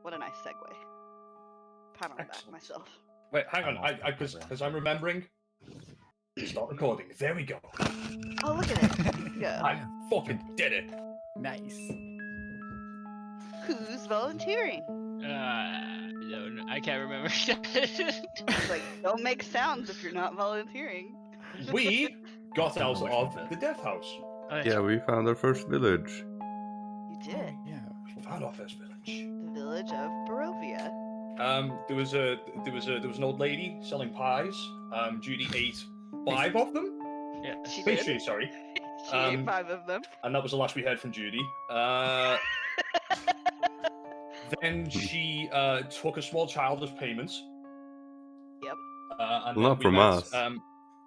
What a nice segue. Pat on the back Excellent. myself. Wait, hang on. Because I'm remembering. Start recording. There we go. Oh, look at it. Yeah. I fucking did it. Nice. Who's volunteering? I can't remember. It's like, don't make sounds if you're not volunteering. We got out of the death house. Yeah, we found our first village. You did. Yeah. We found our first village. The village of Barovia. There was an old lady selling pies. Judy ate 5 of them. Yeah. She did. Pastry, sorry. She ate 5 of them. And that was the last we heard from Judy. Then she took a small child as payments. Yep. And Not from us.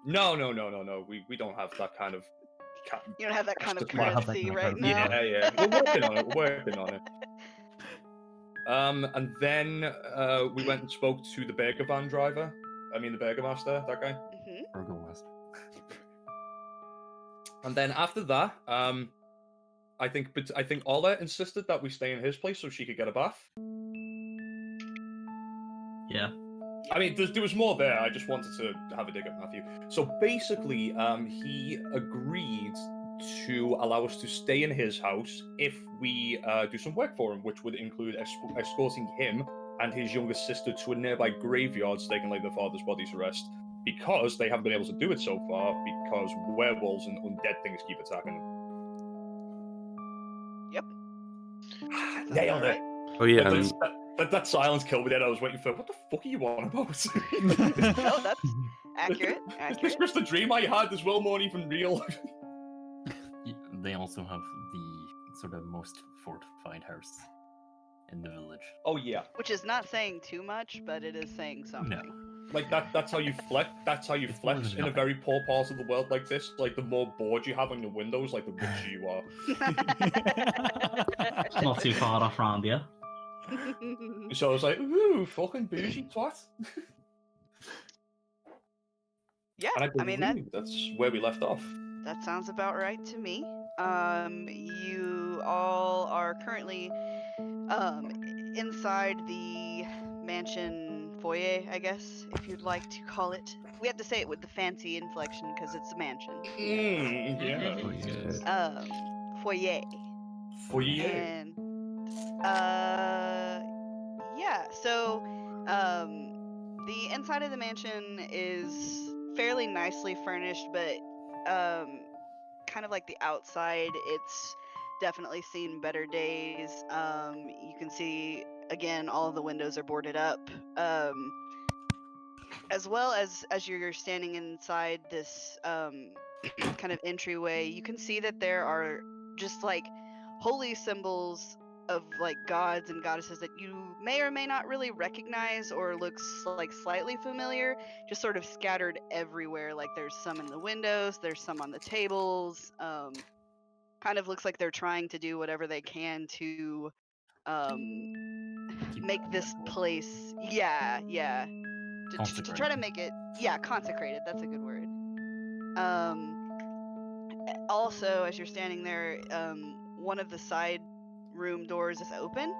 No. We don't have that kind of. You don't have that kind of Just my- courtesy right now. Yeah. We're working on it. And then we went and spoke to the burger van driver. I mean, the burger master, that guy. Mm-hmm. And then after that, I think Ola insisted that we stay in his place so she could get a bath. Yeah. I mean, there was more there. I just wanted to have a dig at Matthew. So basically, he agreed to allow us to stay in his house if we do some work for him, which would include escorting him and his younger sister to a nearby graveyard so they can lay their father's bodies to rest. Because they haven't been able to do it so far, because werewolves and undead things keep attacking them. Yep. Nailed it. Oh yeah, That silence killed me then. I was waiting for, what the fuck are you on about? No, that's accurate. Is this just a dream I had? Is Wilmore even real? They also have the sort of most fortified house in the village. Oh yeah. Which is not saying too much, but it is saying something. No. Like that's how you flex. That's how you flex in a very poor part of the world like this. Like the more boards you have on your windows, like the richer you are. Not too far off round here. So I was like, ooh, fucking bougie twat. Yeah, And I mean that's where we left off. that sounds about right to me. You all are currently inside the mansion foyer, I guess, if you'd like to call it. We have to say it with the fancy inflection because it's a mansion. Yeah. Foyer. Foyer. And yeah, so the inside of the mansion is fairly nicely furnished, but kind of like the outside, it's definitely seen better days. You can see, again, all of the windows are boarded up. As well as you're standing inside this kind of entryway, you can see that there are just like holy symbols of like gods and goddesses that you may or may not really recognize or looks like slightly familiar, just sort of scattered everywhere. Like there's some in the windows, there's some on the tables. Kind of looks like they're trying to do whatever they can to make this place, to try to make it, consecrated. That's a good word. Also, as you're standing there, one of the side room doors is open,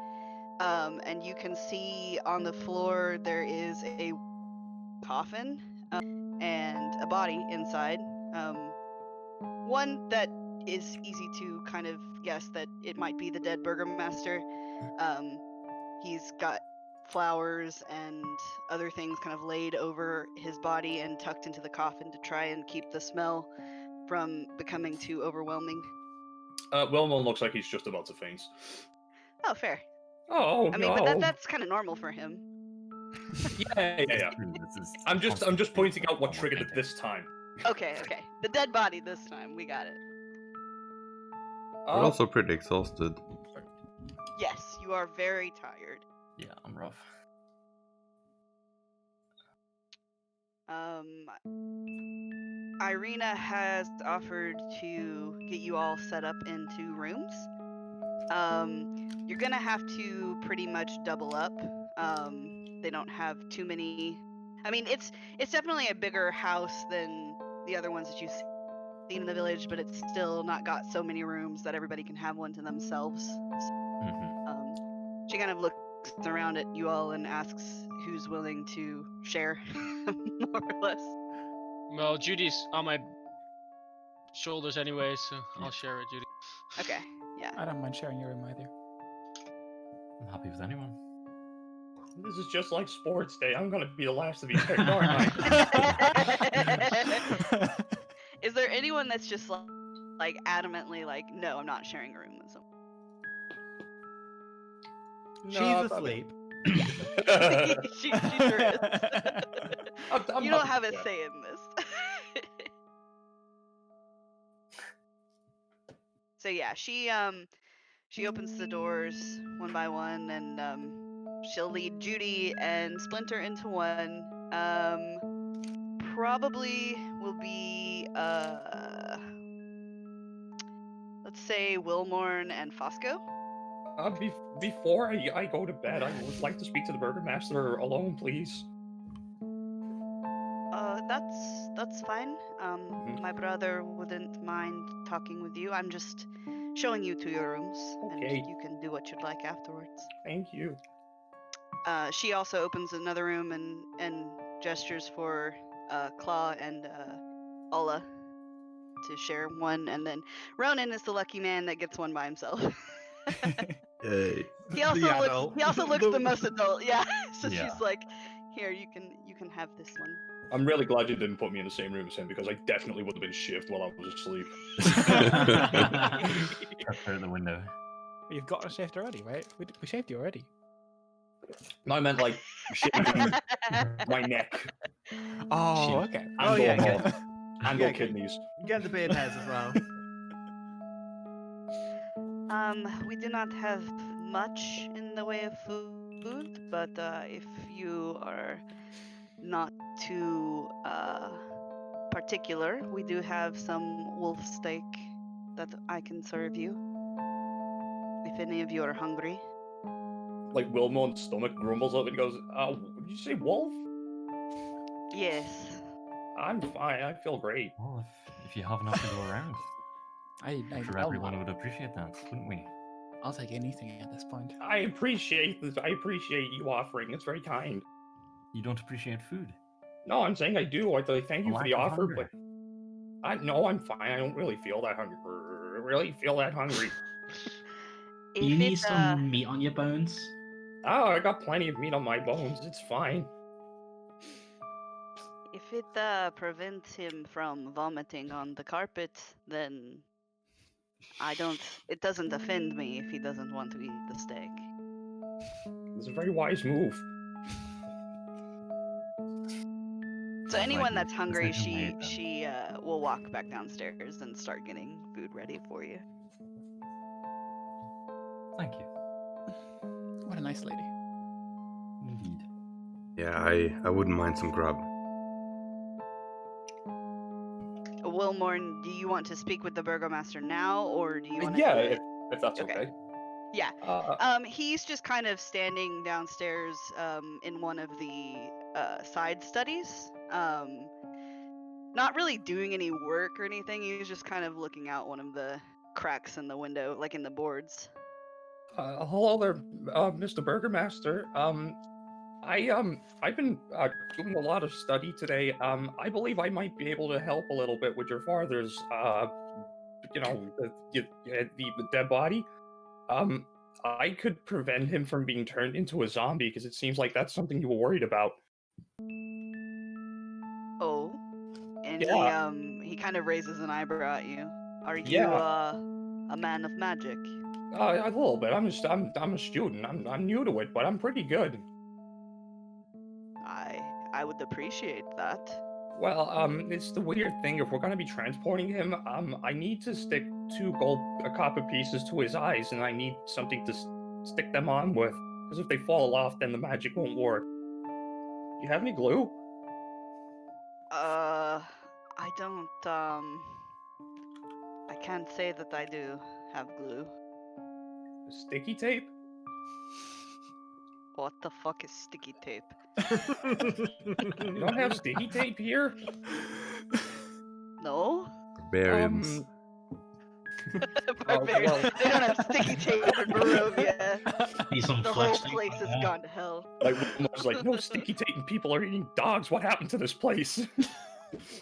and you can see on the floor there is a coffin and a body inside. One that is easy to kind of guess that it might be the dead burgomaster. He's got flowers and other things kind of laid over his body and tucked into the coffin to try and keep the smell from becoming too overwhelming. Wilmore looks like he's just about to faint. Oh, fair. Oh, I mean, no. but that's kind of normal for him. Yeah. I'm just pointing out what triggered it this time. Okay. The dead body this time. We got it. we're also pretty exhausted. Yes, you are very tired. Yeah, I'm rough. Irina has offered to get you all set up into rooms. You're gonna have to pretty much double up. They don't have too many. I mean, it's definitely a bigger house than the other ones that you've seen in the village, but it's still not got so many rooms that everybody can have one to themselves. She kind of looks around at you all and asks who's willing to share, more or less. Well, Judy's on my shoulders anyway, so I'll share with Judy. Okay, yeah. I don't mind sharing your room either. I'm happy with anyone. This is just like sports day. I'm gonna be the last to be picked, aren't I? Is there anyone that's just like adamantly like, no, I'm not sharing a room with someone? She's asleep. she sure is. I'm You don't happy have with a that. say in this. So yeah, she opens the doors one by one, and she'll lead Judy and Splinter into one. Probably will be let's say Wilmorn and Fosco. Before I go to bed, I would like to speak to the Burgermaster alone, please. That's fine. My brother wouldn't mind talking with you. I'm just showing you to your rooms, Okay. and you can do what you'd like afterwards. Thank you. She also opens another room and gestures for Claw and Ola to share one, and then Ronan is the lucky man that gets one by himself. Yay. He also The looks adult. he also looks the most adult, yeah. So Yeah. she's like, here, you can have this one. I'm really glad you didn't put me in the same room as him because I definitely would have been shivved while I was asleep. Prepare the window. You've got a shift already, right? We shaved you already. No, I meant like shaving my neck Oh, okay. and Oh, yeah, all, get- and yeah, all kidneys. Get the beard hairs as well. We do not have much in the way of food, but if you are not too particular, we do have some wolf steak that I can serve you. If any of you are hungry. Like Wilmot's stomach grumbles up and goes, did you say wolf? Yes. I'm fine. I feel great. Well, if you have enough to go around, I'm sure I'll everyone would appreciate that, wouldn't we? take anything at this point. I appreciate this. I appreciate you offering. It's very kind. You don't appreciate food. No, I'm saying I do. I thank you A for the lack of offer, hunger. but I'm fine. I don't really feel that hungry. If You need it, some meat on your bones. Oh, I got plenty of meat on my bones. It's fine. if it prevents him from vomiting on the carpet, then it doesn't offend me if he doesn't want to eat the steak. It's a very wise move. So anyone Like, that's hungry, decision made, then. she will walk back downstairs and start getting food ready for you. Thank you. What a nice lady. Indeed. Yeah, I wouldn't mind some grub. Wilmorn, do you want to speak with the Burgomaster now, or do you want to? Yeah, do it? if that's Okay. okay. Yeah. Uh, He's just kind of standing downstairs in one of the side studies. Not really doing any work or anything. He was just kind of looking out one of the cracks in the window, like in the boards. hello there, Mr. Burgermaster. I've been doing a lot of study today. I believe I might be able to help a little bit with your father's, the dead body. I could prevent him from being turned into a zombie because it seems like that's something you were worried about. Oh. And Yeah. he kind of raises an eyebrow at you. Are you Yeah. a man of magic? A little bit. I'm a student. I'm new to it, but I'm pretty good. I would appreciate that. Well, it's the weird thing. If we're gonna be transporting him, I need to stick 2 copper pieces to his eyes, and I need something to stick them on with. Because if they fall off, then the magic won't work. Do you have any glue? I don't, I can't say that I do have glue. Sticky tape? What the fuck is sticky tape? You don't have sticky tape here? No? Bariums. Barbarians. well- They don't have sticky tape in Barovia. Need some The whole flesh tape place on has that. gone to hell. Like Wilmot's like, no sticky tape and people are eating dogs. What happened to this place?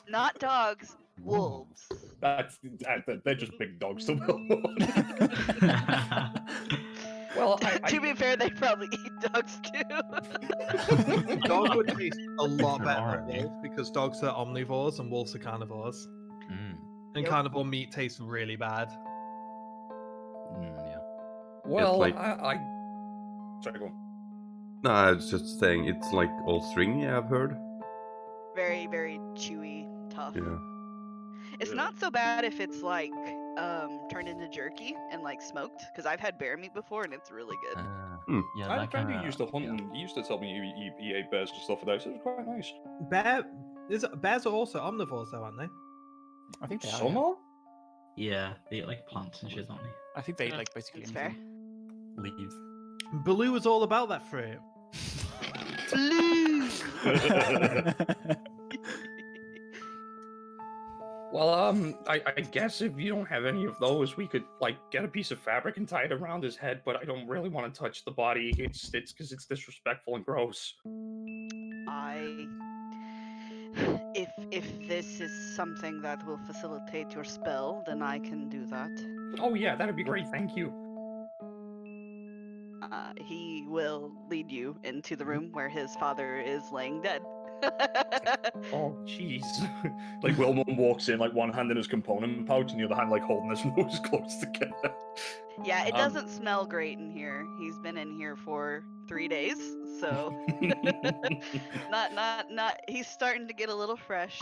Not dogs, wolves. They're just big dogs to Wilmot. Well, To be fair, they probably eat dogs too. Dog would taste a lot There better are, than eh? wolf because dogs are omnivores and wolves are carnivores. Mm, And Yep. carnivore meat tastes really bad. yeah. well, like- I sorry, go on. No, I was just saying it's like all stringy, I've heard. Very, very chewy, tough. Yeah. It's Yeah. not so bad if it's like turned into jerky and like smoked, because I've had bear meat before and it's really good. Yeah, I had a that friend who kinda- used to hunt yeah. and he used to tell me he ate bears and stuff like that. So it was quite nice. Bears are also omnivores though, aren't they? I think they are. Some Yeah. are? Yeah, they eat like plants and shit, don't they? I think they eat Yeah, like basically That's fair. anything. Leaves. Baloo was all about that fruit. Blue. Well, I guess if you don't have any of those, we could like get a piece of fabric and tie it around his head. But I don't really want to touch the body. It's because it's disrespectful and gross. If this is something that will facilitate your spell, then I can do that. Oh yeah, that'd be great. Thank you. He will lead you into the room where his father is laying dead. Oh jeez. Like Wilmot walks in, like one hand in his component pouch, and the other hand like holding his nose close together. Yeah, it Um, doesn't smell great in here. He's been in here for 3 days, so not. He's starting to get a little fresh.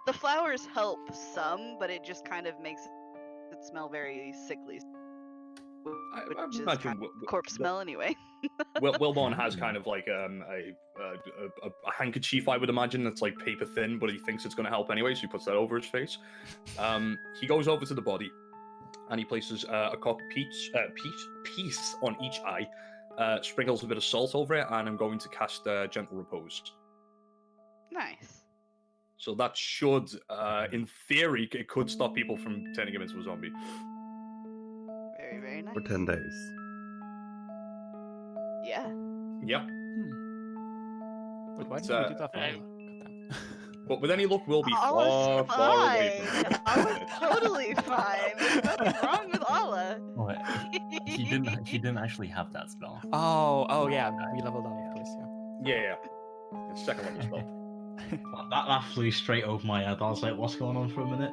The flowers help some, but it just kind of makes it smell very sickly, I which is imagine kind of corpse smell anyway. Wilmot has kind of like a handkerchief, I would imagine, that's like paper thin, but he thinks it's going to help anyway, so he puts that over his face. He goes over to the body, and he places a cock piece on each eye, sprinkles a bit of salt over it, and I'm going to cast Gentle Repose. Nice. So that should, in theory, it could stop people from turning him into a zombie. Very, very nice. For 10 days. Yeah. Yep. Wait, why It's, did we do that for I- Ola? Goddamn. But with any luck, we'll be I far, was far away from fine. I was totally fine. There's nothing wrong with Allah. Oh, he didn't. He didn't actually have that spell. Oh yeah, we leveled up, of course. Yeah. Yeah. It's second level spell. That flew straight over my head. I was like, what's going on for a minute?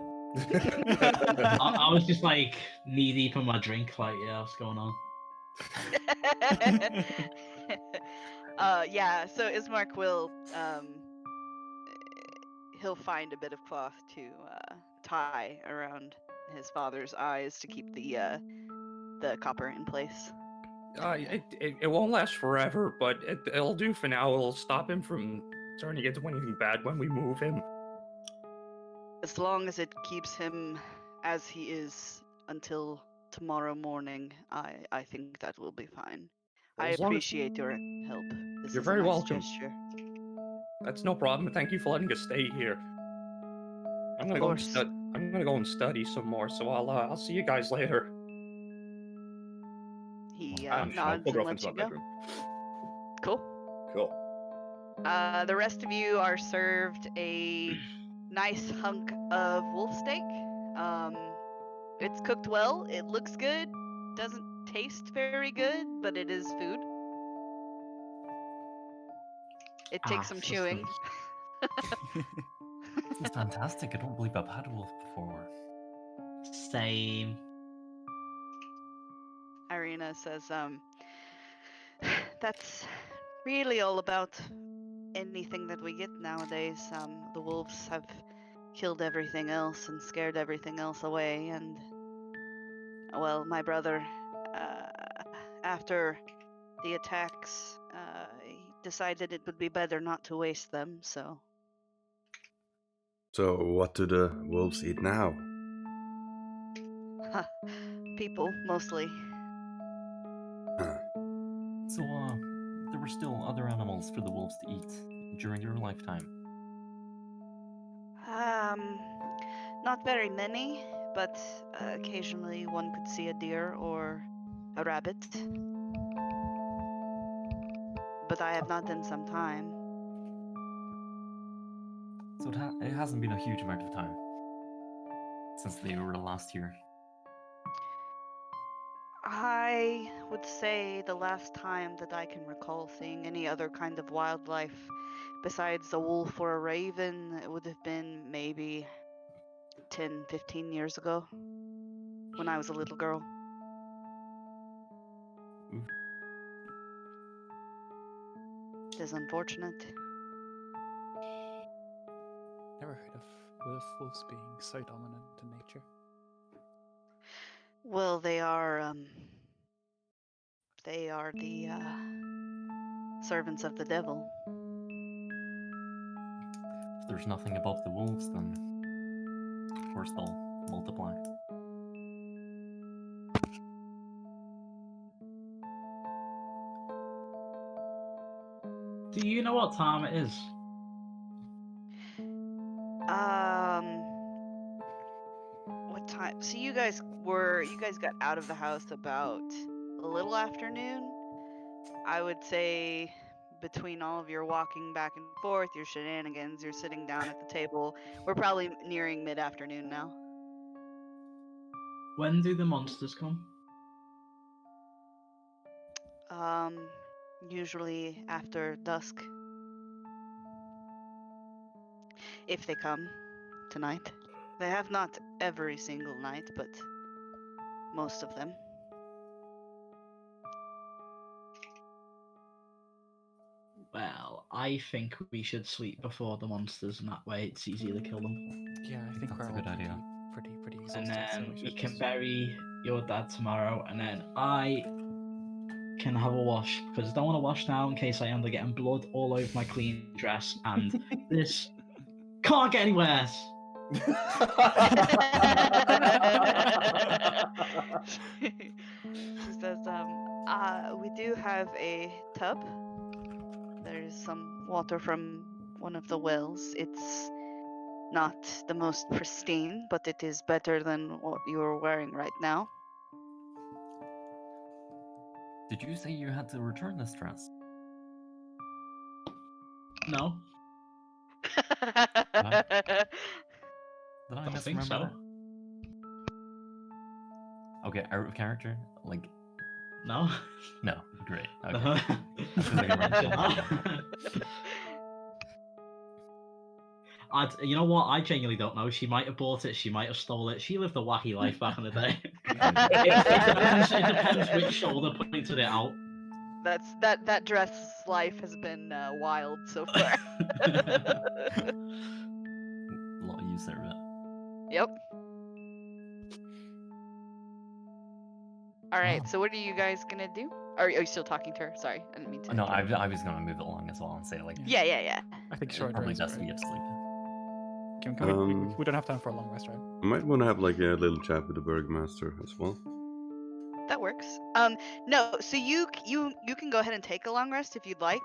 I was just like knee deep in my drink, like, yeah, what's going on? Yeah, so Ismark will he'll find a bit of cloth to tie around his father's eyes to keep the copper in place. It won't last forever, but it'll do for now. It'll stop him from turning into anything bad when we move him. As long as it keeps him as he is until tomorrow morning, I think that will be fine. I As long as- appreciate your help. This You're is very a nice welcome. gesture. That's no problem. Thank you for letting us stay here. I'm gonna Of go and course. I'm gonna go and study some more. So I'll see you guys later. He I'll nods go and off lets into you my go. bedroom. Cool. Cool. The rest of you are served a nice hunk of wolf steak. It's cooked well. It looks good. Doesn't taste very good, but it is food. It takes some chewing. It's fantastic. I don't believe I've had a wolf before. Same. Irina says, that's really all about anything that we get nowadays. The wolves have killed everything else and scared everything else away, and well, my brother, after the attacks, he decided it would be better not to waste them, so So, what do the wolves eat now? people mostly. Huh. So, there were still other animals for the wolves to eat during your lifetime. Not very many, but occasionally one could see a deer or a rabbit. But I have not in some time. So it hasn't been a huge amount of time since they were last here. I would say the last time that I can recall seeing any other kind of wildlife besides a wolf or a raven, it would have been maybe 10, 15 years ago when I was a little girl. It is unfortunate. Never heard of wolves being so dominant in nature. Well, they are the servants of the devil. If there's nothing above the wolves, then of course they'll multiply. Do you know what time it is? What time? So you guys got out of the house about a little afternoon. I would say between all of your walking back and forth, your shenanigans, you're sitting down at the table. We're probably nearing mid-afternoon now. When do the monsters come? Usually after dusk. If they come tonight. They have not every single night, but most of them. Well, I think we should sleep before the monsters, and that way it's easier to kill them. Yeah, I think That's we're a all good idea. pretty And exhausted. So then we you should can just... bury your dad tomorrow, and then I can have a wash, because I don't want to wash now in case I end up getting blood all over my clean dress, and this can't get any worse. She says, we do have a tub. There's some water from one of the wells. It's not the most pristine, but it is better than what you are wearing right now. Did you say you had to return this dress? No, Did I don't think misremember so. that? Okay, out of character? Like, No. no. Great. Okay. No. That's 'cause I remember. You know what? I genuinely don't know. She might have bought it. She might have stole it. She lived a wacky life back in the day. It depends which shoulder pointed it out. That dress life has been wild so far. A lot of use there, but Yep. All right. So what are you guys gonna do? Are you still talking to her? Sorry, I didn't mean to. no, I was gonna move it along as well and say like Yeah. I think it's short probably rest, best to right? get to sleep. We don't have time for a long rest, right? I might want to have like a little chat with the Burgmaster as well. That works. No. So you can go ahead and take a long rest if you'd like.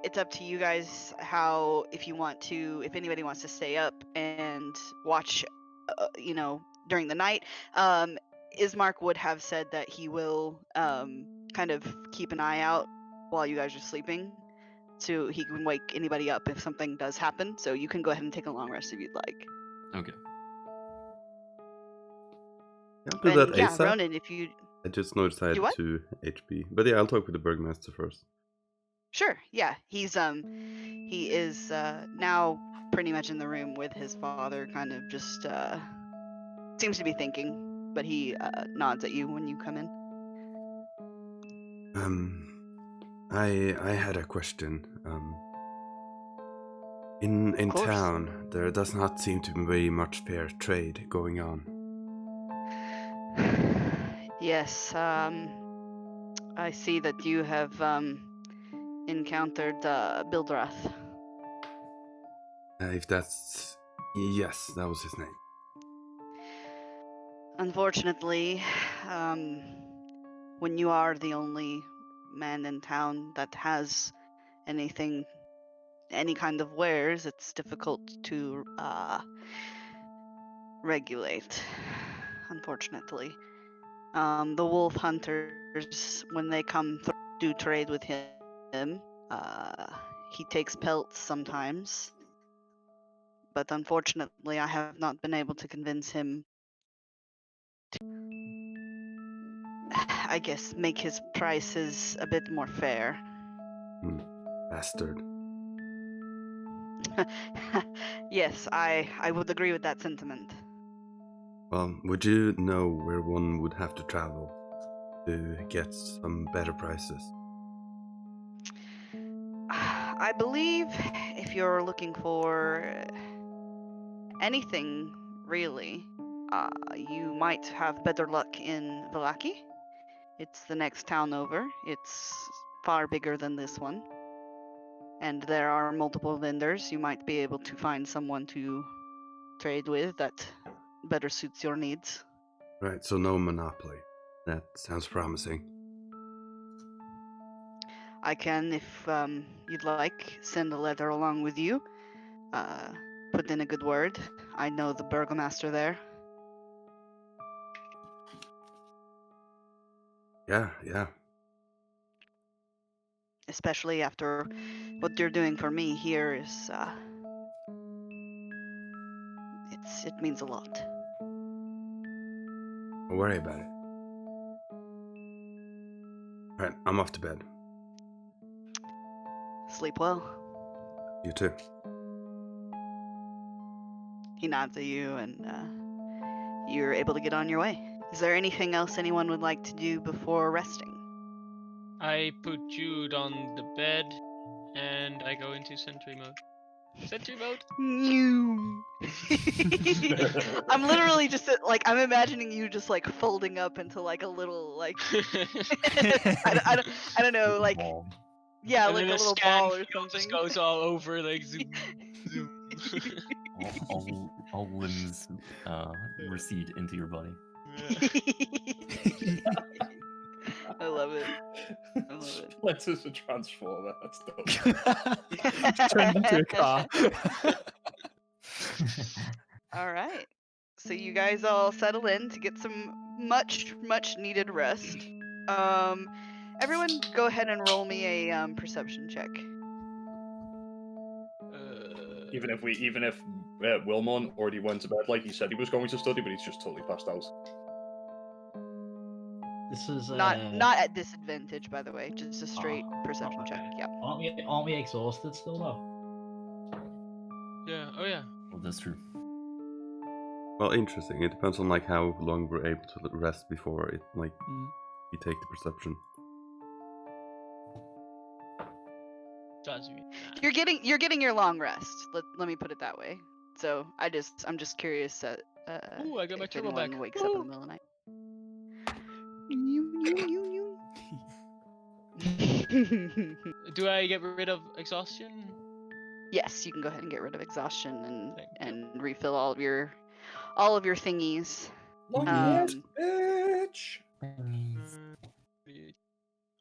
It's up to you guys how if anybody wants to stay up and watch, during the night. Ismark would have said that he will kind of keep an eye out while you guys are sleeping, so he can wake anybody up if something does happen. So you can go ahead and take a long rest if you'd like. Okay. Yeah, I'll do that Yeah, ASAP. Ronan, if you I just noticed I had You what? 2 HP. But yeah, I'll talk with the Burgmaster first. Sure, yeah, he is now pretty much in the room with his father, kind of just seems to be thinking, but he nods at you when you come in. I had a question. In course. town, there does not seem to be very much fair trade going on. Yes, I see that you have encountered Bildrath. If that's... Yes, that was his name. Unfortunately, when you are the only man in town that has any kind of wares, it's difficult to regulate, unfortunately. The wolf hunters, when they come do trade with him, he takes pelts sometimes. But unfortunately, I have not been able to convince him to, I guess, make his prices a bit more fair. Bastard. Yes, I would agree with that sentiment. Well, would you know where one would have to travel to get some better prices? I believe if you're looking for anything, really, you might have better luck in Vallaki. It's the next town over. It's far bigger than this one. And there are multiple vendors. You might be able to find someone to trade with that better suits your needs. Right, so no monopoly. That sounds promising. I can, if you'd like, send a letter along with you. Put in a good word. I know the burgomaster there. Yeah. Especially after what you're doing for me here is, it means a lot. Don't worry about it. Right, I'm off to bed. Sleep well. You too. He nods at you, and you're able to get on your way. Is there anything else anyone would like to do before resting? I put Jude on the bed, and I go into sentry mode. Sentry mode. You. I'm literally just like I'm imagining you just like folding up into like a little like I don't know like Ball. yeah And like then a little scan ball or field just something. goes all over, like zoom, zoom. All limbs recede into your body. I love it. I love it. Let's a transformer. That's dope. Turned into a car. All right. So you guys all settle in to get some much needed rest. Everyone go ahead and roll me a perception check. Even if Wilmon already went to bed like he said he was going to study, but he's just totally passed out. This is Not at disadvantage, by the way. Just a straight perception check. okay. Yeah. Aren't we exhausted still though? Yeah. Oh yeah. Well, that's true. Well, interesting. It depends on like how long we're able to rest before it like we take the perception. Does me. You're getting your long rest. Let me put it that way. So I'm just curious that Ooh, I got my if turbo anyone back. wakes up in the middle of the night. Do I get rid of exhaustion? Yes, you can go ahead and get rid of exhaustion Thank and refill all of your thingies. Long Um, rest, bitch.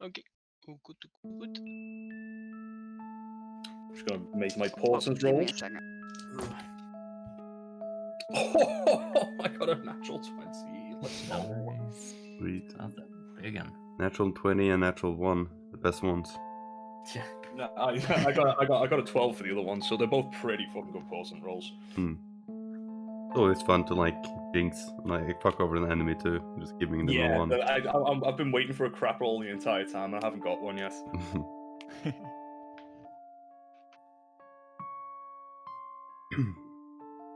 Okay. Oh, good. I'm just gonna make my Well, portions give me roll. a second. Oh, I got a natural 20. Let's go. Nice. Sweet. That's a big one. Natural 20 and natural 1, the best ones. Yeah. No, I got a 12 for the other one, so they're both pretty fucking good portion rolls. It's always fun to like jinx, like fuck over an enemy too, just giving them a Yeah, one. but I've been waiting for a crap roll the entire time, and I haven't got one yet.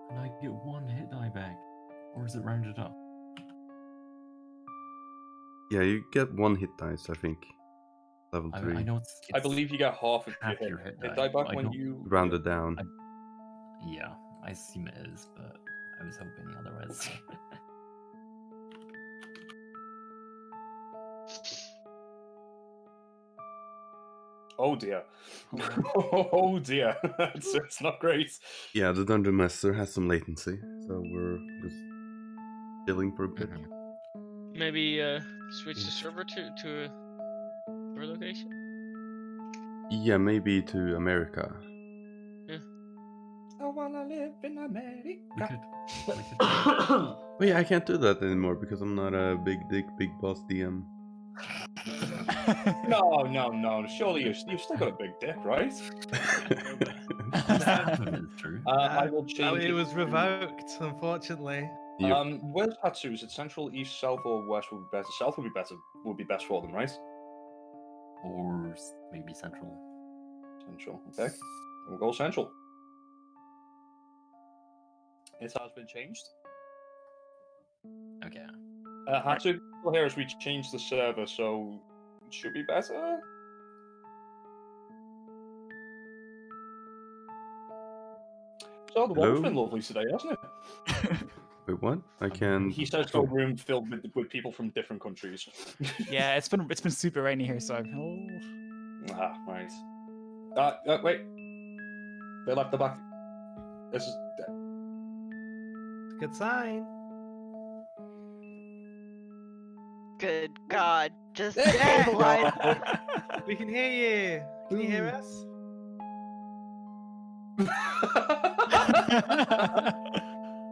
And I get one hit die back, or is it rounded up? Yeah, you get one hit dice, I think. Level 3. I know it's I believe you get half of half your your hit hit die die, back but I when don't- you Rounded down. Yeah, I assume it is, but I was hoping otherwise. Oh dear. Oh dear. it's not great. Yeah, the Dungeon Master has some latency, so we're just chilling for a bit. Maybe switch the server to your location. Yeah, maybe to America. I wanna live in We America. could. Wait, I can't do that anymore because I'm not a big dick, big boss DM. No. Surely you've still got a big dick, right? That is true. I will change it was to- revoked, unfortunately. Yep. Where's Hatsu? Is it central, east, south, or west would be better? South would be better. Would be best for them, right? Or maybe central. Central. Okay. We'll go central. It has been changed. Okay. Hatsu, here as we changed the server, so it should be better. So the water's been Hello? lovely today, hasn't it? Wait, what? I can. He says to a room filled with people from different countries. Yeah, it's been super rainy here, so Ah, right. Wait. They left the back. This is. Good sign. Good God. Just stabilize. We can hear you. Can you hear us?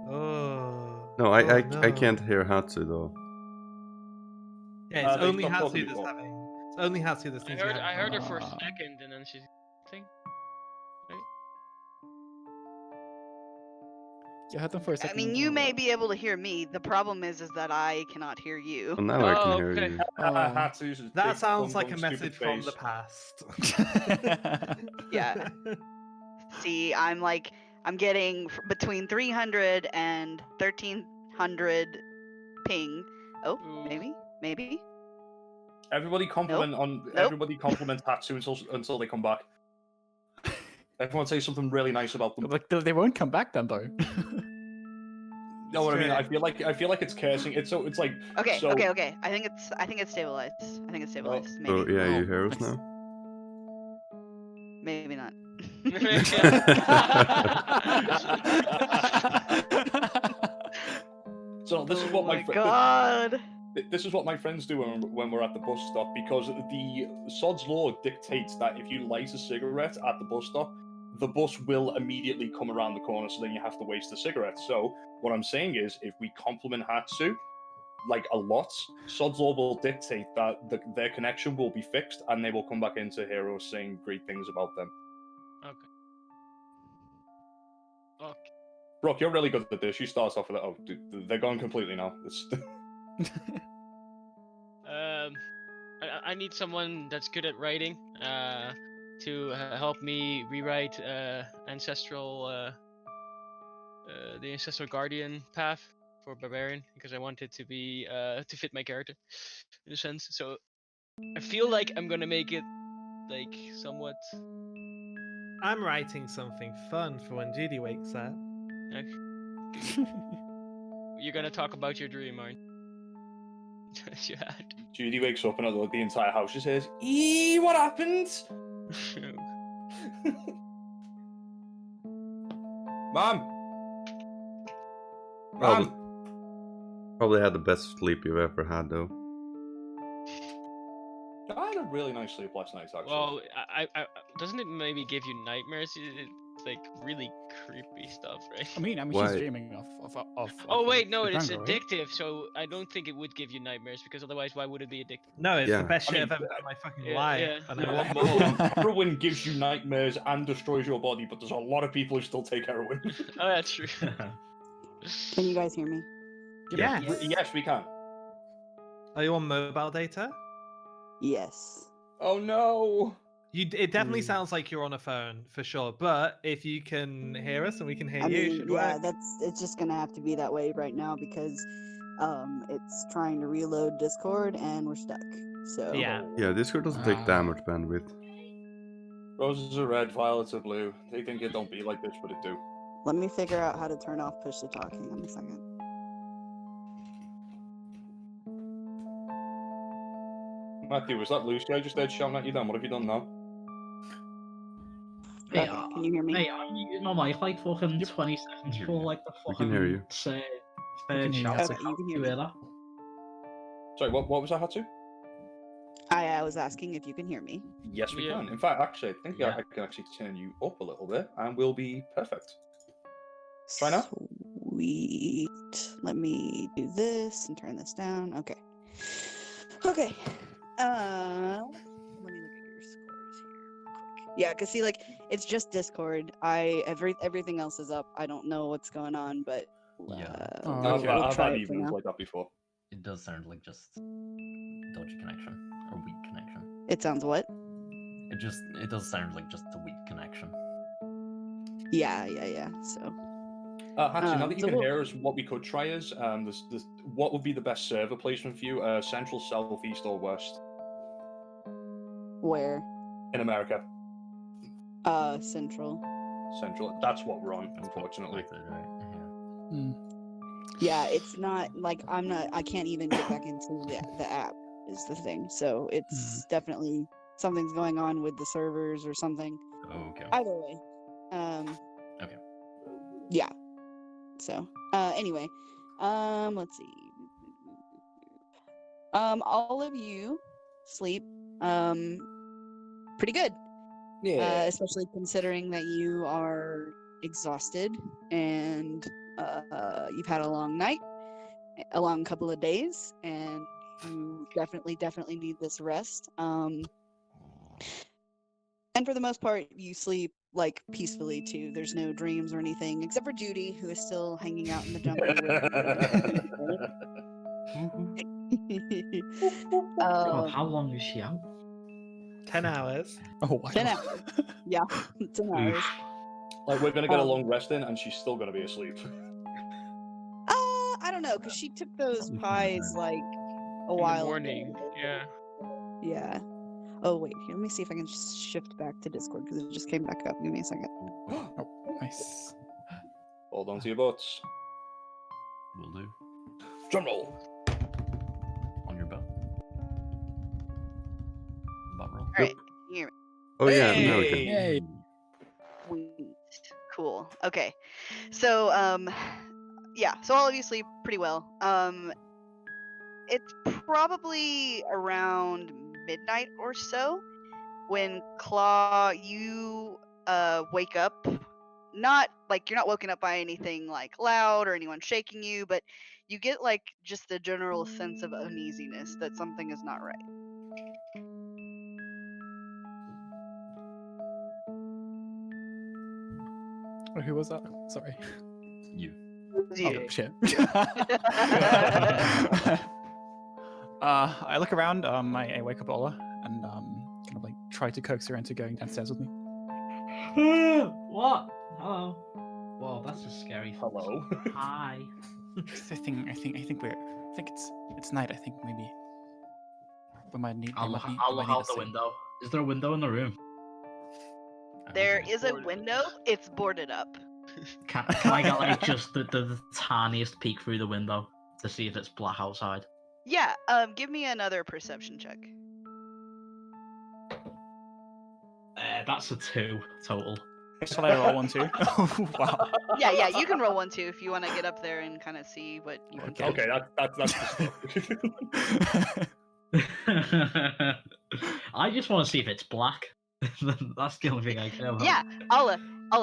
Oh. No, I no. can't hear Hatsu though. Yeah, it's They only stopped Hatsu talking that's before. having. It's only Hatsu that's I seems to be heard, having I heard her for a Ah. second, and then she's. Thing. You had them for a second. I mean, as you well. may be able to hear me. The problem is that I cannot hear you. Well, now I can Oh, hear okay. you. Hatsu's That big, sounds like a bum-bum, stupid message from the face. past. Yeah. See, I'm getting between 300 and 1300 ping. Oh, Ooh. maybe. Everybody compliment Nope. Everybody compliment Hatsu until they come back. Everyone say something really nice about them. Like they won't come back then, though. know what I mean? Straight. I feel like it's cursing. It's like Okay, so, okay. I think it's stabilized. So Maybe. yeah, you Oh, hear us nice. now? Maybe not. so this is what Oh my my fr- God. this is what my friends do when we're at the bus stop, because the Sod's Law dictates that if you light a cigarette at the bus stop, the bus will immediately come around the corner, so then you have to waste the cigarette. So what I'm saying is, if we compliment Hatsu like a lot, Sod's Law will dictate that their connection will be fixed, and they will come back into Hero saying great things about them. Okay. Brooke, you're really good at this. You start off with it. Oh, dude, they're gone completely now. I need someone that's good at writing to help me rewrite ancestral the ancestral guardian path for barbarian, because I want it to be to fit my character in a sense. So I feel like I'm gonna make it like somewhat. I'm writing something fun for when Judy wakes up. You're gonna talk about your dream, aren't you? Judy wakes up and the entire house just says, "Eee, what happened?" Mom. Probably had the best sleep you've ever had, though. I had a really nice sleep last night, actually. Well, I doesn't it maybe give you nightmares? It's like really creepy stuff, right? I mean, Why? she's dreaming of Oh wait, no, the it's Django, right? addictive, so I don't think it would give you nightmares, because otherwise, why would it be addictive? No, it's Yeah. the best I shit mean, I've ever done in my fucking yeah, life. yeah. And I want more. Heroin gives you nightmares and destroys your body, but there's a lot of people who still take heroin. Oh, that's true. Can you guys hear me? Yes. Yes, we can. Are you on mobile data? Yes. Oh no! It definitely sounds like you're on a phone for sure. But if you can hear us and we can hear I you, it mean, should yeah, work. it's just gonna have to be that way right now because it's trying to reload Discord and we're stuck. So Yeah. Yeah, Discord doesn't take that much bandwidth. Roses are red, violets are blue. They think it don't be like this, but it do. let me figure out how to turn off push to talk. Hang on a second. Matthew, was that Lucy I just heard shouting at you then? What have you done now? Hey, Okay, can you hear me? Hey, I'm using my mic like fucking 20 seconds hear for you. like the We fucking can hear you. third can hear you. shout. Okay, you can hear me. that? Sorry, what was that, Hatsu? I was asking if you can hear me. Yes, we Yeah. can. In fact, actually, I think Yeah. I can actually turn you up a little bit, and we'll be perfect. Try now? Sweet. Let me do this and turn this down. Okay. Okay. Let me look at your scores here real quick. Yeah, cause see, like, it's just Discord. Everything else is up. I don't know what's going on, but Yeah. Oh, we'll, okay. we'll I've try had it for evenings now. like that before. It does sound like just dodgy connection or weak connection. It sounds what? It does sound like just a weak connection. Yeah. So. Hatchie, now that you so can we'll- hear us, what we could try is, what would be the best server placement for you? Central, south, east, or west Where? in America? Central. Central. That's what we're on, unfortunately. Right? Yeah. Mm. Yeah, it's not like I can't even get back into the app is the thing. So it's definitely something's going on with the servers or something. Okay. Either way. Okay. Yeah. So, anyway, let's see. All of you sleep, pretty good. Especially considering that you are exhausted and you've had a long night, a long couple of days, and you definitely need this rest. And for the most part, you sleep like peacefully too. There's no dreams or anything, except for Judy, who is still hanging out in the jungle with. God, how long is she out? 10 hours. Oh, wow. 10 hours. Yeah, 10 hours. Like, we're gonna get a long rest in, and she's still gonna be asleep. I don't know, because she took those pies like a In the while morning. ago. Yeah. Yeah. Oh wait, here, let me see if I can shift back to Discord because it just came back up. Give me a second. Oh, nice. Hold on to your butts. Will do. Drum roll. On your butt. Butt roll. All right. Here. Oh yeah, now we can. Yay. Sweet. Cool. Okay. So yeah, so all of you sleep pretty well. It's probably around midnight or so when Claw, you wake up. Not like you're not woken up by anything like loud or anyone shaking you, but you get like just the general sense of uneasiness that something is not right. Oh, who was that? Sorry. You. You. Oh, shit. I look around, I wake up Ola and kind of like try to coax her into going downstairs with me. What? Hello. Whoa, that's a scary. Hello. Hi. I think it's night. I think maybe we might need. I'll we look might need- I'll we look might need out a the sip. window. Is there a window in the room? There is a window. It's boarded up. Can I get like just the tiniest peek through the window to see if it's black outside? Yeah. Give me another perception check. That's a 2 total. Shall I roll one too? Oh, wow. Yeah. You can roll one too if you want to get up there and kind of see what you can see. Okay, that's I just want to see if it's black. That's the only thing I care about. Yeah, Allah,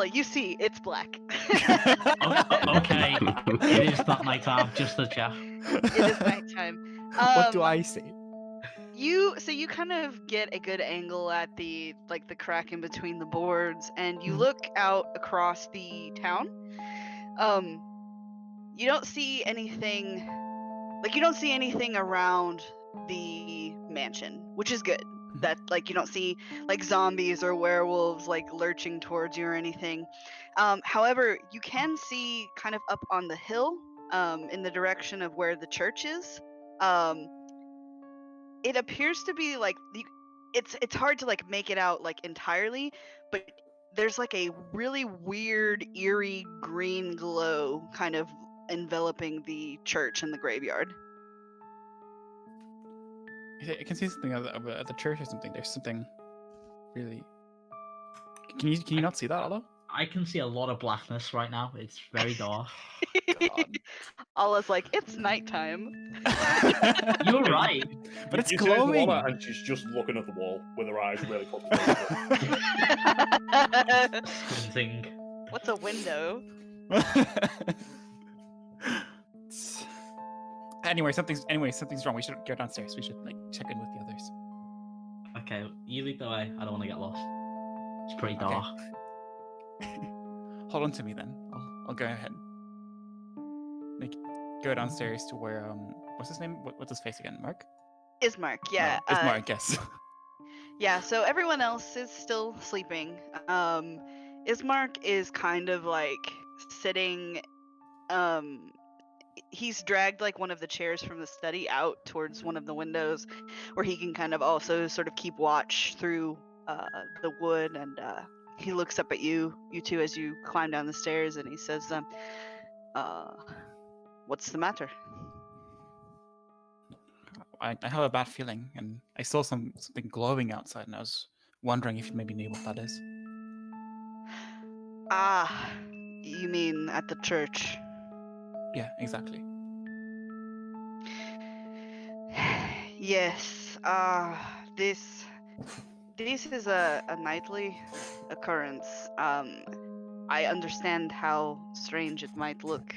you see, it's black. Okay, it is that night time, just as Jeff. It is nighttime. What do I see? You kind of get a good angle at the crack in between the boards, and you look out across the town. You don't see anything. You don't see anything around the mansion, which is good. That you don't see zombies or werewolves lurching towards you or anything. However, you can see kind of up on the hill, in the direction of where the church is. It appears to be it's hard to make it out entirely, but there's a really weird, eerie green glow kind of enveloping the church and the graveyard. I can see something at the church or something. There's something really. Can you not see that, Alo? I can see a lot of blackness right now. It's very dark. Allah's it's nighttime. You're right. But it's you turn to glowing. Ola and she's just looking at the wall with her eyes really close. Squinting. What's a window? Anyway, something's wrong. We should go downstairs. We should like check in with the others. Okay, you lead the way. I don't want to get lost. It's pretty Okay. dark. Hold on to me then. I'll go ahead. Like, go downstairs to where what's his name? What's his face again? Mark? Ismark, yeah. No, it's Mark. Yes. Yeah, so everyone else is still sleeping. Ismark is kind of like sitting. He's dragged like one of the chairs from the study out towards one of the windows, where he can kind of also sort of keep watch through the wood. And he looks up at you two, as you climb down the stairs, and he says, "What's the matter?" I have a bad feeling, and I saw something glowing outside, and I was wondering if you maybe knew what that is. Ah, you mean at the church? Yeah, exactly. Yes. This is a nightly occurrence. I understand how strange it might look,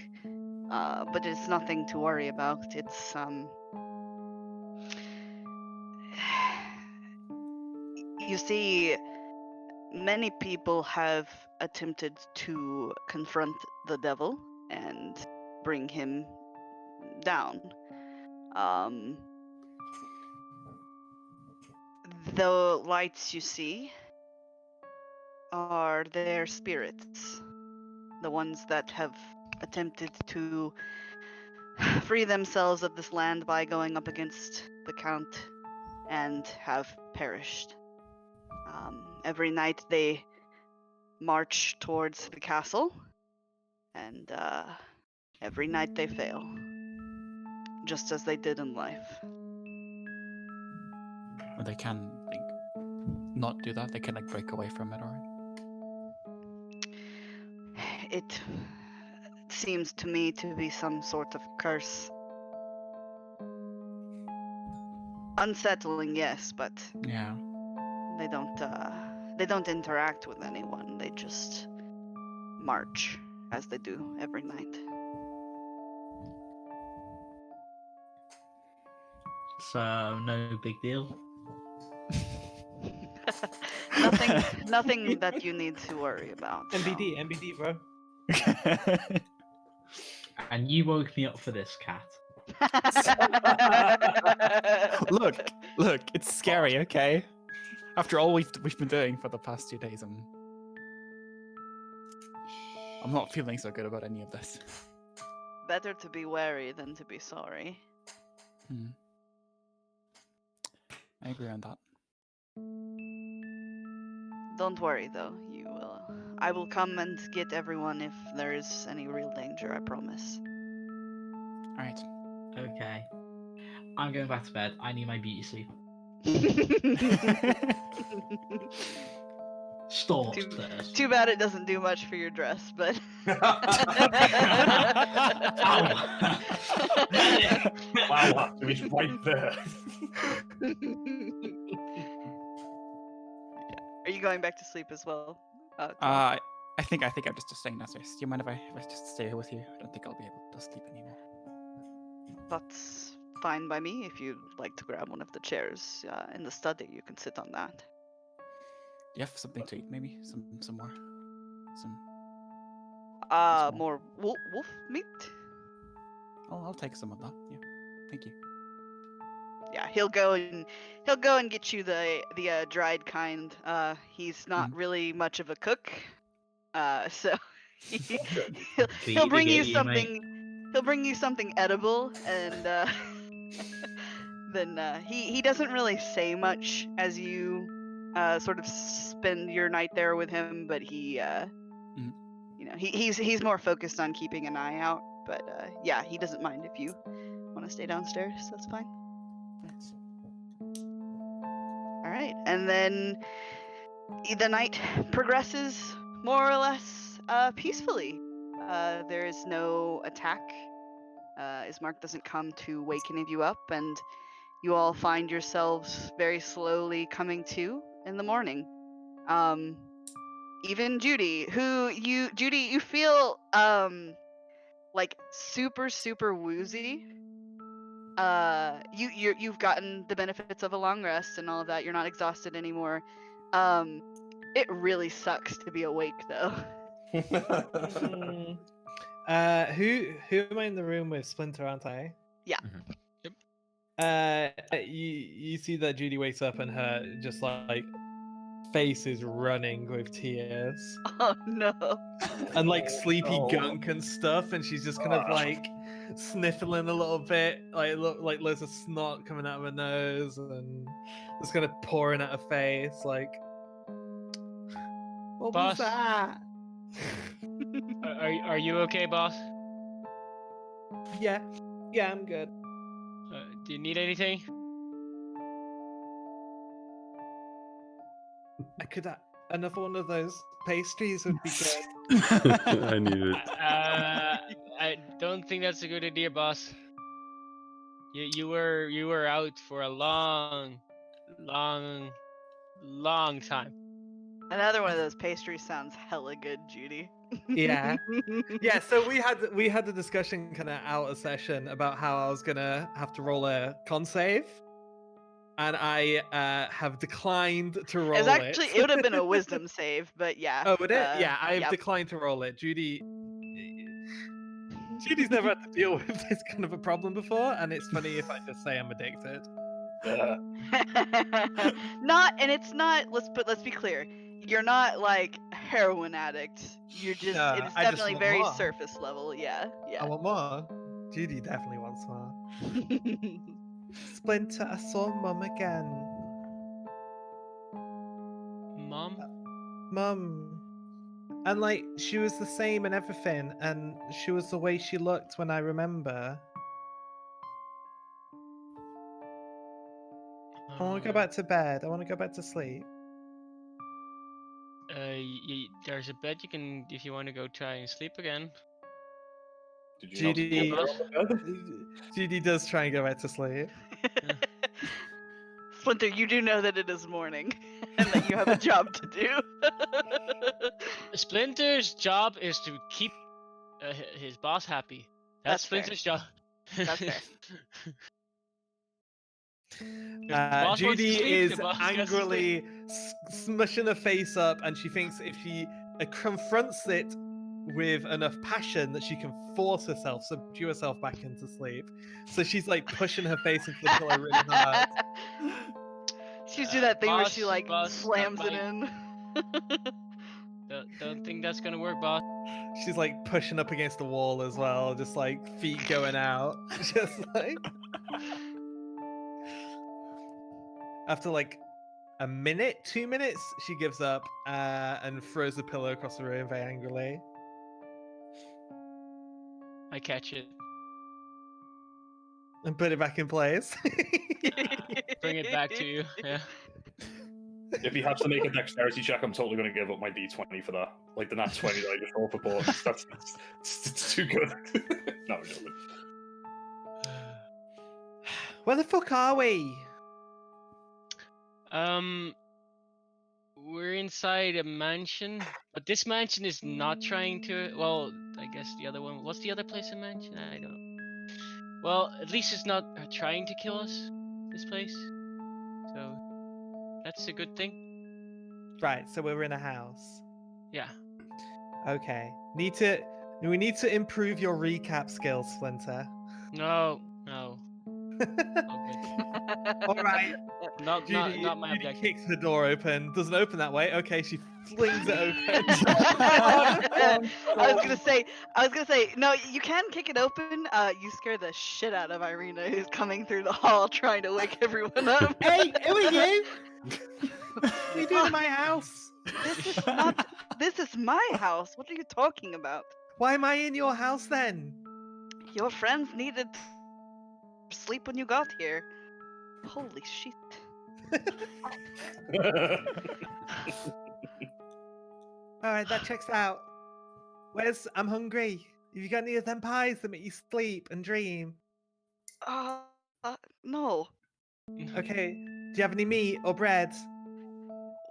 but it's nothing to worry about. It's you see, many people have attempted to confront the devil and bring him down. The lights you see are their spirits, the ones that have attempted to free themselves of this land by going up against the Count and have perished. Every night they march towards the castle, and every night they fail, just as they did in life. Or they can like not do that. They can like break away from it, alright. It seems to me to be some sort of curse. Unsettling, yes, but Yeah. they don't interact with anyone. They just march as they do every night. So no big deal. Nothing that you need to worry about. MBD, bro. And you woke me up for this, cat. Look, it's scary, okay? After all we've been doing for the past 2 days, I'm not feeling so good about any of this. Better to be wary than to be sorry. I agree on that. Don't worry though, you will. I will come and get everyone if there is any real danger, I promise. Alright. Okay. I'm going back to bed. I need my beauty sleep. Stop. Too bad it doesn't do much for your dress, but Wow, it was right there. Are you going back to sleep as well? Tom? I think I'm just staying downstairs. Do you mind if I just stay here with you? I don't think I'll be able to sleep anymore. That's fine by me. If you'd like to grab one of the chairs in the study, you can sit on that. Do you have something to eat, maybe? Some more? Some More wolf meat? I'll take some of that. Yeah. Thank you. Yeah, he'll go and get you the dried kind. He's not really much of a cook, so he'll bring you something. He'll bring you something edible, and then he doesn't really say much as you sort of spend your night there with him, but he you know, he's more focused on keeping an eye out. But yeah, he doesn't mind if you want to stay downstairs. That's fine. All right, and then the night progresses more or less peacefully. There is no attack. Ismark doesn't come to wake any of you up, and you all find yourselves very slowly coming to in the morning. even Judy, Judy, you feel like super woozy. You've gotten the benefits of a long rest and all of that. You're not exhausted anymore. It really sucks to be awake though. Who am I in the room with? Splinter, aren't I? Yeah. You see that Judy wakes up and her just like face is running with tears Oh no. and like sleepy no. gunk and stuff, and she's just kind of like sniffling a little bit, like loads of snot coming out of her nose and just kind of pouring out her face. Like, what Boss? was that? Are you okay, boss? Yeah, I'm good. Do you need anything? I could another one of those pastries would be good. I need it. I don't think that's a good idea, boss. You were out for a long time. Another one of those pastries sounds hella good, Judy. Yeah. Yeah, so we had a discussion kind of out of session about how I was gonna have to roll a con save, and I have declined to roll It's actually it. it would have been a wisdom save, but yeah. Oh, would it? Yeah, I have yep. declined to roll it. Judy's never had to deal with this kind of a problem before, and it's funny if I just say I'm addicted. Not, and it's not. Let's be clear. You're not like heroin addict. You're just. No, It's I just definitely want very more. surface level. Yeah. I want more. Judy definitely wants more. Splinter, I saw Mum again. Mum. And like, she was the same and everything, and she was the way she looked when I remember. I want to go back to bed. I want to go back to sleep. There's a bed you can, if you want to go try and sleep again. Did you Judy, not get there? Judy does try and go back to sleep. Splinter, you do know that it is morning and that you have a job to do. Splinter's job is to keep his boss happy. That's fair. Splinter's job. That's fair. boss wants to Judy sleep, is the boss gets to sleep. angrily smushing her face up, and she thinks if she confronts it with enough passion that she can force herself, subdue herself back into sleep. So she's like pushing her face into the pillow really hard. She's do that thing where she like boss, slams that it in. Don't think that's gonna work, boss. She's like pushing up against the wall as well, just like feet going out. Just like after like a minute, 2 minutes, she gives up and throws the pillow across the room very angrily. I catch it. And put it back in place. Bring it back to you. Yeah. If he has to make a dexterity check, I'm totally going to give up my d20 for that. Like the nat 20 that I just rolled for Ports. It's too good. No, I'm joking. Where the fuck are we? We're inside a mansion, but this mansion is not trying to. Well, I guess the other one. What's the other place in mansion? I don't. Well, at least it's not trying to kill us. This place. So that's a good thing. Right, so we're in a house. Yeah. Okay. We need to improve your recap skills, Splinter. No. All right. Not my Judy objective. kicks the door open. Doesn't open that way. Okay, she flings it open. I was gonna say, no, you can kick it open. You scare the shit out of Irina, who's coming through the hall trying to wake everyone up. Hey, who are you? What are you doing in my house? This is my house. What are you talking about? Why am I in your house then? Your friends needed sleep when you got here. Holy shit. Alright, that checks out. I'm hungry. Have you got any of them pies that make you sleep and dream? No. Okay. Do you have any meat or bread?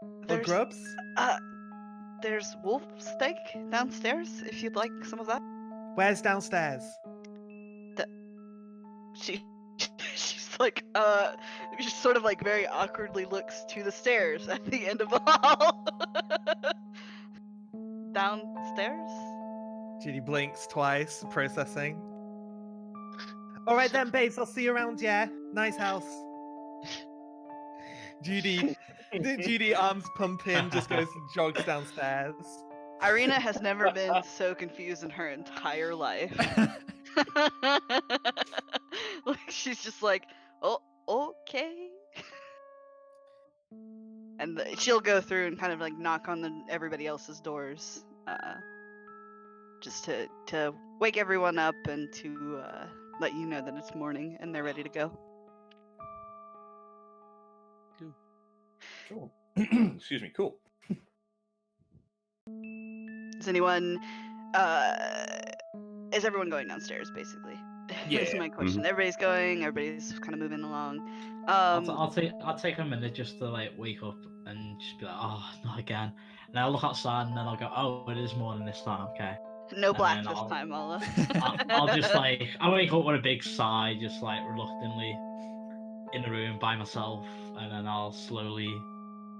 Or There's- grubs? there's wolf steak downstairs if you'd like some of that. Where's downstairs? She's like, she sort of like very awkwardly looks to the stairs at the end of the hall. Downstairs? Judy blinks twice, processing. All right then, babes. I'll see you around. Yeah, nice house. Judy, arms pumping, just goes and jogs downstairs. Irina has never been so confused in her entire life. Like she's just like, oh, okay. And she'll go through and kind of like knock on everybody else's doors, just to wake everyone up and to let you know that it's morning and they're ready to go. Cool. Excuse me. Cool. Is anyone? Is everyone going downstairs? Basically, is my question. Everybody's going. Everybody's kind of moving along. I'll take a minute just to like wake up and just be like, oh, not again. And I'll look outside and then I'll go, oh, it is morning this time. Okay. No black this time, Ola. I'll just like I wake up with a big sigh, just like reluctantly in the room by myself, and then I'll slowly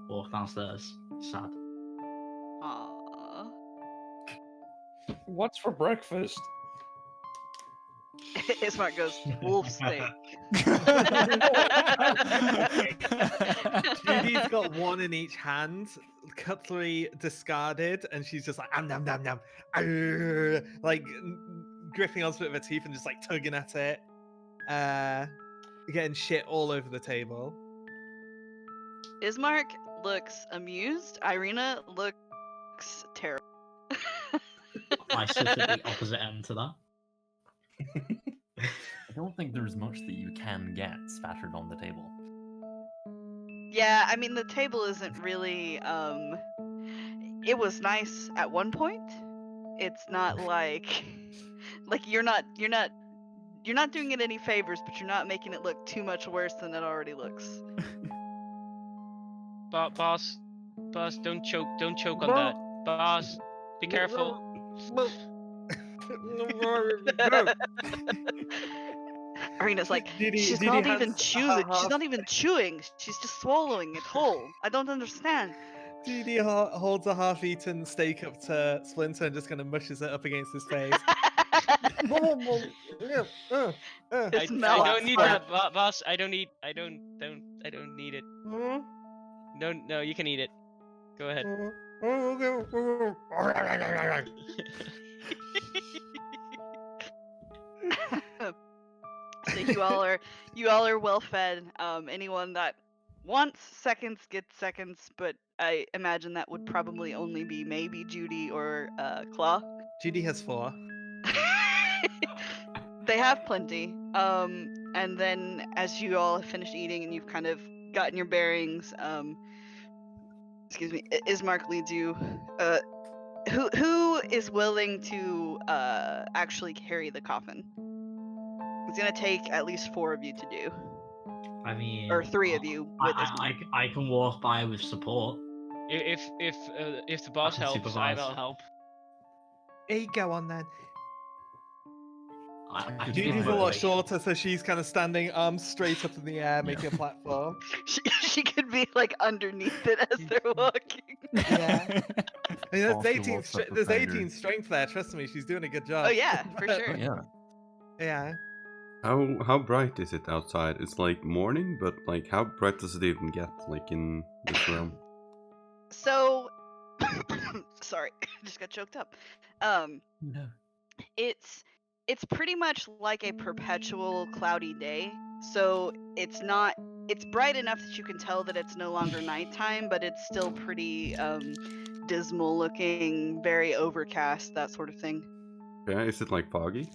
walk downstairs. Sad. Aww. What's for breakfast? Ismark goes, wolf steak. Judy's got one in each hand, cutlery discarded, and she's just like, nom nom nom, like gripping onto it with her teeth and just like tugging at it, getting shit all over the table. Ismark looks amused. Irina looks terrible. I sit at the opposite end to that. I don't think there's much that you can get spattered on the table. Yeah, I mean the table isn't really it was nice at one point. It's not like you're not doing it any favors, but you're not making it look too much worse than it already looks. Boss, don't choke on that. Boss, be careful. Irina's like, she's not even chewing. She's not even chewing. She's just swallowing it whole. I don't understand. Judy holds a half-eaten steak up to Splinter and just kind of mushes it up against his face. I don't need that, boss. I don't need it. No, you can eat it. Go ahead. So you all are well fed. Anyone that wants seconds gets seconds, but I imagine that would probably only be maybe Judy or Claw. Judy has 4. They have plenty. And then as you all have finished eating and you've kind of gotten your bearings, excuse me, Ismark leads you. Who is willing to actually carry the coffin? It's gonna take at least 4 of you to do. I mean, or 3 of you. With I can walk by with support. If the boss helps, I will help. Hey, go on then. Judy's a lot shorter, so she's kind of standing arms straight up in the air, making a platform. She could be like underneath it as they're walking. Yeah. I mean, there's 18 strength there. Trust me, she's doing a good job. Oh yeah, for sure. Yeah. Yeah. How bright is it outside? It's like morning, but like how bright does it even get like in this realm? So, sorry, I just got choked up. No. It's pretty much like a perpetual cloudy day. So it's bright enough that you can tell that it's no longer nighttime, but it's still pretty dismal looking, very overcast, that sort of thing. Yeah, is it like foggy?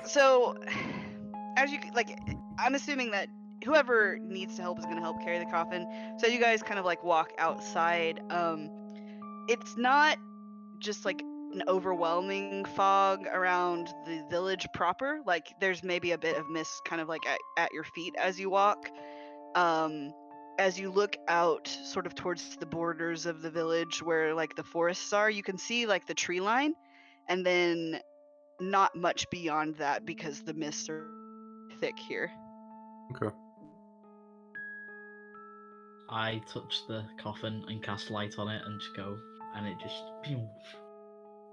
So as you like, I'm assuming that whoever needs to help is going to help carry the coffin. So you guys kind of like walk outside. It's not just like an overwhelming fog around the village proper. Like there's maybe a bit of mist kind of like at your feet as you walk. as you look out sort of towards the borders of the village where like the forests are, you can see like the tree line, and then not much beyond that because the mists are thick here. Okay. I touch the coffin and cast light on it and just go, and it just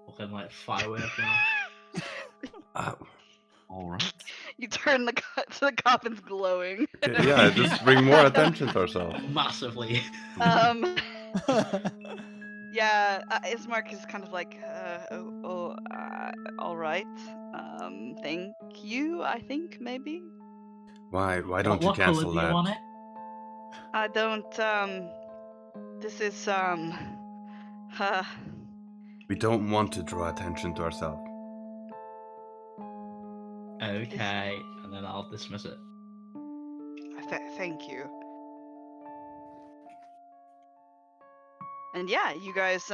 looking like firework. All right. You turn the coffin's glowing. Okay, yeah, just bring more attention to ourselves. Massively. Yeah, Ismark is kind of like, all right. Thank you. I think maybe. Why don't you What colour cancel do you that? want it? I don't. This is We don't want to draw attention to ourselves. Okay, and then I'll dismiss it. Thank you. And yeah, you guys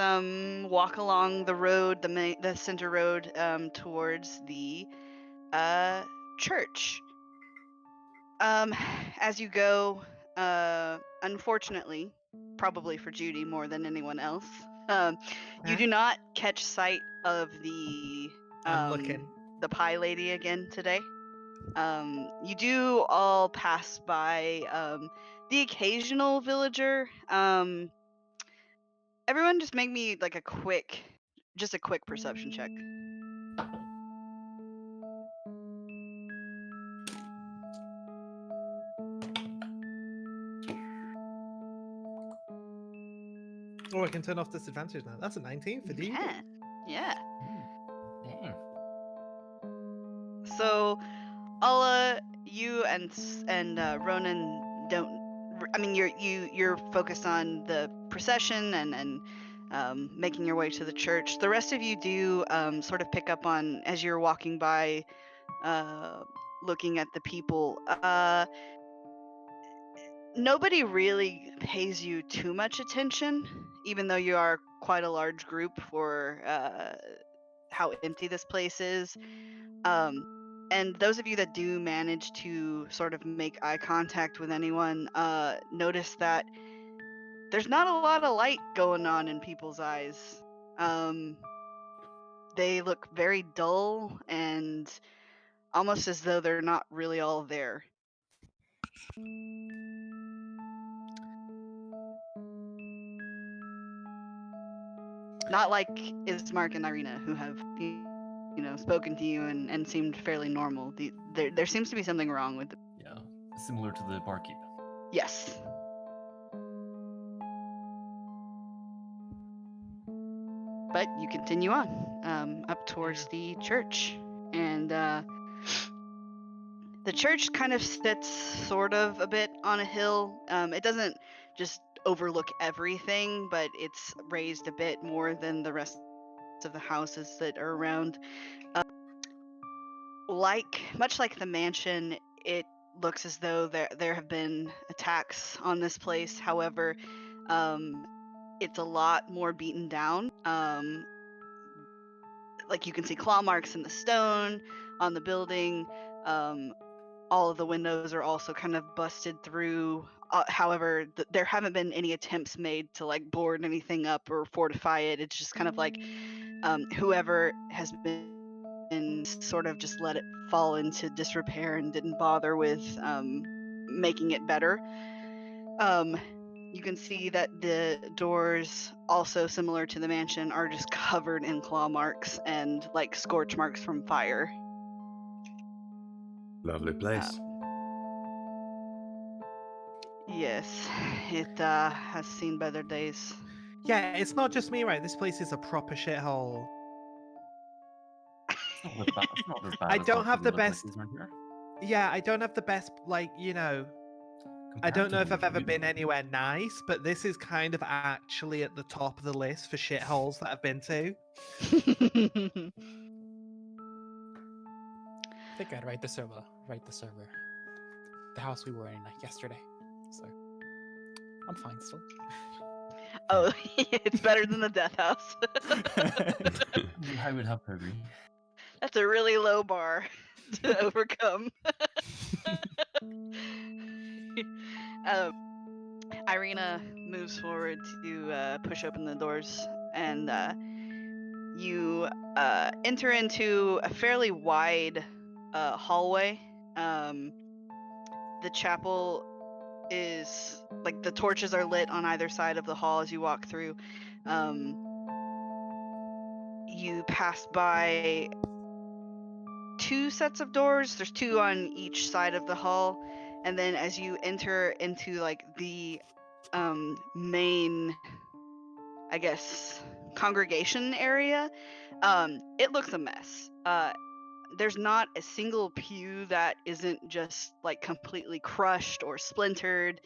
walk along the road, the center road, towards the church. As you go, unfortunately, probably for Judy more than anyone else, you do not catch sight of the I'm looking. the pie lady again today. You do all pass by the occasional villager. Everyone just make me like a quick perception check. Oh, I can turn off disadvantage now. That's a 19 for D. Yeah. Dang. So, Alla, you and Ronan don't. I mean, you're focused on the procession and making your way to the church. The rest of you do sort of pick up on as you're walking by, looking at the people. Nobody really pays you too much attention, even though you are quite a large group for how empty this place is. And those of you that do manage to sort of make eye contact with anyone, notice that there's not a lot of light going on in people's eyes. They look very dull and almost as though they're not really all there. Not like Ismark and Irina, who have spoken to you and seemed fairly normal. There seems to be something wrong with them. Yeah, similar to the barkeep. Yes. But you continue on up towards the church, and the church kind of sits sort of a bit on a hill. It doesn't just overlook everything, but it's raised a bit more than the rest of the houses that are around. Much like the mansion, it looks as though there have been attacks on this place. However, it's a lot more beaten down. Like you can see claw marks in the stone on the building. All of the windows are also kind of busted through. However, there haven't been any attempts made to like board anything up or fortify it. It's just kind of like whoever has been sort of just let it fall into disrepair and didn't bother with making it better. You can see that the doors, also similar to the mansion, are just covered in claw marks and like scorch marks from fire. Lovely place. Yes, it has seen better days. Yeah, it's not just me, right? This place is a proper shithole. It's not as bad I as don't most have of the other best. places around here. Yeah, I don't have the best, like, I don't know if I've ever been anywhere nice, but this is kind of actually at the top of the list for shitholes that I've been to. I think I'd write the server. The house we were in yesterday. So I'm fine still. Oh, it's better than the death house. I would have to agree. That's a really low bar to overcome. Irina moves forward to push open the doors, and you enter into a fairly wide hallway. The chapel is like the torches are lit on either side of the hall as you walk through. You pass by 2 sets of doors. There's 2 on each side of the hall, and then as you enter into like the main, I guess, congregation area, it looks a mess. There's not a single pew that isn't just like completely crushed or splintered.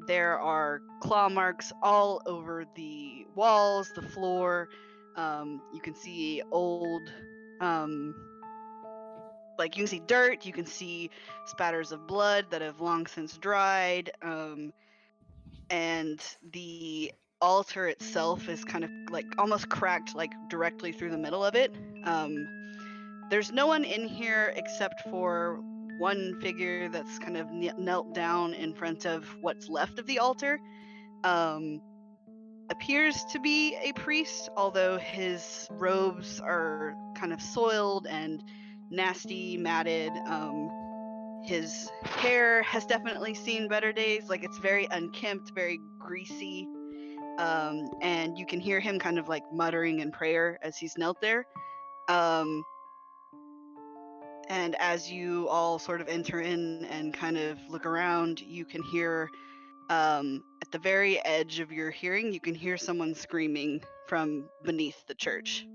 There are claw marks all over the walls, the floor. You can see old, like you can see dirt, you can see spatters of blood that have long since dried. And the altar itself is kind of like almost cracked, like directly through the middle of it. There's no one in here except for one figure that's kind of knelt down in front of what's left of the altar. Appears to be a priest, although his robes are kind of soiled and nasty, matted. His hair has definitely seen better days. Like it's very unkempt, very greasy. And you can hear him kind of like muttering in prayer as he's knelt there. And as you all sort of enter in and kind of look around, you can hear, at the very edge of your hearing, you can hear someone screaming from beneath the church.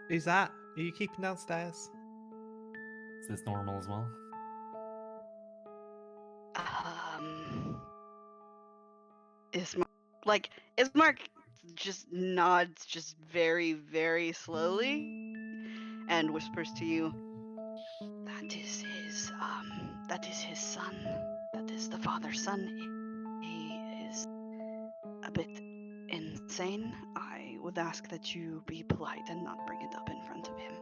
Who's that? Are you keeping downstairs? Is this normal as well? Ismark just nods just very, very slowly and whispers to you, that is his son. That is the father's son. He is a bit insane. I would ask that you be polite and not bring it up in front of him.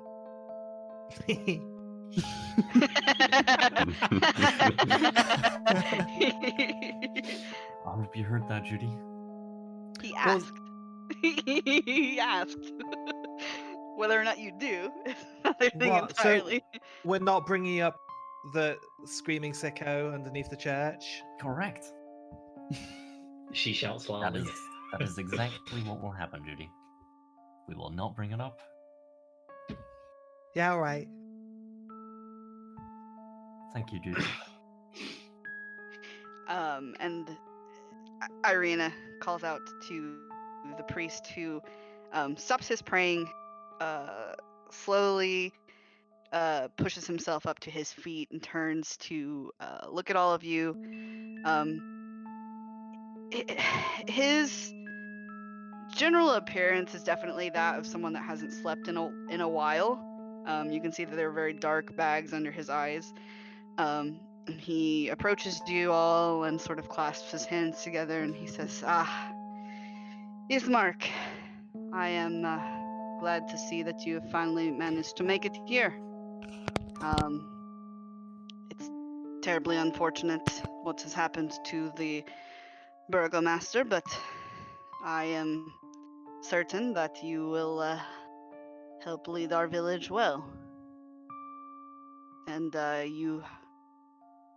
I hope you heard that, Judy. He asked. He asked. Whether or not you do is another thing What? entirely. So we're not bringing up the screaming sicko underneath the church? Correct. She shouts loudly. That is exactly what will happen, Judy. We will not bring it up. Yeah, all right. Thank you, Judy. And Irina calls out to the priest who stops his praying, slowly pushes himself up to his feet and turns to look at all of you. His general appearance is definitely that of someone that hasn't slept in a while. You can see that there are very dark bags under his eyes. He approaches you all and sort of clasps his hands together and he says, Ismark, I am glad to see that you have finally managed to make it here. It's terribly unfortunate what has happened to the burgomaster, but I am certain that you will help lead our village well. And you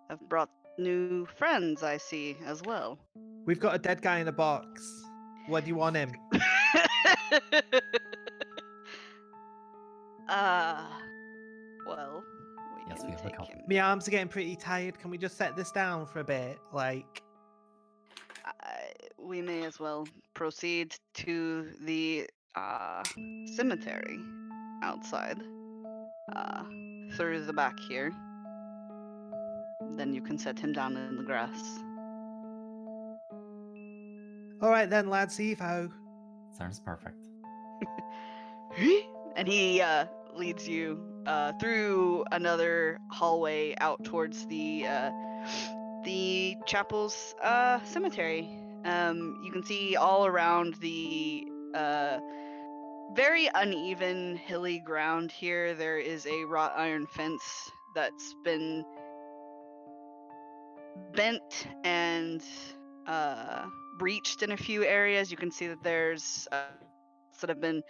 have brought new friends, I see, as well. We've got a dead guy in a box. Where do you want him? Well, we Yes, can we have a take couple. him. My arms are getting pretty tired. Can we just set this down for a bit? Like, We may as well proceed to the cemetery outside, through the back here. Then you can set him down in the grass. all right then, lads, Evo. Sounds perfect. And he leads you through another hallway out towards the chapel's cemetery. You can see all around the very uneven hilly ground here. There is a wrought iron fence that's been bent and breached in a few areas. You can see that there's that have been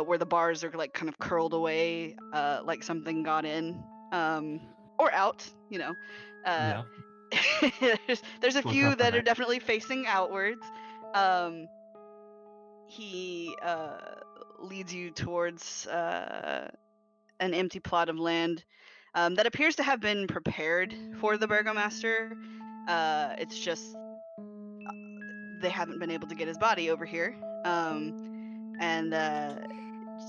where the bars are like kind of curled away, like something got in or out. Uh, Yeah. there's a Look few up that and are definitely facing outwards. He leads you towards an empty plot of land that appears to have been prepared for the burgomaster. It's just they haven't been able to get his body over here, and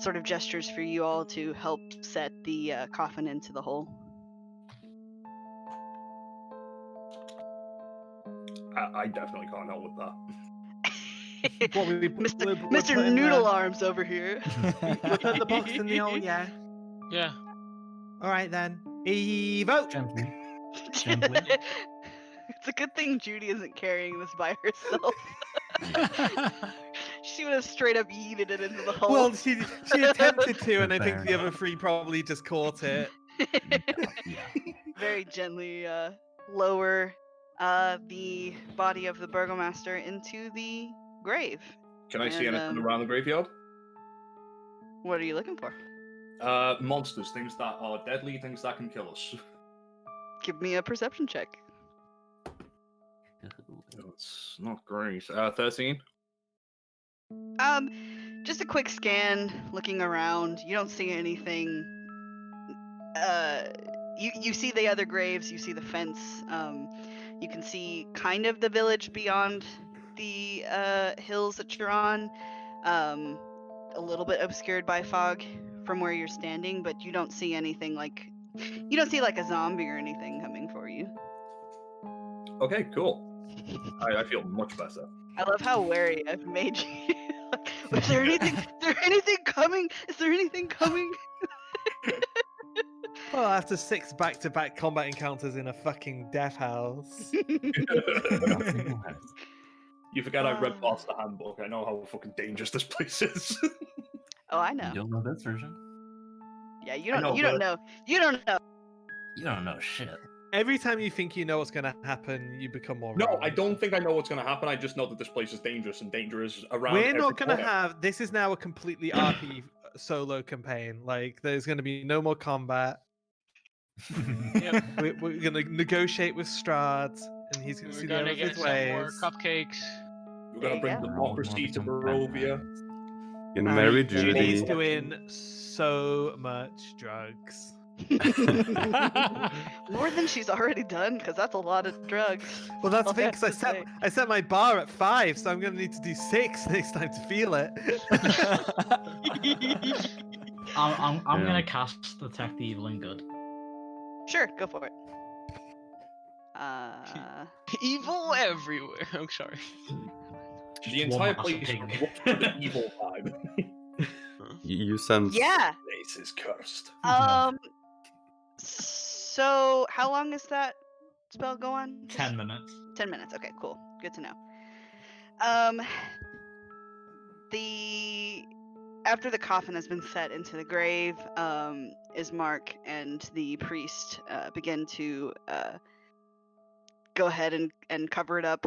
sort of gestures for you all to help set the coffin into the hole. I definitely can't help with that. What we Mr. we're Mr. putting Noodle the, Arms over here. we're putting the box in the hole, yeah. Yeah. All right then. Evo. Gently. Gently. It's a good thing Judy isn't carrying this by herself. She would have straight up yeeted it into the hole. Well, she attempted to, and I Fair think the other enough. three probably just caught it. Yeah. Very gently lower the body of the burgomaster into the grave. Can I see And, anything around the graveyard? What are you looking for? Monsters, things that are deadly, things that can kill us. Give me a perception check. It's not great. 13. Just a quick scan, looking around. You don't see anything. You see the other graves. You see the fence. You can see kind of the village beyond the hills that you're on. A little bit obscured by fog from where you're standing, but you don't see anything like a zombie or anything coming for you. Okay, cool. I feel much better. I love how wary I've made you. Is there anything? Is there anything coming? Is there anything coming? Well, after 6 back-to-back combat encounters in a fucking death house. You forget I read past the handbook. I know how fucking dangerous this place is. Oh, I know. You don't know this version? Yeah, you I don't. know, You don't but- know. You don't know. You don't know shit. Every time you think you know what's going to happen, you become more No, wrong. I don't think I know what's going to happen. I just know that this place is dangerous, and danger is around. We're every not going to corner. have... This is now a completely RP solo campaign. Like, there's going to be no more combat. Yep. We're going to negotiate with Strahd, and he's going to We're see the gonna error of get his some more ways. cupcakes. We're There going to you bring go. democracy to Barovia. Gonna And marry Judy's Judy. doing so much drugs. More than she's already done, because that's a lot of drugs. Well, that's the all thing, I because have to I set my bar at 5, so I'm going to need to do 6 next time to feel it. I'm Yeah. gonna cast Detect the Evil and Good. Sure, go for it. Evil everywhere. I'm sorry. The One entire massive place pig. is with the evil vibe. You sense. Yeah. Place is cursed. So how long does that spell go on? 10 minutes. 10 minutes. Okay, cool. Good to know. After the coffin has been set into the grave, Ismark and the priest begin to go ahead and cover it up.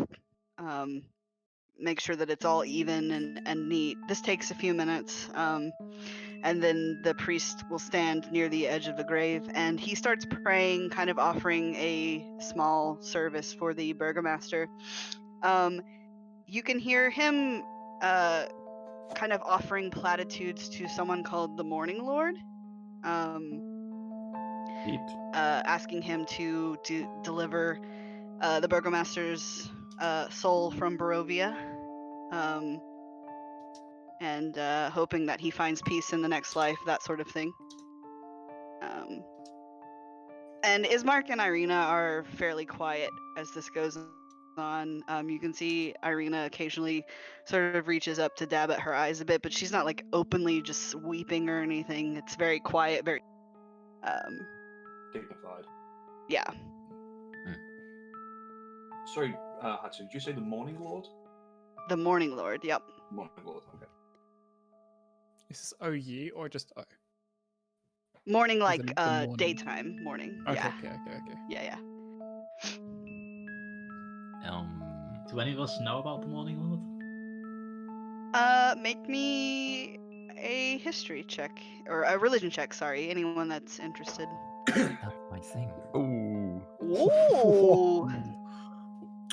Make sure that it's all even and neat. This takes a few minutes. And then the priest will stand near the edge of the grave and he starts praying, kind of offering a small service for the burgomaster. You can hear him kind of offering platitudes to someone called the Morning Lord, asking him to deliver the burgomaster's soul from Barovia. And hoping that he finds peace in the next life, that sort of thing. And Ismark and Irina are fairly quiet as this goes on. You can see Irina occasionally sort of reaches up to dab at her eyes a bit, but she's not like openly just weeping or anything. It's very quiet, very Dignified. yeah. Sorry, Hatsu, did you say the Morning Lord? The Morning Lord, yep. Morning Lord, okay. Is this OU or just O? Morning Is like it the morning? daytime morning. Okay, Yeah. okay. Yeah, yeah. Do any of us know about the Morning Lord? Make me a history check or a religion check. Sorry, anyone that's interested. That's my thing. Ooh. Ooh,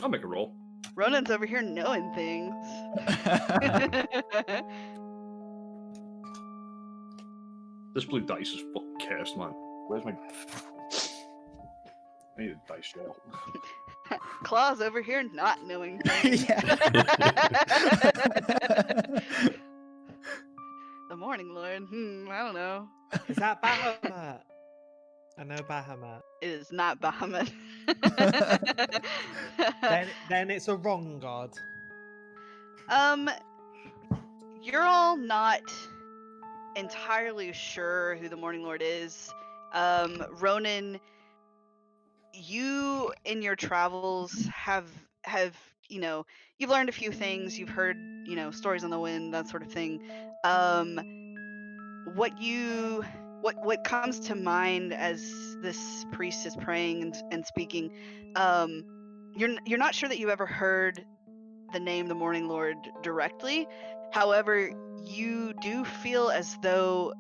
I'll make a roll. Ronan's over here knowing things. This blue dice is fucking cursed, man. Where's my... I need a dice roll. Claw's over here not knowing things. Yeah. The Morning Lord. I don't know. Is that Bahamut? I know Bahamut. It is not Bahamut. Then it's a wrong god. You're all not entirely sure who the Morning Lord is. Ronan, you in your travels have you've learned a few things. You've heard stories on the wind, that sort of thing. What comes to mind as this priest is praying and speaking, you're not sure that you've ever heard the name the Morning Lord directly. However, you do feel as though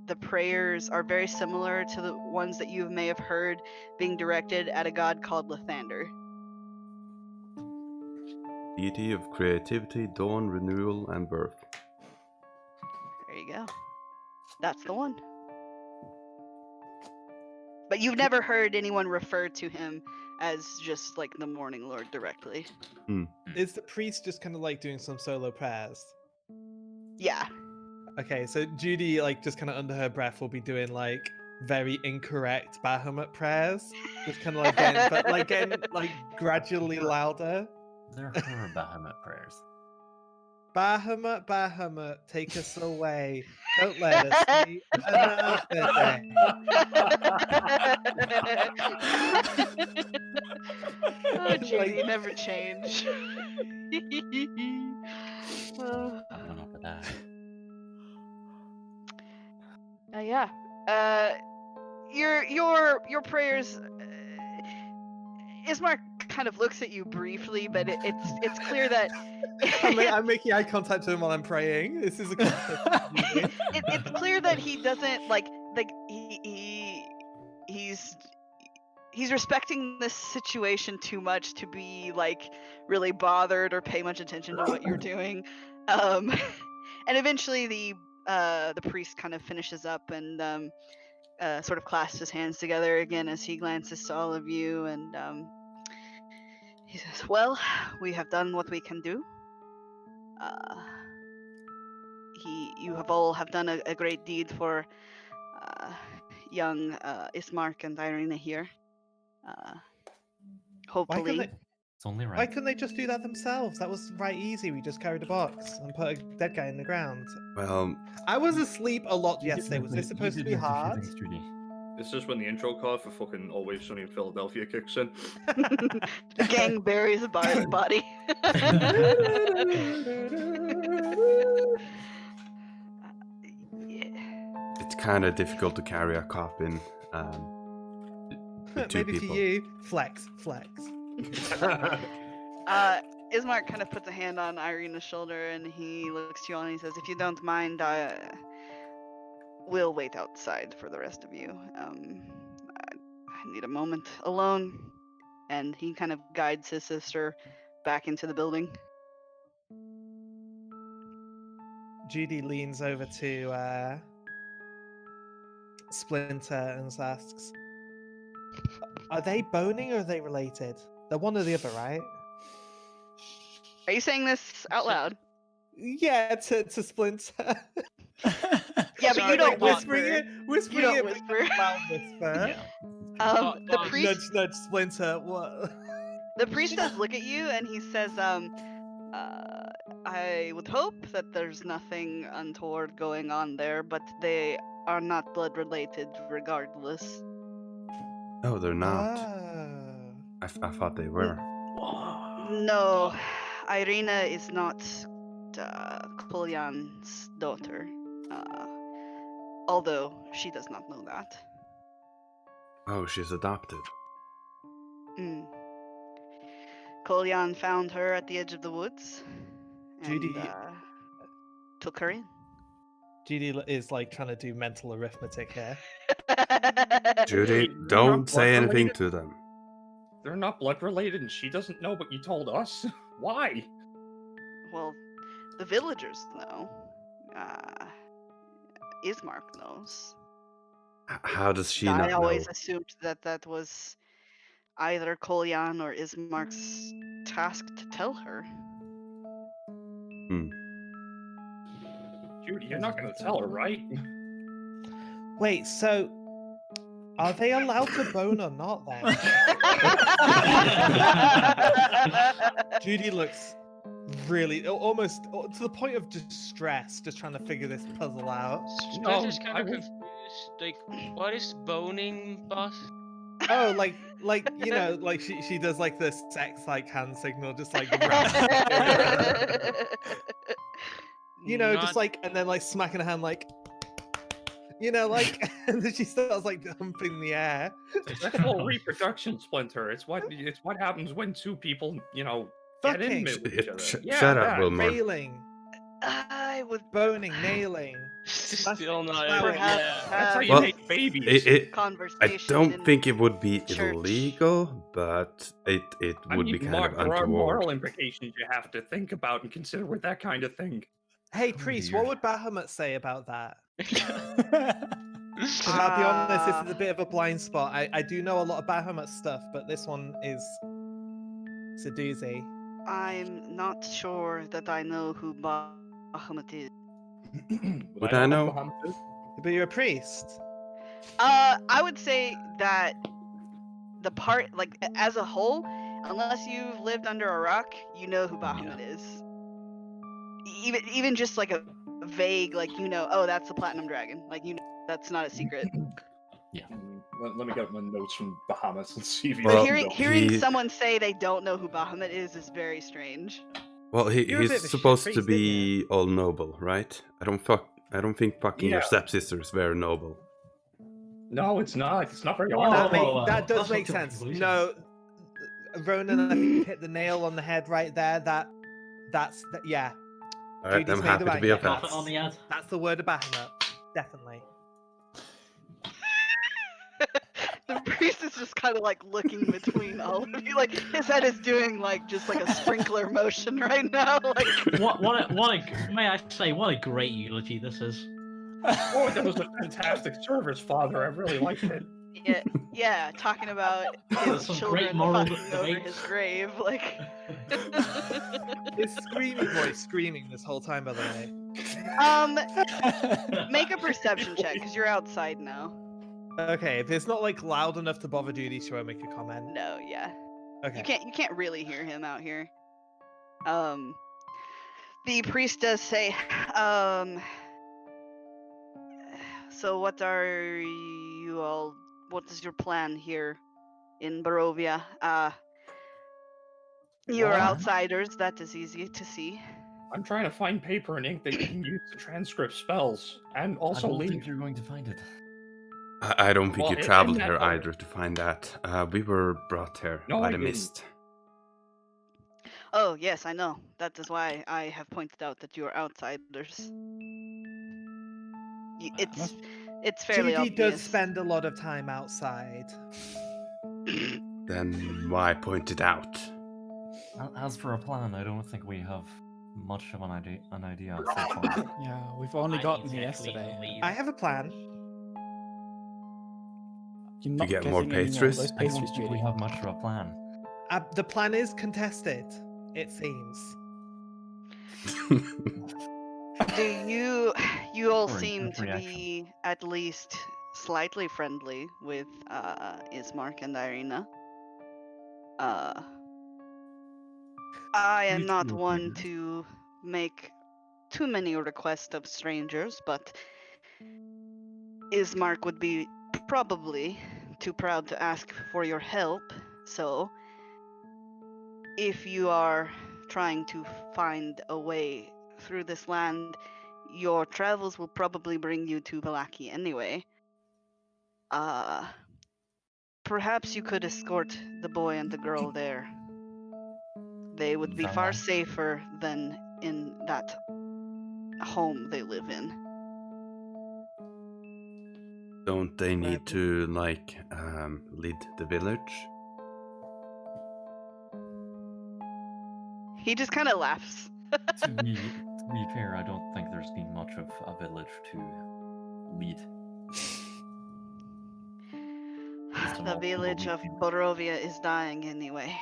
the prayers are very similar to the ones that you may have heard being directed at a god called Lathander. Deity of creativity, dawn, renewal, and birth. There you go. That's the one. But you've never heard anyone refer to him as just like the Morning Lord directly. Is the priest just kind of like doing some solo prayers? Yeah. Okay, so Judy, like, just kind of under her breath will be doing like very incorrect Bahamut prayers, just kind of like getting like gradually louder. They're her Bahamut prayers. Bahamut, Bahamut, take us away. Don't let us sleep another day. Oh, Judy, never change. I don't know for that. Yeah. Your prayers. Ismark kind of looks at you briefly, but it's clear that I'm making eye contact with him while I'm praying. This is a concept. It's clear that he doesn't like he's respecting this situation too much to be like really bothered or pay much attention to what you're doing. And eventually the priest kind of finishes up and sort of clasps his hands together again as he glances to all of you, and he says, "Well, we have done what we can do. You have all done a great deed for young Ismark and Irina here. Hopefully." It's only Why right. couldn't they just do that themselves? That was right easy. We just carried a box and put a dead guy in the ground. Well, I was asleep a lot You did yesterday. Was mention- this you supposed to did be mention a few hard? things, Trudy. This is when the intro card for fucking Always Sunny in Philadelphia kicks in. The gang buries the body. Yeah. it's kind of difficult to carry a coffin. With two Maybe people. for you, flex. Ismark kind of puts a hand on Irina's shoulder and he looks to you all and he says, "If you don't mind, we'll wait outside for the rest of you. I need a moment alone." And he kind of guides his sister back into the building. Judy leans over to Splinter and asks, "Are they boning or are they related? They're one or the other, right?" Are you saying this out loud? Yeah, to Splinter. Yeah, but you don't whispering whisper. it, You don't but whisper. loud whisper. Yeah. The priest. Nudge, Splinter. What? The priest does look at you and he says, "I would hope that there's nothing untoward going on there, but they are not blood related regardless." Oh, they're not. Oh. I thought they were. No, Irina is not Kolyan's daughter, although she does not know that. Oh, she's adopted. Kolyan found her at the edge of the woods and Judy- took her in. Judy is like trying to do mental arithmetic here. Judy, They're don't not say blood anything related. to them. They're not blood related, and she doesn't know, but you told us. Why? Well, the villagers know. Ismark knows. How does she I not always know? assumed that that was either Kolyan or Ismark's task to tell her. Judy, you're not gonna tell her, right? Wait, so are they allowed to bone or not then? Judy looks really almost to the point of distress, just trying to figure this puzzle out. Splinter's No, kind I of was- confused. Like, what is boning, boss? Oh, like you know, like she does like the sex like hand signal, just like you know, just Not- like and then like smacking her hand like you know, like and then she starts like humping the air. Sexual reproduction, Splinter. It's what happens when two people, get Fucking intimate with each other. Shut up, that. Wilmore. railing, I would boning, nailing. Still not. perhaps Yeah. That's how you Well, make babies. I conversation. don't in think it would be church. illegal, but it I would mean, be kind Mark, of there are untoward. moral implications you have to think about and consider with that kind of thing. Hey Oh, priest, dear. what would Bahamut say about that? 'Cause I'll be honest, this is a bit of a blind spot. I do know a lot of Bahamut stuff, but this one is it's a doozy. I'm not sure that I know who Bahamut is. Would I know? Bahamut is? But you're a priest. I would say that the part, like as a whole, unless you've lived under a rock, you know who Bahamut is. Even just like a vague, like oh, that's the platinum dragon. Like that's not a secret. Let me get my notes from Bahamas and see if you Well, But know. hearing he- someone say they don't know who Bahamut is very strange. Well, You're a bit of a he's shit supposed to priest, be all noble, right? I don't think fucking your Yeah. stepsister is very noble. No, it's not. It's not very Well, hard. That does that's make up to sense. conclusion. No, Ronan, I think you've hit the nail on the head right there. Yeah. All right, Judy's I'm made happy the to right be of guess. help. Pat on the head. That's the word of Bahamut. Definitely. The priest is just kind of like looking between all of you, like his head is doing like just like a sprinkler motion right now. Like May I say, what a great eulogy this is. Oh, that was a fantastic service, Father. I really liked it. yeah, talking about There's his some children great moral fucking over debate. his grave. Like Is Screamy Boy screaming this whole time, by the way? make a perception check because you're outside now. Okay, if it's not like loud enough to bother Judy, she won't make a comment. No, yeah. Okay. You can't really hear him out here. The priest does say, so what are you all, what is your plan here in Barovia? You're Well, outsiders, that is easy to see. I'm trying to find paper and ink that you can use to transcript spells and I also don't think leave. you're going to find it. I don't think Well, you in traveled that here other- either to find that. We were brought here No, by I the didn't. mist. Oh, yes, I know. That is why I have pointed out that you are outsiders. It's fairly Judy obvious. does spend a lot of time outside. Then why point it out? As for a plan, I don't think we have much of an idea so far. Yeah, we've only I gotten need here to clean yesterday. and leave. I have a plan. You're not get more getting any pastries? Those I don't pastries, think we Judy. have much of a plan. The plan is contested, it seems. Do you all Sorry, seem good to reaction. be at least slightly friendly with Ismark and Irina? I am You not two one appeared. to make too many requests of strangers, but Ismark would be probably too proud to ask for your help, so if you are trying to find a way through this land, your travels will probably bring you to Vallaki anyway. Perhaps you could escort the boy and the girl there. They would be Is that far why? safer than in that home they live in. Don't they need to like lead the village? He just kind of laughs. To be fair, I don't think there's been much of a village to lead. Based on The all the people village we've of been with. Borovia is dying anyway.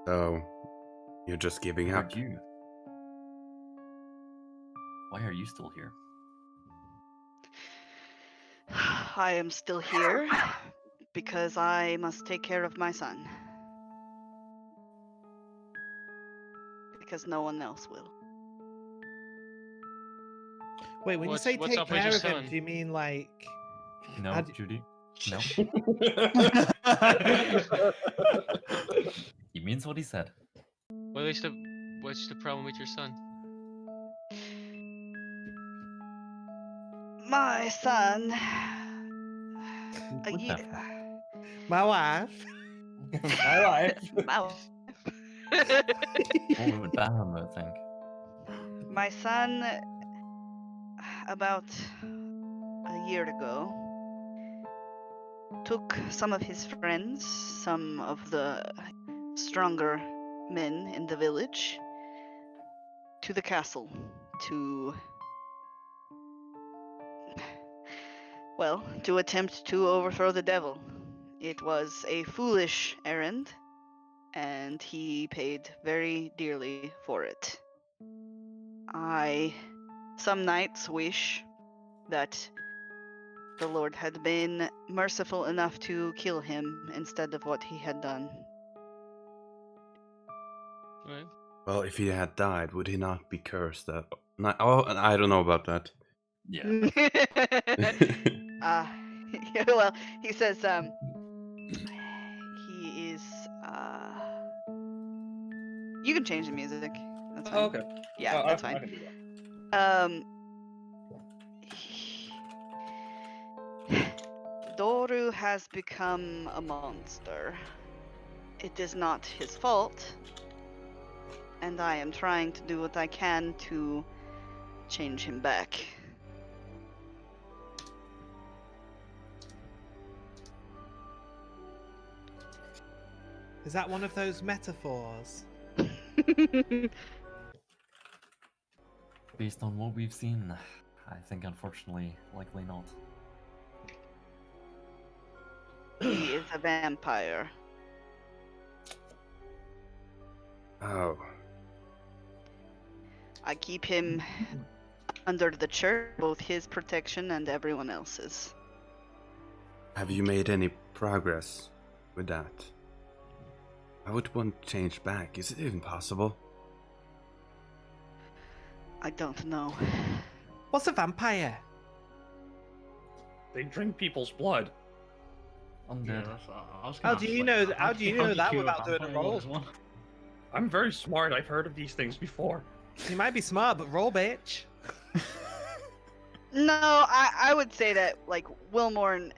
So you're just giving Why up? are you? Why are you still here? I am still here because I must take care of my son. Because no one else will. Wait, when you What's- say what's take up with care your of him, son? do you mean like? No, How do- Judy. No. He means what he said. What's the problem with your son? My son. What Ye- the My wife. My life. my- What would Bahamut think? My son, about a year ago, took some of his friends, some of the stronger men in the village, to the castle to, well, to attempt to overthrow the devil. It was a foolish errand, and he paid very dearly for it. I some nights wish that the Lord had been merciful enough to kill him instead of what he had done. Right. Well, if he had died, would he not be cursed? Oh, I don't know about that. Yeah. Yeah, well, he says, he is, you can change the music. That's fine. Oh, okay. Yeah, I that's can fine. do that. Doru has become a monster. It is not his fault, and I am trying to do what I can to change him back. Is that one of those metaphors? Based on what we've seen, I think unfortunately, likely not. He is a vampire. Oh, I keep him under the church, both his protection and everyone else's. have you made any progress with that? I would want to change back. Is it even possible? I don't know. What's a vampire? They drink people's blood. Undead. I was How gonna do ask, you like, know? How do you know you that cure without doing a vampire roll? as well? I'm very smart. I've heard of these things before. You might be smart, but roll, bitch. No, I would say that like Wilmorn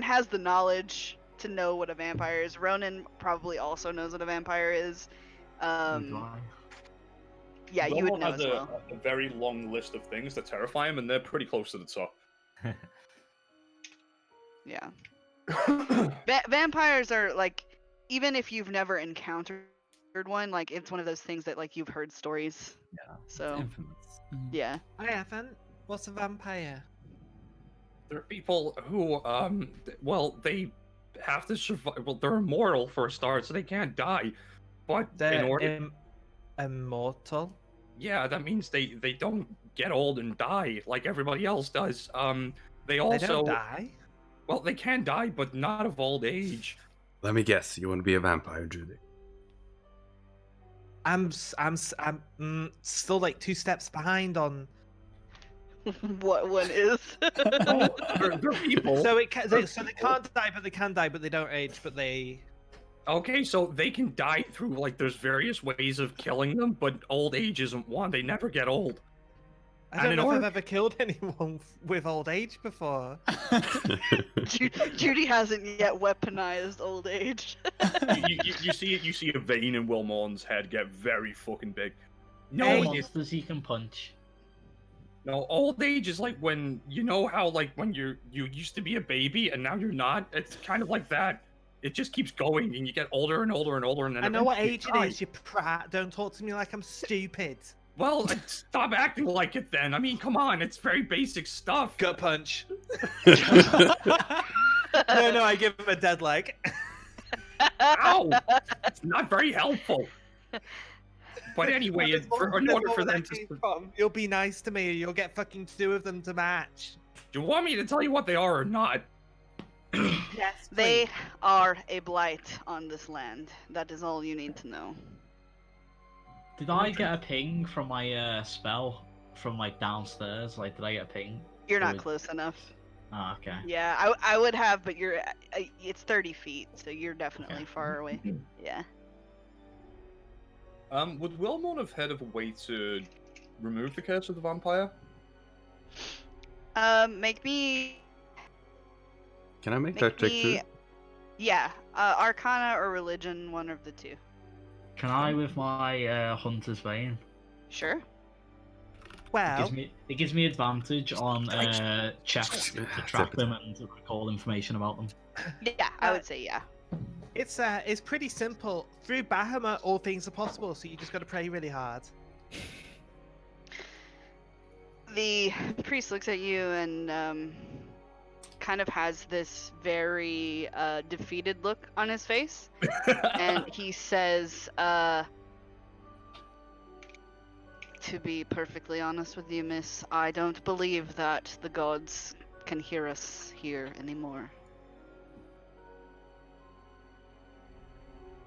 has the knowledge to know what a vampire is. Ronan probably also knows what a vampire is. So do I. Yeah, you would Wilmore know has as well. a very long list of things that terrify him, and they're pretty close to the top. Yeah. Vampires are like, even if you've never encountered one, like it's one of those things that like you've heard stories. Yeah. So Infamous. yeah. I haven't. What's a vampire? There are people who, well, they have to survive. Well, they're immortal for a start, so they can't die. But in They're order, immortal. yeah, that means they don't get old and die like everybody else does. They also, They don't die. well, they can die, but not of old age. Let me guess. You want to be a vampire, Judy? I'm still like 2 steps behind on. What one is? No, they're people. So they can't die, but they can die, but they don't age, but they. Okay, so they can die through, like, there's various ways of killing them, but old age isn't one. They never get old. I don't know if I've ever killed anyone with old age before. Judy hasn't yet weaponized old age. you see a vein in Wilmorn's head get very fucking big. No, Hey, it- monsters he can punch. no, old age is like when you know how like when you used to be a baby and now you're not. It's kind of like that. It just keeps going, and you get older and older and older, and then I know what eventually age you die. it is, you prat. Don't talk to me like I'm stupid. Well, stop acting like it then. I mean, come on, it's very basic stuff. Gut punch. No, I give him a dead leg. Ow! It's not very helpful. But anyway, That's in order where for them that to... came from. You'll be nice to me, or you'll get fucking two of them to match. Do you want me to tell you what they are or not? Yes, They please. are a blight on this land. That is all you need to know. Did I get a ping from my spell from like downstairs? Like, did I get a ping? You're Or not was- close enough. Ah, okay. Yeah, I would have, but you're it's 30 feet, so you're definitely Okay. far away. Yeah. Would Wilmorn have heard of a way to remove the curse of the vampire? Make me. Can I make Make that trick me. too? Yeah, Arcana or Religion, one of the two. Can I with my Hunter's Bane? Sure. Well, It gives me advantage on checks to track them and to recall information about them. Yeah, I would say yeah. it's pretty simple. Through Bahamut, all things are possible, so you just got to pray really hard. The priest looks at you and kind of has this very defeated look on his face, and he says, to be perfectly honest with you, miss, I don't believe that the gods can hear us here anymore.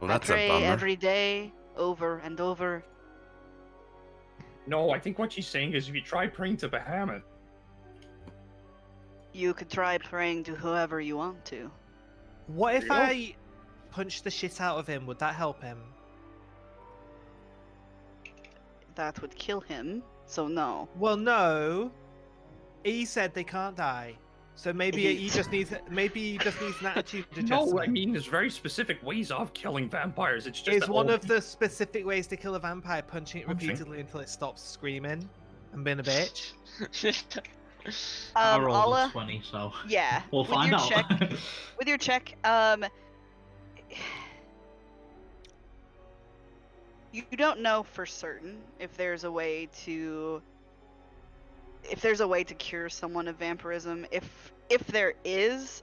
Well, I that's a pray bummer. every day, over and over. No, I think what she's saying is if you try praying to Bahamut. You could try praying to whoever you want to. What if Real? I punch the shit out of him? Would that help him? That would kill him, so no. Well, no. He said they can't die, so maybe he just needs an attitude adjustment. No, I mean there's very specific ways of killing vampires. It's just Is that one all- of the specific ways to kill a vampire punching it Punching. repeatedly until it stops screaming and being a bitch? I rolled Alla, a 20, so yeah. we'll find your out. check, with your check, you don't know for certain if there's a way to cure someone of vampirism. If there is,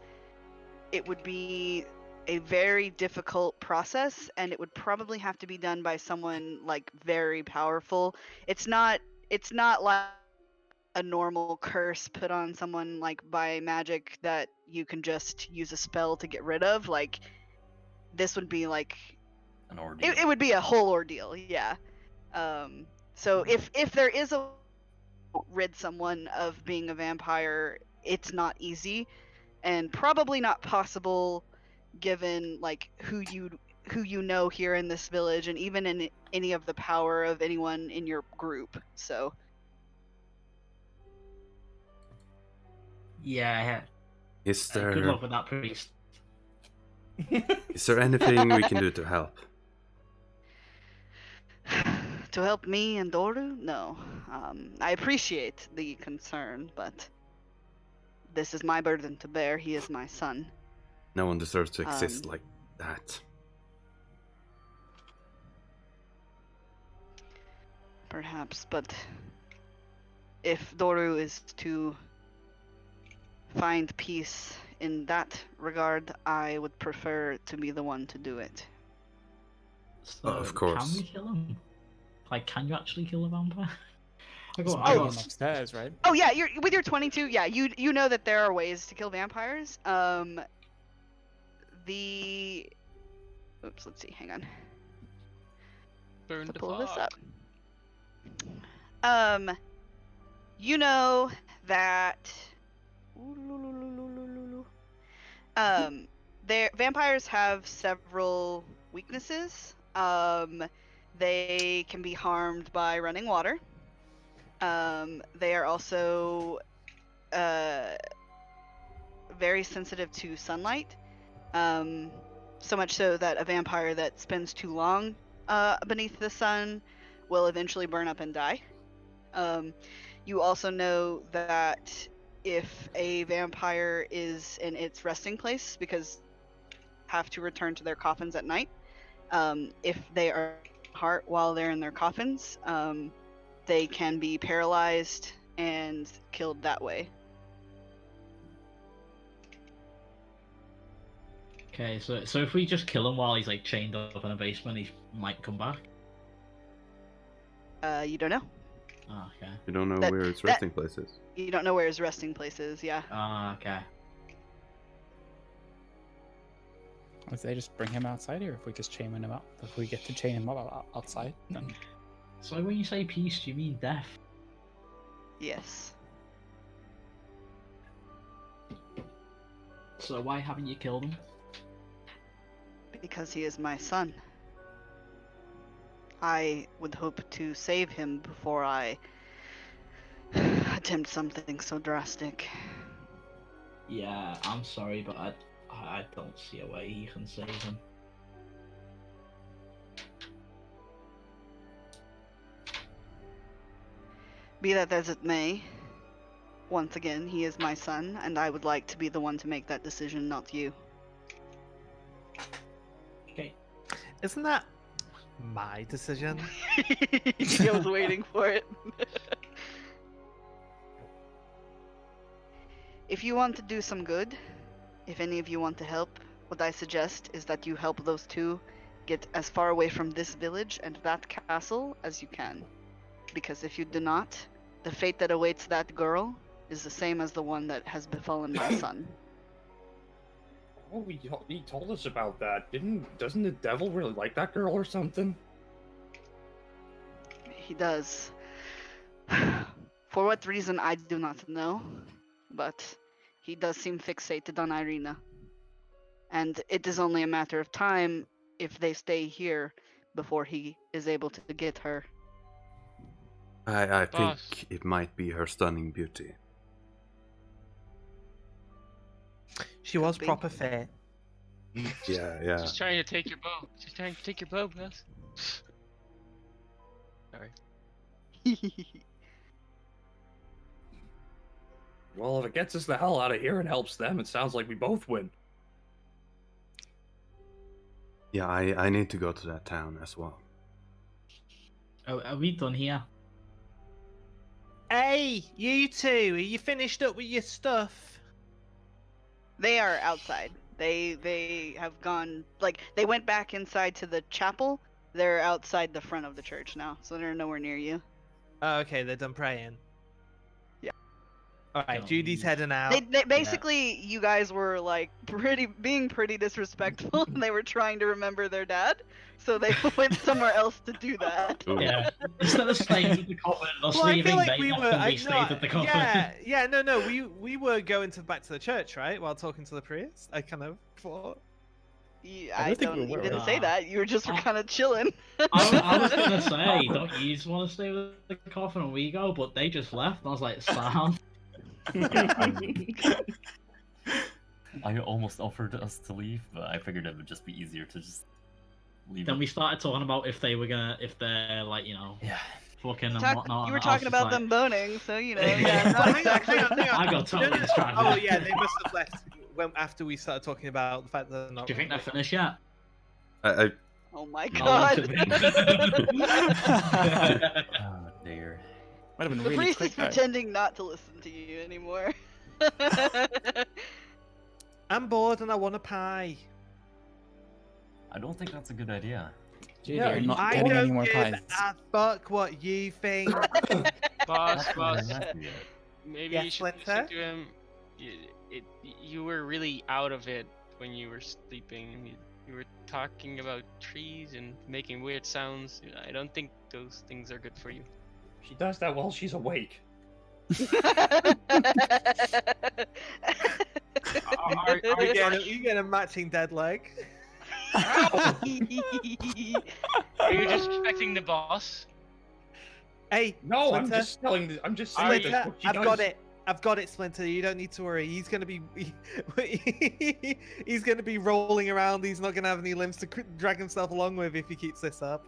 it would be a very difficult process, and it would probably have to be done by someone like very powerful. It's not like a normal curse put on someone like by magic that you can just use a spell to get rid of. Like, this would be like An ordeal. it would be a whole ordeal, yeah. So if there is a rid someone of being a vampire, it's not easy, and probably not possible, given like who you know here in this village, and even in any of the power of anyone in your group. So Yeah, Is good there luck with that priest. is there anything we can do to help? to help me and Doru, no. I appreciate the concern, but this is my burden to bear. He is my son. No one deserves to exist Um, like that. Perhaps, but if Doru is to find peace in that regard, I would prefer to be the one to do it. So, of course. Can we kill him? Like, can you actually kill a vampire? I There's got, one I of got them upstairs, right? Oh yeah, you're with your 22. Yeah, you know that there are ways to kill vampires. Oops, let's see. Hang on. Burn To the pull this fog. up. You know that. Vampires have several weaknesses. They can be harmed by running water. They are also very sensitive to sunlight. So much so that a vampire that spends too long beneath the sun will eventually burn up and die. You also know that if a vampire is in its resting place, because have to return to their coffins at night, if they are heart while they're in their coffins, they can be paralyzed and killed that way. Okay, so if we just kill him while he's like chained up in a basement, he might come back. You don't know. Oh, okay. You don't know That- where its that- resting place is. You don't know where his resting place is. Yeah. Ah, okay. Would they just bring him outside, or if we just chain him out? If we get to chain him up outside, then So when you say peace, do you mean death? Yes. So why haven't you killed him? Because he is my son. I would hope to save him before I attempt something so drastic. Yeah, I'm sorry, but I don't see a way you can save him. Be that as it may, once again, he is my son, and I would like to be the one to make that decision, not you. Okay. Isn't that my decision? I was waiting for it. If you want to do some good, if any of you want to help, what I suggest is that you help those two get as far away from this village and that castle as you can. Because if you do not, the fate that awaits that girl is the same as the one that has befallen my son. Oh, he told us about that. Doesn't the devil really like that girl or something? He does. For what reason, I do not know, but he does seem fixated on Irina. And it is only a matter of time if they stay here before he is able to get her. I think Boss. it might be her stunning beauty. She was Could be. proper fair. Yeah. She's trying to take your bow. She's trying to take your bow, Gus. Sorry. Well, if it gets us the hell out of here and helps them, it sounds like we both win. Yeah, I need to go to that town as well. Oh, are we done here? Hey, you two, are you finished up with your stuff? They are outside. They have gone, like, they went back inside to the chapel. They're outside the front of the church now, so they're nowhere near you. Oh, okay, they're done praying. Yeah. Alright, Oh, Judy's heading out. They basically, you guys were like being pretty disrespectful, and they were trying to remember their dad, so they went somewhere else to do that. Ooh. Yeah. Instead of staying at the coffin or Well, I sleeping, feel like they we left were. and I, we stayed at the coffin. yeah, no. We were going back to the church, right? While talking to the priest. I kind of thought. I think don't. we You were. didn't say that. You were just Ah. kind of chilling. I was gonna say, don't you just want to stay with the coffin and we go? But they just left. And I was like, sound. I almost offered us to leave, but I figured it would just be easier to just leave. Then it. we started talking about if they're like, Yeah. fucking and You whatnot. were and I was talking just about like, them boning, so you know. Yeah. Yeah, Well, not hang on, exactly. hang on. I got totally distracted. Oh yeah, they must have left when after we started talking about the fact that they're not. Do you think they're finished yet? I Oh my No, god. it Oh dear. might have been The really priest quick. is though. pretending not to listen to you anymore. I'm bored and I want a pie. I don't think that's a good idea. Judy, Yeah, you're not I getting any don't more give pies. a fuck what you think. Boss, That's boss. not enough yet. Maybe Yes, you should Splinter? say to him, you were really out of it when you were sleeping. You were talking about trees and making weird sounds. I don't think those things are good for you. She does that while she's awake. Are You get a matching dead leg. you disrespecting the boss? Hey, No, I'm Splinter. just telling. I'm just saying. Splinter, That's what she I've does. got it. I've got it, Splinter. You don't need to worry. He's gonna be, he's gonna be rolling around. He's not gonna have any limbs to drag himself along with if he keeps this up.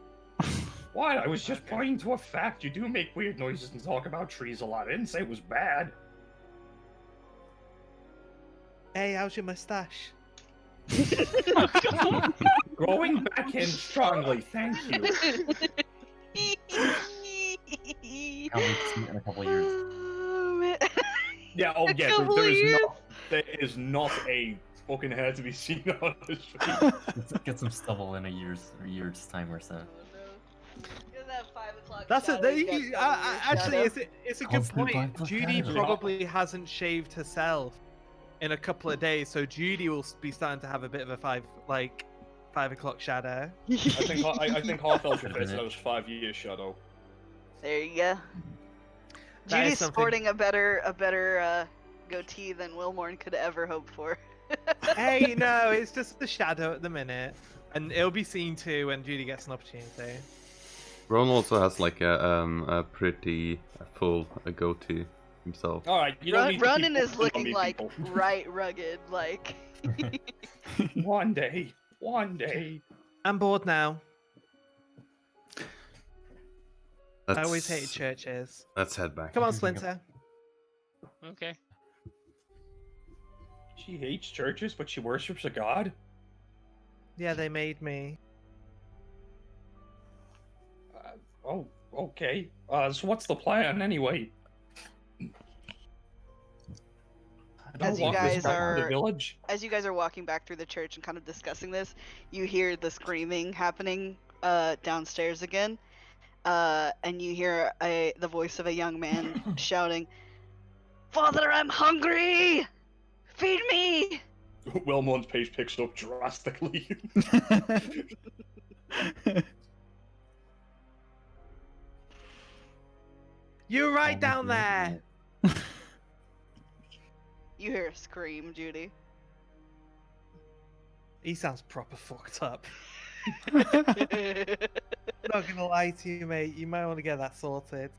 What? I was just pointing to a fact. You do make weird noises and talk about trees a lot. I didn't say it was bad. Hey, how's your mustache? Growing back in strongly. Thank you. Can't wait to see it in a couple of years. Oh, man. Yeah. Oh, A yeah. couple There is years. not. There is not a fucking hair to be seen on this face. Get some stubble in a year's time or so. Isn't that 5 o'clock That's it. shadow? You got Actually, 7 years shadow. it's a good Constant point. vibe of Judy shadow. probably hasn't shaved herself in a couple of days, so Judy will be starting to have a bit of a 5 o'clock shadow. I think Harfell should Could've fit been it. those 5 years shadow. There you go. That is Judy's something- sporting a better goatee than Wilmorn could ever hope for. Hey, no, it's just the shadow at the minute, and it'll be seen too when Judy gets an opportunity. Ron also has like a pretty full goatee himself. All right, you don't need to keep Ronan is focusing on looking me, like people. right rugged, like. One day. I'm bored now. I Let's, always hated churches. Let's head back. Come on, Splinter. Okay. She hates churches, but she worships a god. Yeah, they made me. Oh, okay. So what's the plan anyway? As you Walk this guys back to the are- village. As you guys are walking back through the church and kind of discussing this, you hear the screaming happening downstairs again, and you hear the voice of a young man shouting, "Father, I'm hungry! Feed me!" Wilmorn's pace picks up drastically. You're right down there. You hear a scream, Judy. He sounds proper fucked up. the Not gonna lie to you, mate. You might want to get that sorted.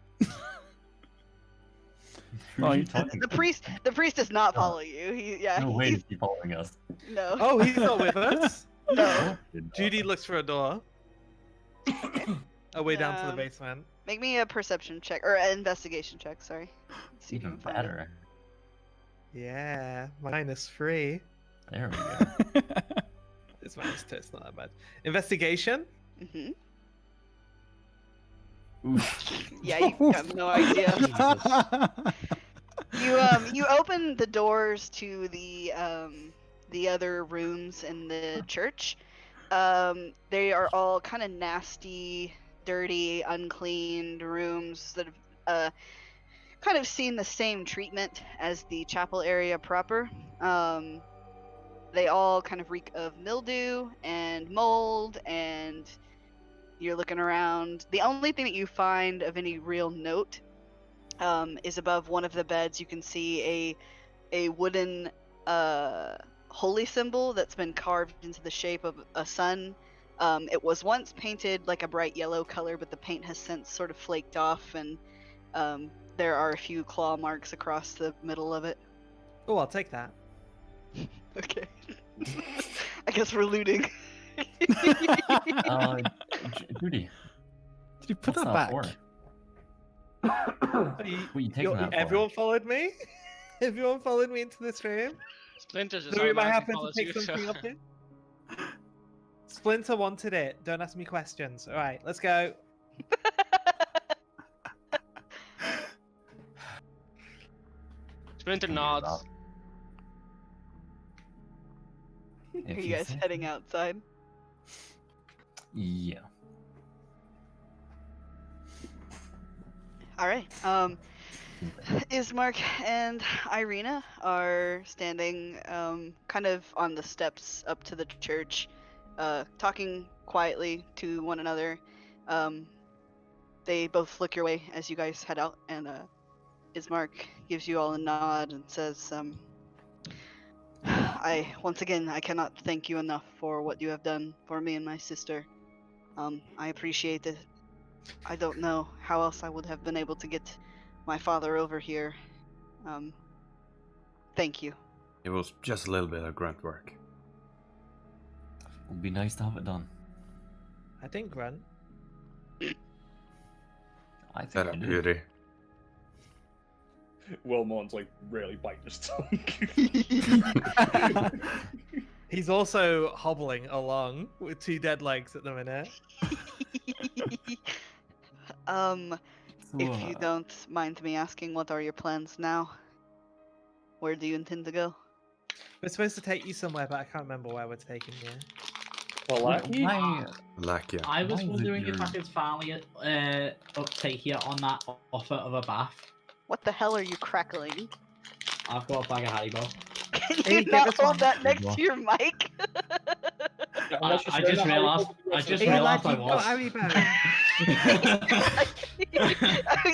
Who are you talking to? priest does not follow you. No way He's, to keep following us. no. Oh, he's not with us. No. Judy looks for a door. Way down to the Um, basement. Make me a perception check or an investigation check. Sorry. See if you Even can find it. better. Yeah, -3. There we go. It's -2. It's not that bad. Investigation. Mhm. Oof. Yeah, you have no idea. You open the doors to the other rooms in the church. They are all kind of nasty, dirty, uncleaned rooms that have kind of seen the same treatment as the chapel area proper. They all kind of reek of mildew and mold, and you're looking around. The only thing that you find of any real note is above one of the beds. You can see a wooden holy symbol that's been carved into the shape of a sun. It was once painted like a bright yellow color, but the paint has since sort of flaked off, and there are a few claw marks across the middle of it. Oh, I'll take that. Okay. I guess we're looting. Judy, Did you put what's that back? for? What are you taking that for? Everyone followed me. Everyone followed me into this room. Splinters just The room I automatically happen to follows pick you. something up in. Splinter wanted it. Don't ask me questions. All right, let's go. Splinter nods. Are you guys heading outside? Yeah. All right. Ismark and Irina are standing kind of on the steps up to the church, talking quietly to one another. They both look your way as you guys head out, and Ismark gives you all a nod and says, once again, I cannot thank you enough for what you have done for me and my sister. I appreciate I don't know how else I would have been able to get my father over here. Thank you. It was just a little bit of grunt work. Would be nice to have it done. I think grunt. I think That a you did. beauty. Wilmorn's like really biting his tongue. He's also hobbling along with 2 dead legs at the minute. If you don't mind me asking, what are your plans now? Where do you intend to go? We're supposed to take you somewhere, but I can't remember where we're taking you. Malaki? Why? Lakia. I was Why is it wondering if I your- could finally uptake you on that offer of a bath. What the hell are you crackling? I've got a bag of Haribo. Can Hey, you give not us hold one. that next to your mic? I just realised. I just Hey, realised lad, I you've got was. Haribo.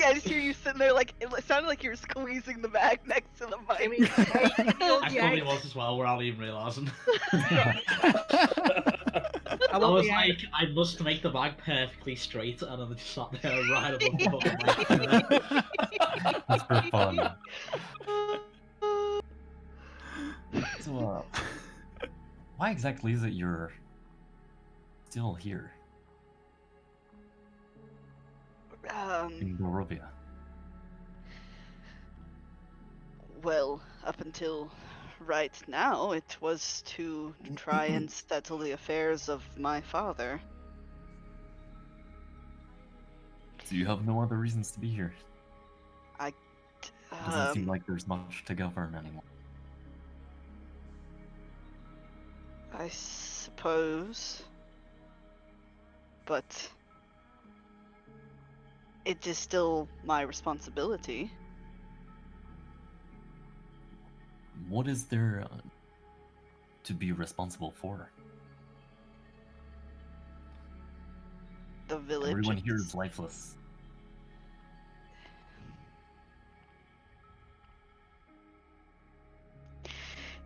I just hear you sitting there like it sounded like you were squeezing the bag next to the mic. I probably was as well, without even realising. I was like, I must make the bag perfectly straight, and then just sat there right above the mic. That's for fun. So, why exactly is it you're still here in Barovia? Well, up until right now, it was to try and settle the affairs of my father. So you have no other reasons to be here? Doesn't seem Um, like there's much to govern anymore. I suppose, but it is still my responsibility. What is there to be responsible for? The village. Everyone here is lifeless.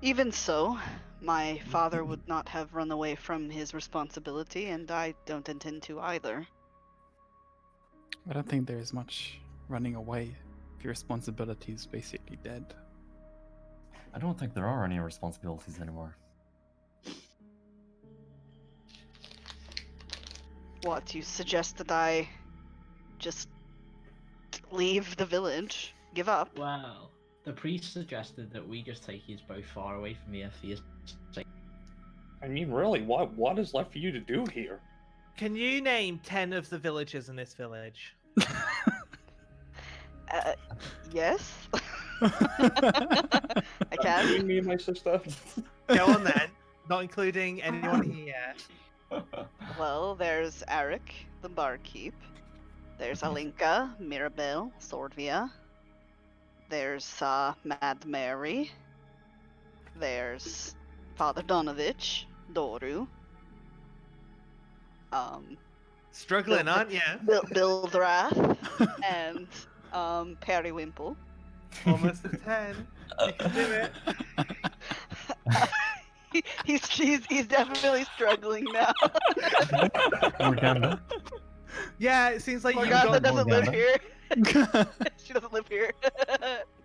Even so, my father would not have run away from his responsibility, and I don't intend to either. I don't think there is much running away if your responsibility is basically dead. I don't think there are any responsibilities anymore. What, you suggest that I just leave the village? Give up? Well, the priest suggested that we just take you both far away from here for your sake. I mean, really, what is left for you to do here? Can you name 10 of the villagers in this village? Yes? I can. Me and my sister. Go on then. Not including anyone here. Well, there's Eric, the barkeep. There's Alinka, Mirabelle, Swordvia. There's Mad Mary. There's Father Donovich, Doru. Struggling, aren't you? Bildrath, and Periwinkle. Almost a 10. You can do it. He's definitely struggling now. Morgana? Yeah, it seems like Morgana you've got... doesn't live Morgana. here. She doesn't live here.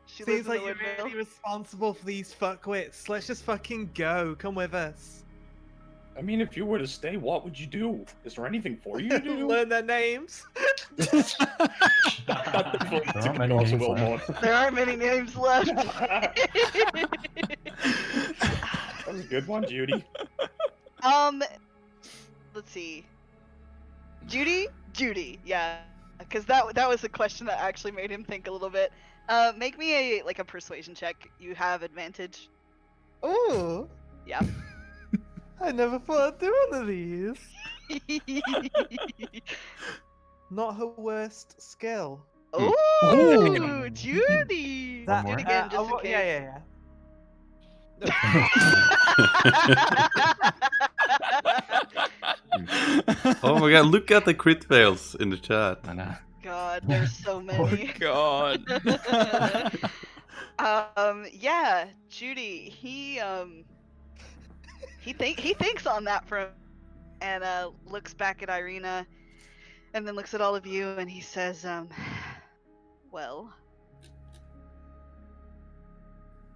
She lives Seems in like the you're Windmill. really responsible for these fuckwits. Let's just fucking go. Come with us. I mean, if you were to stay, what would you do? Is there anything for you to do? Learn their names. There aren't many names left. There aren't many names left. That was a good one, Judy. Let's see. Judy, yeah, because that was a question that actually made him think a little bit. Make me a persuasion check. You have advantage. Ooh. Yeah. I never thought I'd do one of these. Not her worst skill. Ooh, Judy. That, Do it again, just in case. yeah. Oh my god, look at the crit fails in the chat. I know. God, there's so many. God. Yeah, Judy, he thinks on that for, and looks back at Irina, and then looks at all of you and he says, well,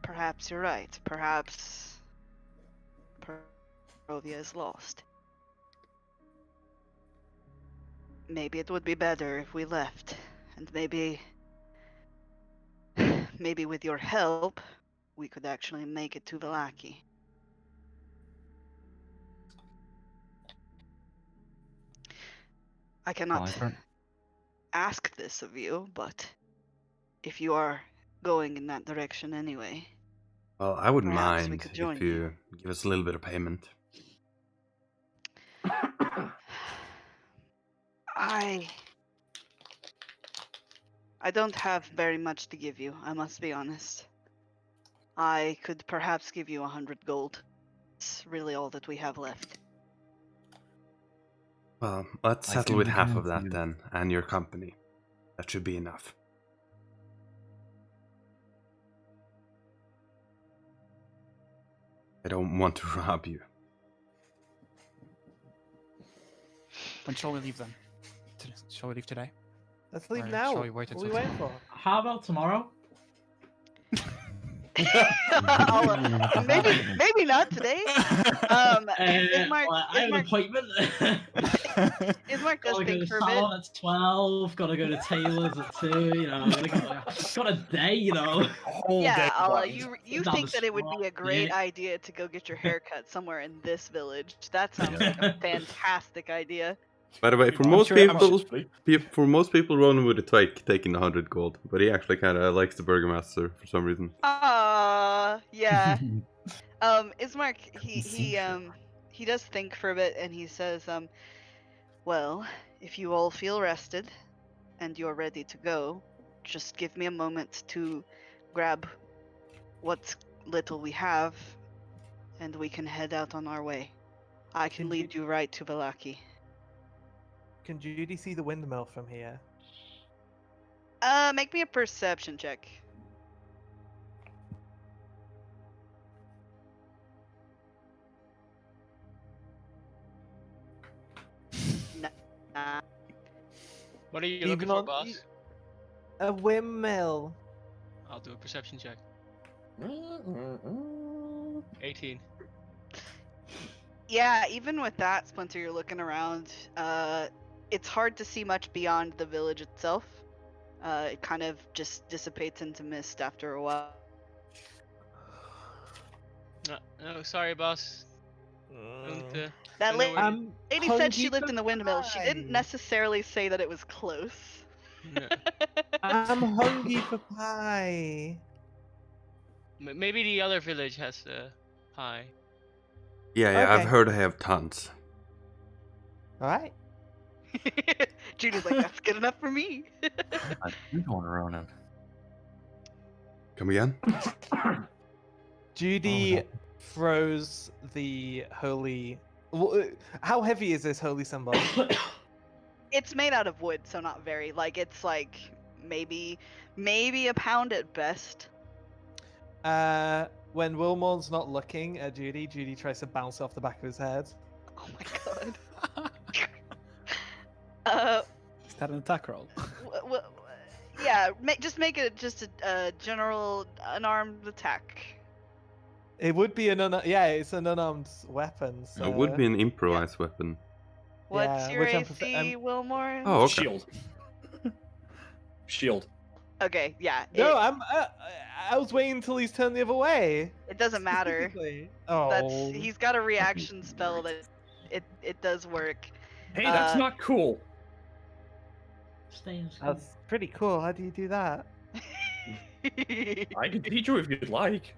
perhaps you're right. Perhaps Perovia is lost. Maybe it would be better if we left, and maybe with your help, we could actually make it to Vallaki. I cannot ask this of you, but if you are going in that direction anyway, Well, I wouldn't perhaps we mind could join if you give us a little bit of payment. I don't have very much to give you, I must be honest. I could perhaps give you 100 gold. It's really all that we have left. Well, let's I settle can with half of begin that to- then, and your company. That should be enough. I don't want to rob you. When shall we leave then? Shall we leave today? Let's leave Or now. shall we wait What are we until waiting for? How about tomorrow? Maybe not today. Ismark, I have an appointment. Ismark does Gotta go think to for a bit. salon at 12. Gotta go to Taylor's at 2. You know, got a day. You know. Whole Yeah, day Allah, wise. you Down think the that it would be a street, great yeah. idea to go get your hair cut somewhere in this village. That sounds like a fantastic idea. By the way, for I'm most sure- people, I'm for most people, Ronan would have taken the 100 gold, but he actually kind of likes the burgomaster for some reason. Yeah. Ismark, he Essential. he does think for a bit and he says, well, if you all feel rested and you're ready to go, just give me a moment to grab what little we have and we can head out on our way. I can lead you right to Vallaki. Can Judy see the windmill from here? Make me a perception check. Nah. What are you Even looking for, on- boss? A windmill. I'll do a perception check. 18. Yeah, even with that, Splinter, you're looking around. It's hard to see much beyond the village itself. It kind of just dissipates into mist after a while. No, sorry, boss. Don't, That don't know where you- lady said she hungry lived for in the windmill. She didn't pie. necessarily say that it was close. No. I'm hungry for pie. Maybe the other village has pie. Yeah, I've Okay. heard I have tons. All right. Judy's like, that's good enough for me. You're going Ronan. Come again? Judy throws the holy. How heavy is this holy symbol? It's made out of wood, so not very. Like, it's like maybe a pound at best. When Wilmor's not looking at Judy, Judy tries to bounce off the back of his head. Oh my god. Is that an attack roll? Yeah, just make it just a general unarmed attack. It would be it's an unarmed weapon. So... It would be an improvised weapon. What's your which AC, Wilmore? Oh, okay. Shield. Shield. Okay, yeah. No, I was waiting until he's turned the other way. It doesn't matter. Specifically. He's got a reaction spell that it does work. Hey, that's not cool. Stay in school. That's pretty cool. How do you do that? I can teach you if you'd like.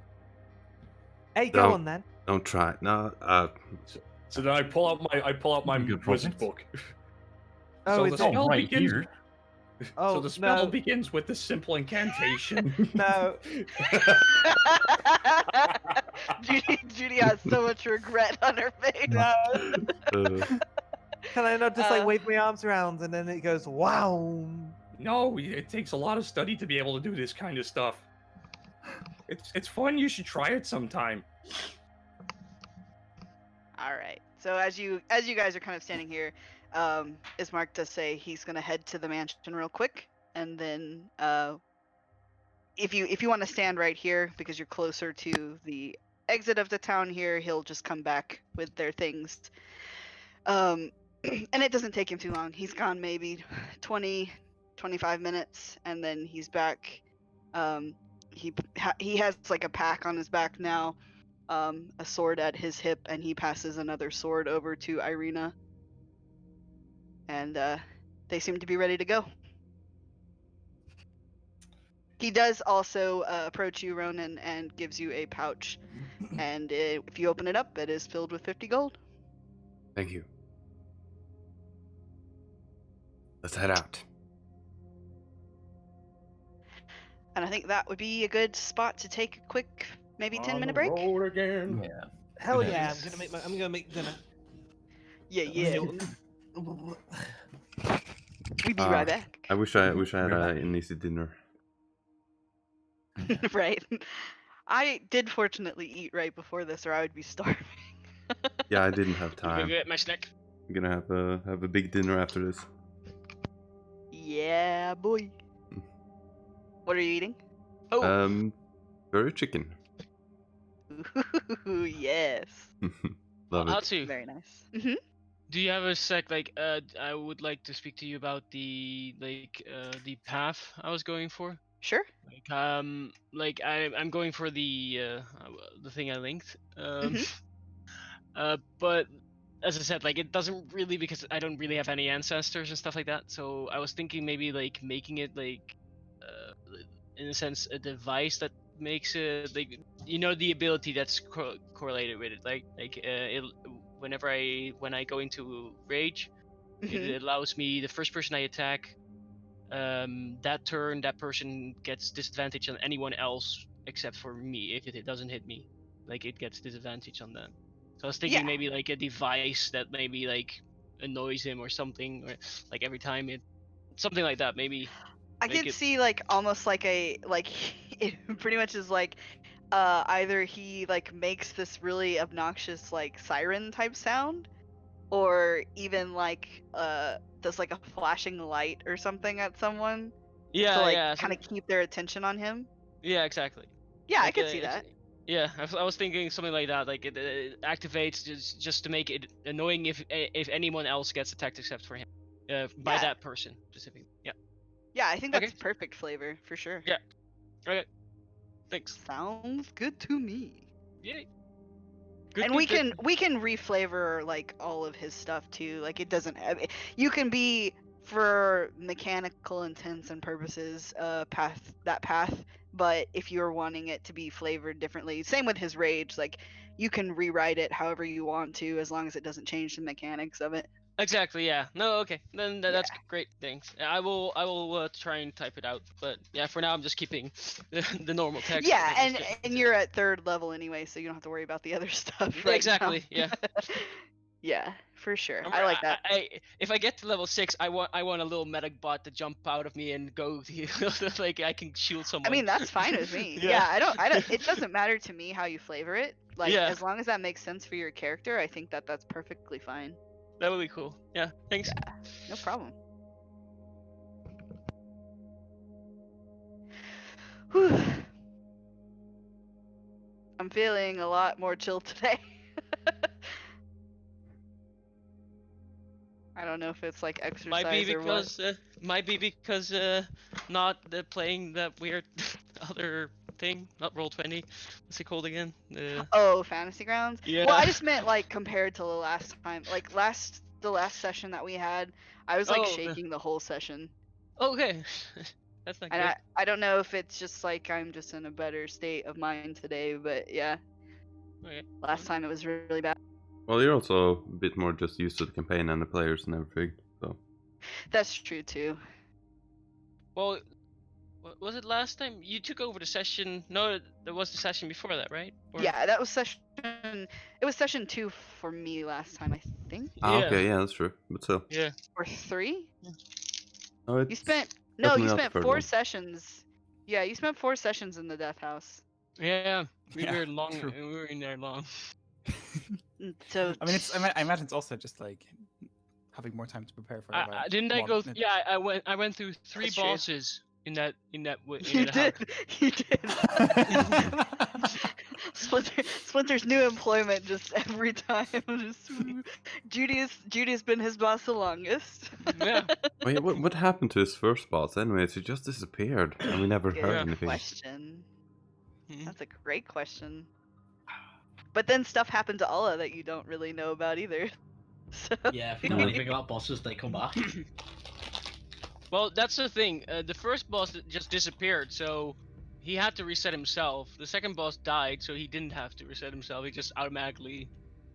Hey, go No. on then. Don't try. No, So then I pull out my Good wizard project. book. Oh, So it's the spell right begins. here. Oh, So the spell no. begins with the simple incantation. No. Judy has so much regret on her face. Can I not just wave my arms around and then it goes wow? No, it takes a lot of study to be able to do this kind of stuff. It's fun. You should try it sometime. All right. So as you guys are kind of standing here, Ismark does say he's gonna head to the mansion real quick, and then if you want to stand right here because you're closer to the exit of the town here, he'll just come back with their things. And it doesn't take him too long. He's gone maybe 20, 25 minutes, and then he's back. He has like a pack on his back now, a sword at his hip, and he passes another sword over to Irina. And they seem to be ready to go. He does also approach you, Ronan, and gives you a pouch. And if you open it up, it is filled with 50 gold. Thank you. Let's head out. And I think that would be a good spot to take a quick, maybe 10-minute break. Road again. Yeah. Hell Good yeah! idea. I'm gonna make dinner. Yeah. We'll be right back. I wish I had an easy dinner. Right. I did fortunately eat right before this, or I would be starving. Yeah, I didn't have I'm gonna time. get my snack. I'm gonna have a big dinner after this. Yeah, boy. What are you eating? Oh, Curry chicken. ooh, yes. Love it. Hatsu, Very nice. Hmm. do you have a sec? Like, I would like to speak to you about the path I was going for. Sure. Like I'm going for the thing I linked. But as I said, like it doesn't really, because I don't really have any ancestors and stuff like that. So I was thinking maybe like making it like, in a sense, a device that makes it like, you know, the ability that's correlated with it. Like when I go into rage, it allows me, the first person I attack, that turn, that person gets disadvantage on anyone else except for me. If it doesn't hit me, like it gets disadvantage on that. So I was thinking Yeah. maybe like a device that maybe like annoys him or something, or like every time something like that. Maybe I make could it. see like almost like it pretty much is like either he like makes this really obnoxious like siren type sound, or even like does like a flashing light or something at someone to Yeah, like yeah, kind of keep their attention on him. yeah, exactly. Yeah, I Like, could see that. Yeah, I was thinking something like that. Like it activates just to make it annoying if anyone else gets attacked except for him, by Yeah. that person specifically. Yeah. Yeah, I think Okay. that's perfect flavor for sure. Yeah. Okay. Thanks. Sounds good to me. Yay. Good, And good, we good. can reflavor like all of his stuff too. Like it doesn't have, you can be, for mechanical intents and purposes, path, but if you're wanting it to be flavored differently, same with his rage, like you can rewrite it however you want to as long as it doesn't change the mechanics of it. Exactly. Yeah. No. Okay. Then that's Yeah. great. Thanks. I will try and type it out. But yeah, for now I'm just keeping the normal text. Yeah, because and it's good. and you're at 3rd level anyway, so you don't have to worry about the other stuff right Exactly. now. Yeah. Yeah, for sure. Remember, I like that. If I get to level 6, I want a little medic bot to jump out of me and go like I can shield someone. I mean, that's fine with me. Yeah. Yeah, I don't. It doesn't matter to me how you flavor it. Like, Yeah. as long as that makes sense for your character, I think that that's perfectly fine. That would be cool. Yeah. Thanks. Yeah, no problem. Whew. I'm feeling a lot more chill today. I don't know if it's like exercise or what. Might be because not playing that weird other thing, not Roll20. What's it called again? Oh, Fantasy Grounds? Yeah. Well, I just meant like compared to the last time, like the last session that we had, I was like Oh, shaking the whole session. Okay. That's not And good. I don't know if it's just like I'm just in a better state of mind today, but yeah. Okay. Last time it was really bad. Well, you're also a bit more just used to the campaign and the players and everything, so. That's true too. Well, was it last time you took over the session? No, there was the session before that, right? Yeah, that was session. It was session 2 for me last time, I think. Ah, Yeah. okay, yeah, that's true. But still. Yeah. Or 3. Oh, You spent you spent 4 one. sessions. Yeah, you spent 4 sessions in the death house. Yeah. We Yeah, were long. true. We were in there long. So I mean, I imagine it's also just like having more time to prepare for didn't I go? Yeah, I went through 3 That's true. bosses in that You did. You did. Splinter's new employment just every time. Just Judy's been his boss the longest. Yeah. Wait, what happened to his first boss? Anyways, he just disappeared, and we never heard Good anything. question. Mhm. That's a great question. But then stuff happened to Allah that you don't really know about either. So Yeah, if you know anything about bosses, they come back. Well, that's the thing. The first boss just disappeared, so he had to reset himself. The second boss died, so he didn't have to reset himself. He just automatically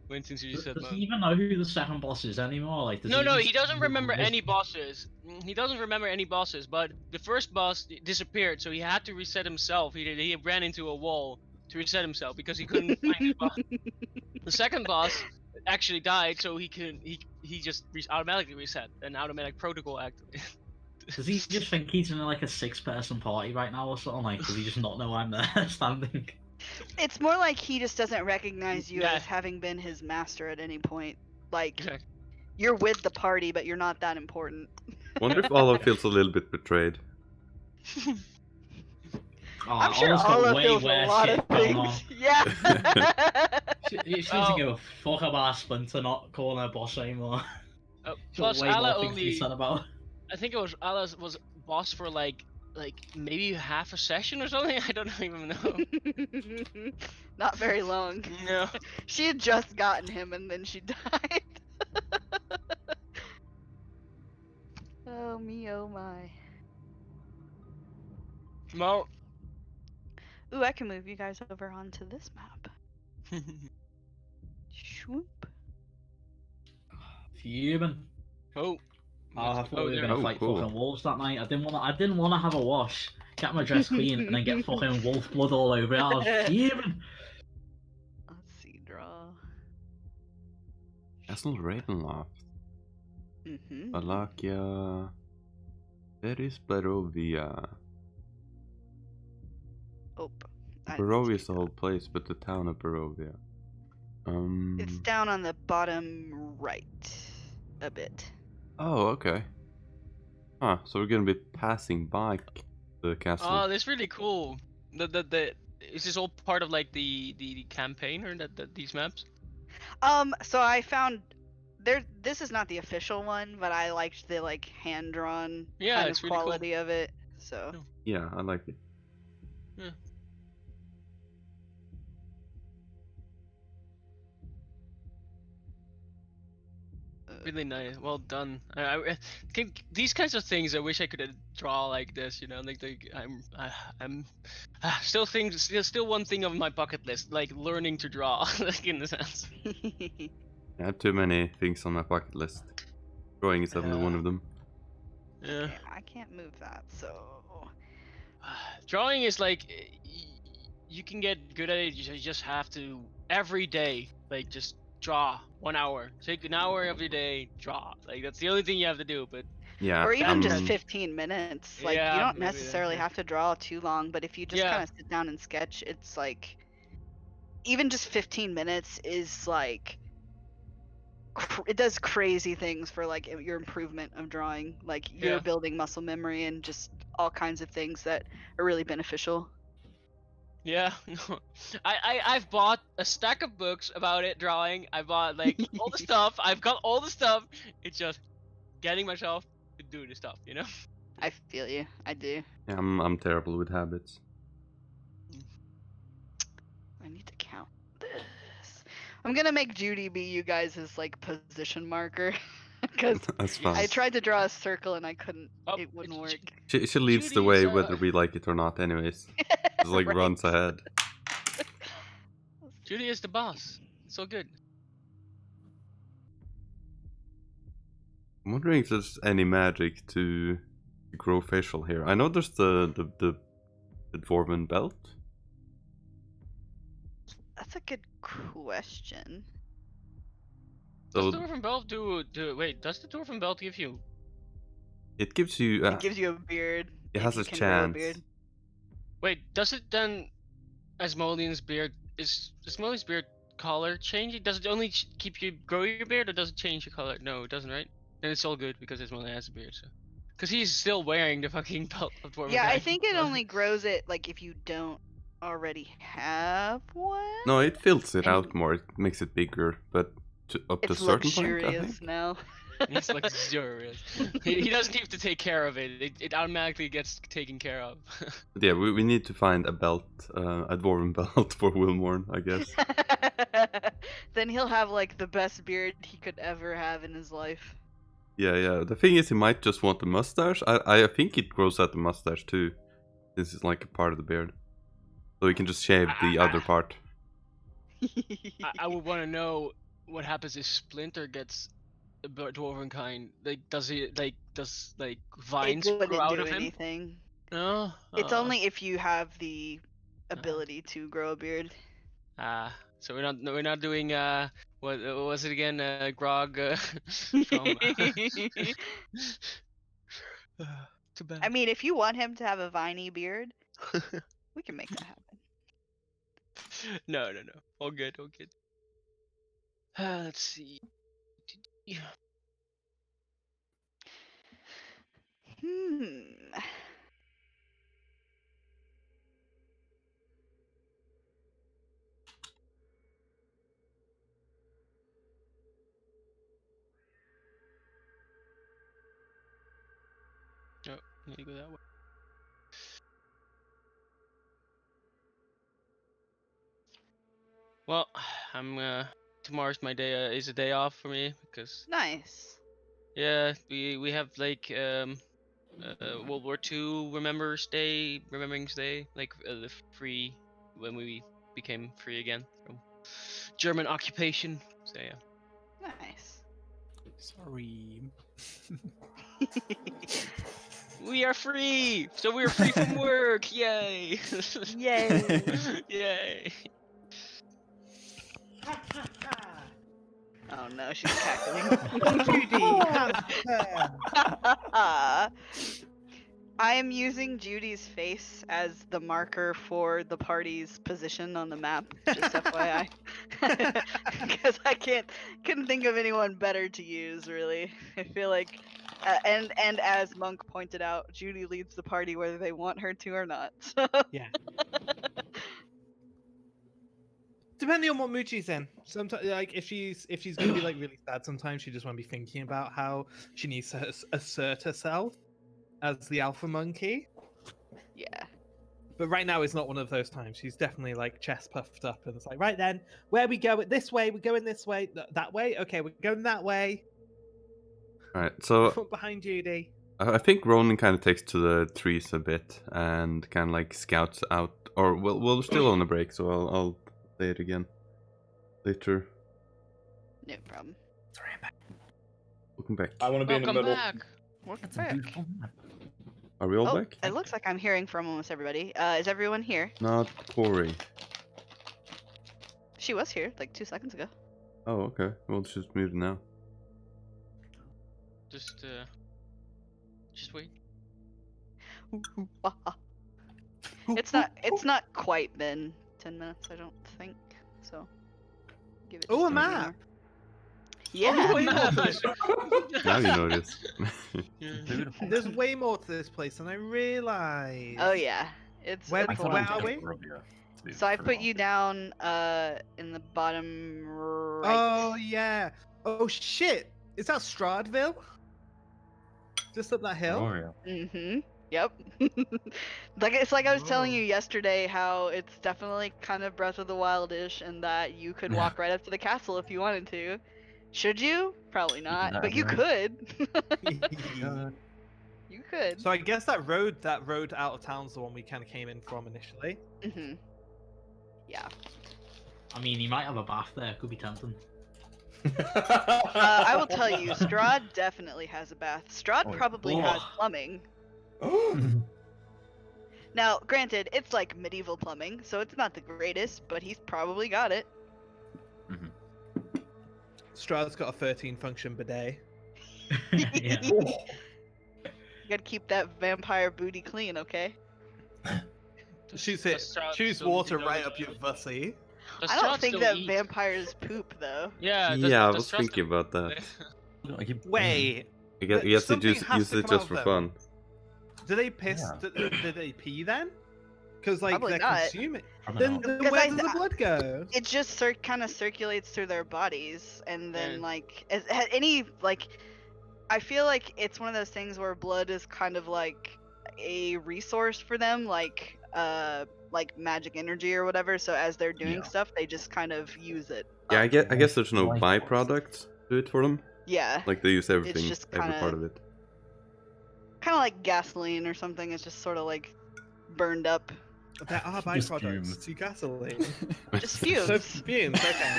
went into reset Does he mode. even know who the second boss is anymore? Like, does No, even he doesn't see remember who it is? any bosses. He doesn't remember any bosses, but the first boss disappeared, so he had to reset himself. He ran into a wall to reset himself because he couldn't find his boss. The second boss actually died, so he just automatically reset, an automatic protocol activated. Does he just think he's in like a 6-person party right now or something? Like, does he just not know I'm there standing? it's more like he just doesn't recognize you Yeah. as having been his master at any point. Like Exactly. you're with the party, but you're not that important. Wonder if Allah feels a little bit betrayed. I'm sure Allah's got Allah way feels a worse lot shit of going things. on. Yeah. She doesn't give a fuck about Splinter not calling her boss anymore. Plus, way Allah more things to be said about. I think it was Allah was boss for like maybe half a session or something. I don't even know. Not very long. No. She had just gotten him and then she died. Oh me, oh my. Well. Ooh, I can move you guys over onto this map. Swoop. Human. Oh. I thought we were there. gonna Oh, fight cool. fucking wolves that night. I didn't wanna have a wash, get my dress clean, and then get fucking wolf blood all over it. I was fuming. Let's see, draw. Castle Ravenloft. Mm-hmm. Valakia. There is Barovia. Oh. Barovia is the whole place, but the town of Barovia. It's down on the bottom right a bit. Oh, okay. Huh, so we're gonna be passing by the castle. Oh, that's really cool. Is this all part of like the campaign or these maps? So I found this is not the official one, but I liked the like hand drawn kind it's of really cool. quality of it. So Yeah, I like it. Yeah. Really nice, well done. I think these kinds of things I wish I could draw like this, you know, like I'm still one thing on my bucket list, like learning to draw, like in a sense. I have too many things on my bucket list. Drawing is definitely one of them. Yeah. Okay, I can't move that, so Drawing is like you can get good at it. You just have to every day, like just draw 1 hour. Take an hour every day, draw. Like that's the only thing you have to do. But Yeah. or even just I'm- 15 minutes. Like Yeah, you don't maybe that, necessarily yeah. have to draw too long, but if you just Yeah. kind of sit down and sketch, it's like even just 15 minutes is like it does crazy things for like your improvement of drawing. Like you're Yeah. building muscle memory and just all kinds of things that are really beneficial. Yeah, I've bought a stack of books about it drawing. I bought like all the stuff. I've got all the stuff. It's just getting myself to do the stuff, you know. I feel you. I do. Yeah, I'm terrible with habits. I need to count this. I'm gonna make Judy be you guys' like position marker because That's fine. I tried to draw a circle and I couldn't. Oh, It wouldn't it's- work. She leads the way whether we like it or not, anyways. Just like Right. runs ahead. Judy is the boss. It's so good. I'm wondering if there's any magic to grow facial hair. I know there's the dwarven belt. That's a good question. Does So the dwarven belt do? Wait, does the dwarven belt give you? it gives you. It gives you a beard. It if has you a can grow chance. beard. Wait, does it then? Asmodean's beard is beard color changing? Does it only keep you grow your beard, or does it change your color? No, it doesn't, right? And it's all good because it's only has a beard. So, because he's still wearing the fucking belt of Dwarven Yeah, I kind, think it so- only grows it like if you don't already have one. No, it fills it And out more. It makes it bigger, but up to a It's certain point, I luxurious think. now. It's luxurious. He doesn't need to take care of it. It automatically gets taken care of. But yeah, we need to find a belt, a dwarven belt for Wilmorn, I guess. Then he'll have like the best beard he could ever have in his life. Yeah. The thing is, he might just want the mustache. I think it grows out the mustache too. This is like a part of the beard, so we can just shave the other part. I would want to know what happens if Splinter gets a Dwarven kind. Like, does vines It wouldn't grow out do of him? anything. No. It's only if you have the ability to grow a beard. So we're not doing what was it again? Grog from. Too bad. I mean, if you want him to have a viney beard, we can make that happen. No. All good. Let's see. Oh, need to go that way. Well, I'm tomorrow's my day is a day off for me because Nice. yeah, we have like World War II Remembrance Day, like the free when we became free again from German occupation. So yeah. Nice. Sorry. We are free! So we're free from work! Yay! Yay! Yay! Oh no, she's cackling. Judy, hands there. I am using Judy's face as the marker for the party's position on the map, just FYI. Because I couldn't think of anyone better to use, really. I feel like, and as Monk pointed out, Judy leads the party whether they want her to or not. So. Yeah. Depending on what mood she's in. Sometimes, like if she's gonna be like really sad, sometimes she just want to be thinking about how she needs to assert herself as the alpha monkey. Yeah. But right now is not one of those times. She's definitely like chest puffed up and it's like, right then, where we go? This way? We're going this way? That way? Okay, we're going that way. Alright, so Front behind Judy. I think Ronan kind of takes to the trees a bit and kind of like scouts out. Or we're still on a break, so I'll say it again later. No problem. Sorry, I'm back. Welcome back. I want to be in the Welcome middle. back. Welcome That's a back. beautiful map. Are we all Oh, back? it looks like I'm hearing from almost everybody. Is everyone here? Not Corey. She was here like 2 seconds ago. Oh, okay. Well, she's muted now. Just wait. It's not quite been 10 minutes, I don't think. So give it. Oh, just a few map. more. Yeah. way more to this. Now you notice. Beautiful. There's way more to this place than I realized. Oh yeah. It's Where- it's I a thought where it was lot. are we? Barovia, to be So I fair. put you down in the bottom right. Oh yeah. Oh shit. Is that Strahdville? Just up that hill? Barovia. Mm-hmm. Yep. It's like I was telling Whoa. you yesterday how it's definitely kind of Breath of the Wild-ish and that you could Yeah. walk right up to the castle if you wanted to. Should you? Probably not, that, but you yeah. could. God. You could. So I guess that road out of town's the one we kind of came in from initially. Mm-hmm. Yeah. I mean, you might have a bath there. Could be tempting. I will tell you, Strahd definitely has a bath. Strahd Oh, probably yeah. has plumbing. Now, granted, it's like medieval plumbing, so it's not the greatest, but he's probably got it. Strahd's got a 13 function bidet. Yeah. You gotta keep that vampire booty clean, okay? Shoots Does Strahd shoots still need water to right know up your that? pussy. Does I don't Strahd think still that eat? vampires poop, though. Yeah. Yeah, I does was Strahd thinking still- about that. I keep Wait. I guess he Something just has use to it come just out for of fun. Do they piss? Yeah. Do they pee then? Because like Probably they're not. consuming. Probably Then, not. then 'Cause where I- does the blood go? It just kind of circulates through their bodies, and then Yeah. like any like, I feel like it's one of those things where blood is kind of like a resource for them, like magic energy or whatever. So as they're doing Yeah. stuff, they just kind of use it. Yeah, up. I guess there's no Life force. byproducts to it for them. Yeah. Like they use everything, just every part kinda- of it. Kind of like gasoline or something. It's just sort of like burned up. There are Just byproducts fumes. to gasoline. Just So fumes. fumes, okay.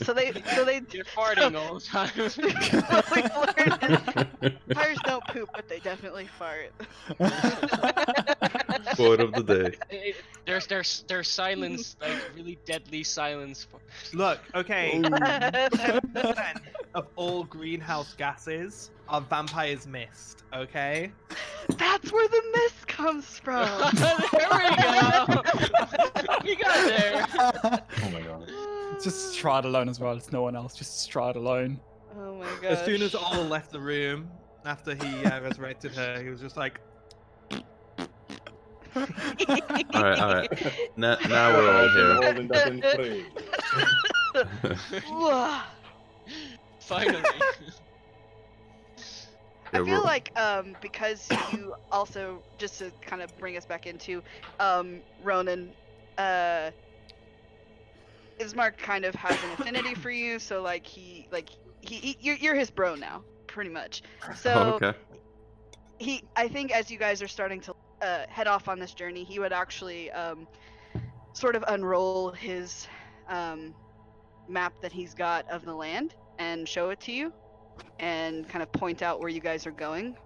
so they You're farting all the time. Fires don't poop, but they definitely fart. Quote of the day. There's silence, like really deadly silence. Look, okay. Oh. 10% of all greenhouse gases are vampires' mist, okay? That's where the mist comes from. There we go. We got there. Oh my god. Just Strahd alone as well. It's no one else. Just Strahd alone. Oh my god. As soon as Ola left the room after he resurrected her, he was just like, Alright. Now we're all here. Rolling that in frame. Finally. I Yeah, feel we're- like because you also, just to kind of bring us back into Ronan, Ismark kind of has an affinity for you, so like you're his bro now, pretty much. So Oh, okay. I think as you guys are starting to head off on this journey, he would actually sort of unroll his map that he's got of the land and show it to you, and kind of point out where you guys are going.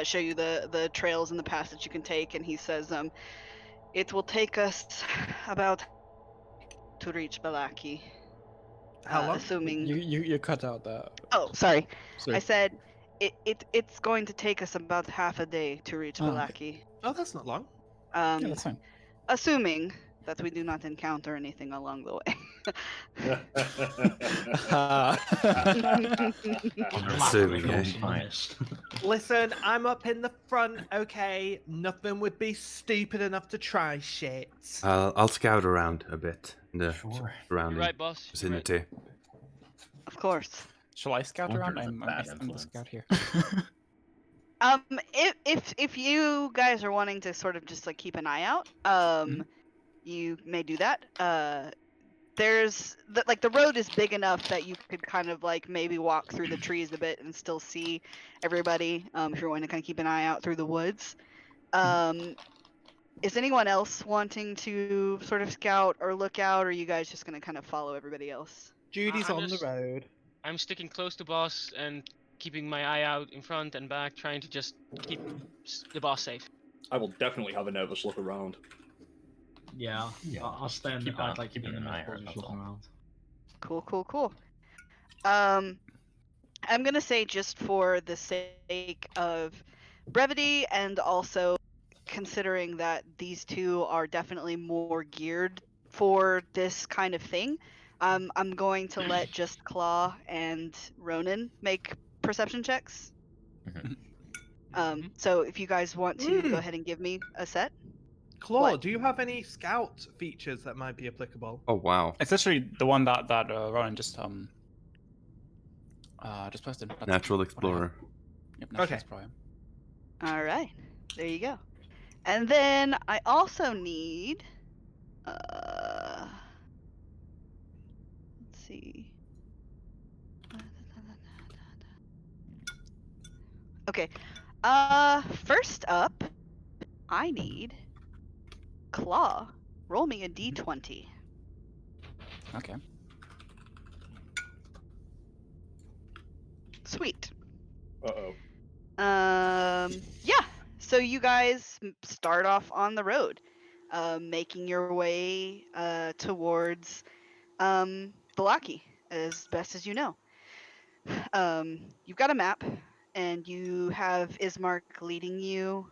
Show you the trails and the paths that you can take, and he says, it will take us about to reach Balaki. how long? Assuming. You cut out that. Oh, sorry. Sorry. I said it's going to take us about half a day to reach Oh, okay. Balaki. Oh, that's not long. Yeah, that's fine. Assuming that we do not encounter anything along the way. Assuming, eh? Biased. Listen, I'm up in the front, okay? Nothing would be stupid enough to try shit. I'll scout around a bit in the Sure. You're surrounding right, boss. You're right. vicinity. Of course. Shall I scout Walter around? is a I'm bad the influence. scout here. If you guys are wanting to sort of just like keep an eye out, you may do that. There's the road is big enough that you could kind of like maybe walk through the trees a bit and still see everybody. If you're wanting to kind of keep an eye out through the woods. Is anyone else wanting to sort of scout or look out, or are you guys just gonna kind of follow everybody else? Judy's I'm on just- the road. I'm sticking close to boss and keeping my eye out in front and back, trying to just keep the boss safe. I will definitely have a nervous look around. Yeah, Yeah, I'll stay in. keep I'd an- like keep keep an in eye the out, that's looking all. around. Cool. I'm gonna say just for the sake of brevity and also considering that these two are definitely more geared for this kind of thing, I'm going to let just Claw and Ronan make perception checks. So if you guys want to go ahead and give me a set. Claw, What? do you have any scout features that might be applicable? Oh wow. It's literally the one that Ronan just posted. That's Natural what I have. explorer. Yep, natural Okay. explorer. All right, there you go. And then I also need, let's see. Okay, first up, I need Claw. Roll me a d20. Okay. Sweet. Uh-oh. Yeah. So you guys start off on the road, making your way towards Balaki as best as you know. You've got a map, and you have Ismark leading you.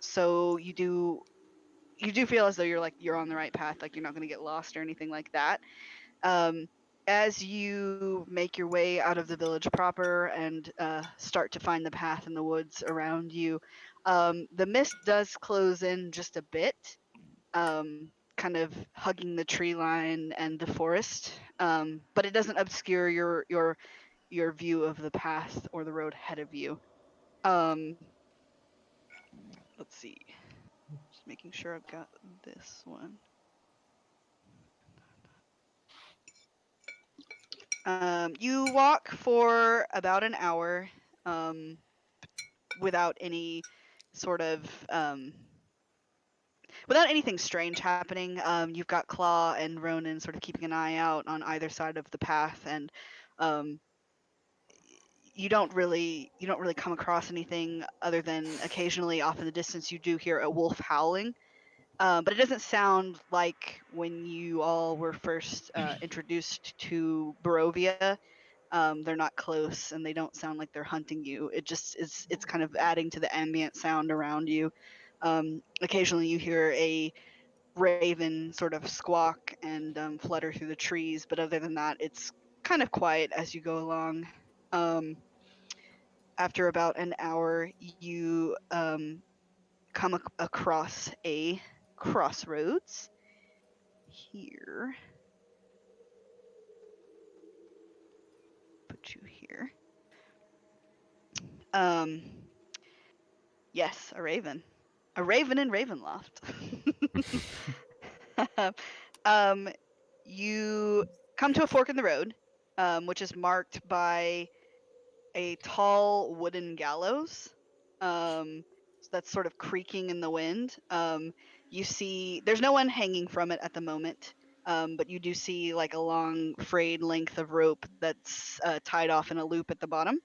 So you do feel as though you're on the right path, like you're not going to get lost or anything like that. as you make your way out of the village proper and start to find the path in the woods around you, the mist does close in just a bit, kind of hugging the tree line and the forest, but it doesn't obscure your view of the path or the road ahead of you. Um, let's see, just making sure I've got this one. You walk for about an hour without any sort of without anything strange happening. You've got Claw and Ronan sort of keeping an eye out on either side of the path, and um, you don't really come across anything other than occasionally off in the distance you do hear a wolf howling. But it doesn't sound like when you all were first introduced to Barovia. They're not close and they don't sound like they're hunting you. It just is, it's kind of adding to the ambient sound around you. Occasionally you hear a raven sort of squawk and flutter through the trees, but other than that, it's kind of quiet as you go along. After about an hour, you come across a crossroads here. Put you here. Yes, a raven. A raven in Ravenloft. You come to a fork in the road, which is marked by a tall wooden gallows that's sort of creaking in the wind. You see, there's no one hanging from it at the moment, but you do see like a long frayed length of rope that's tied off in a loop at the bottom,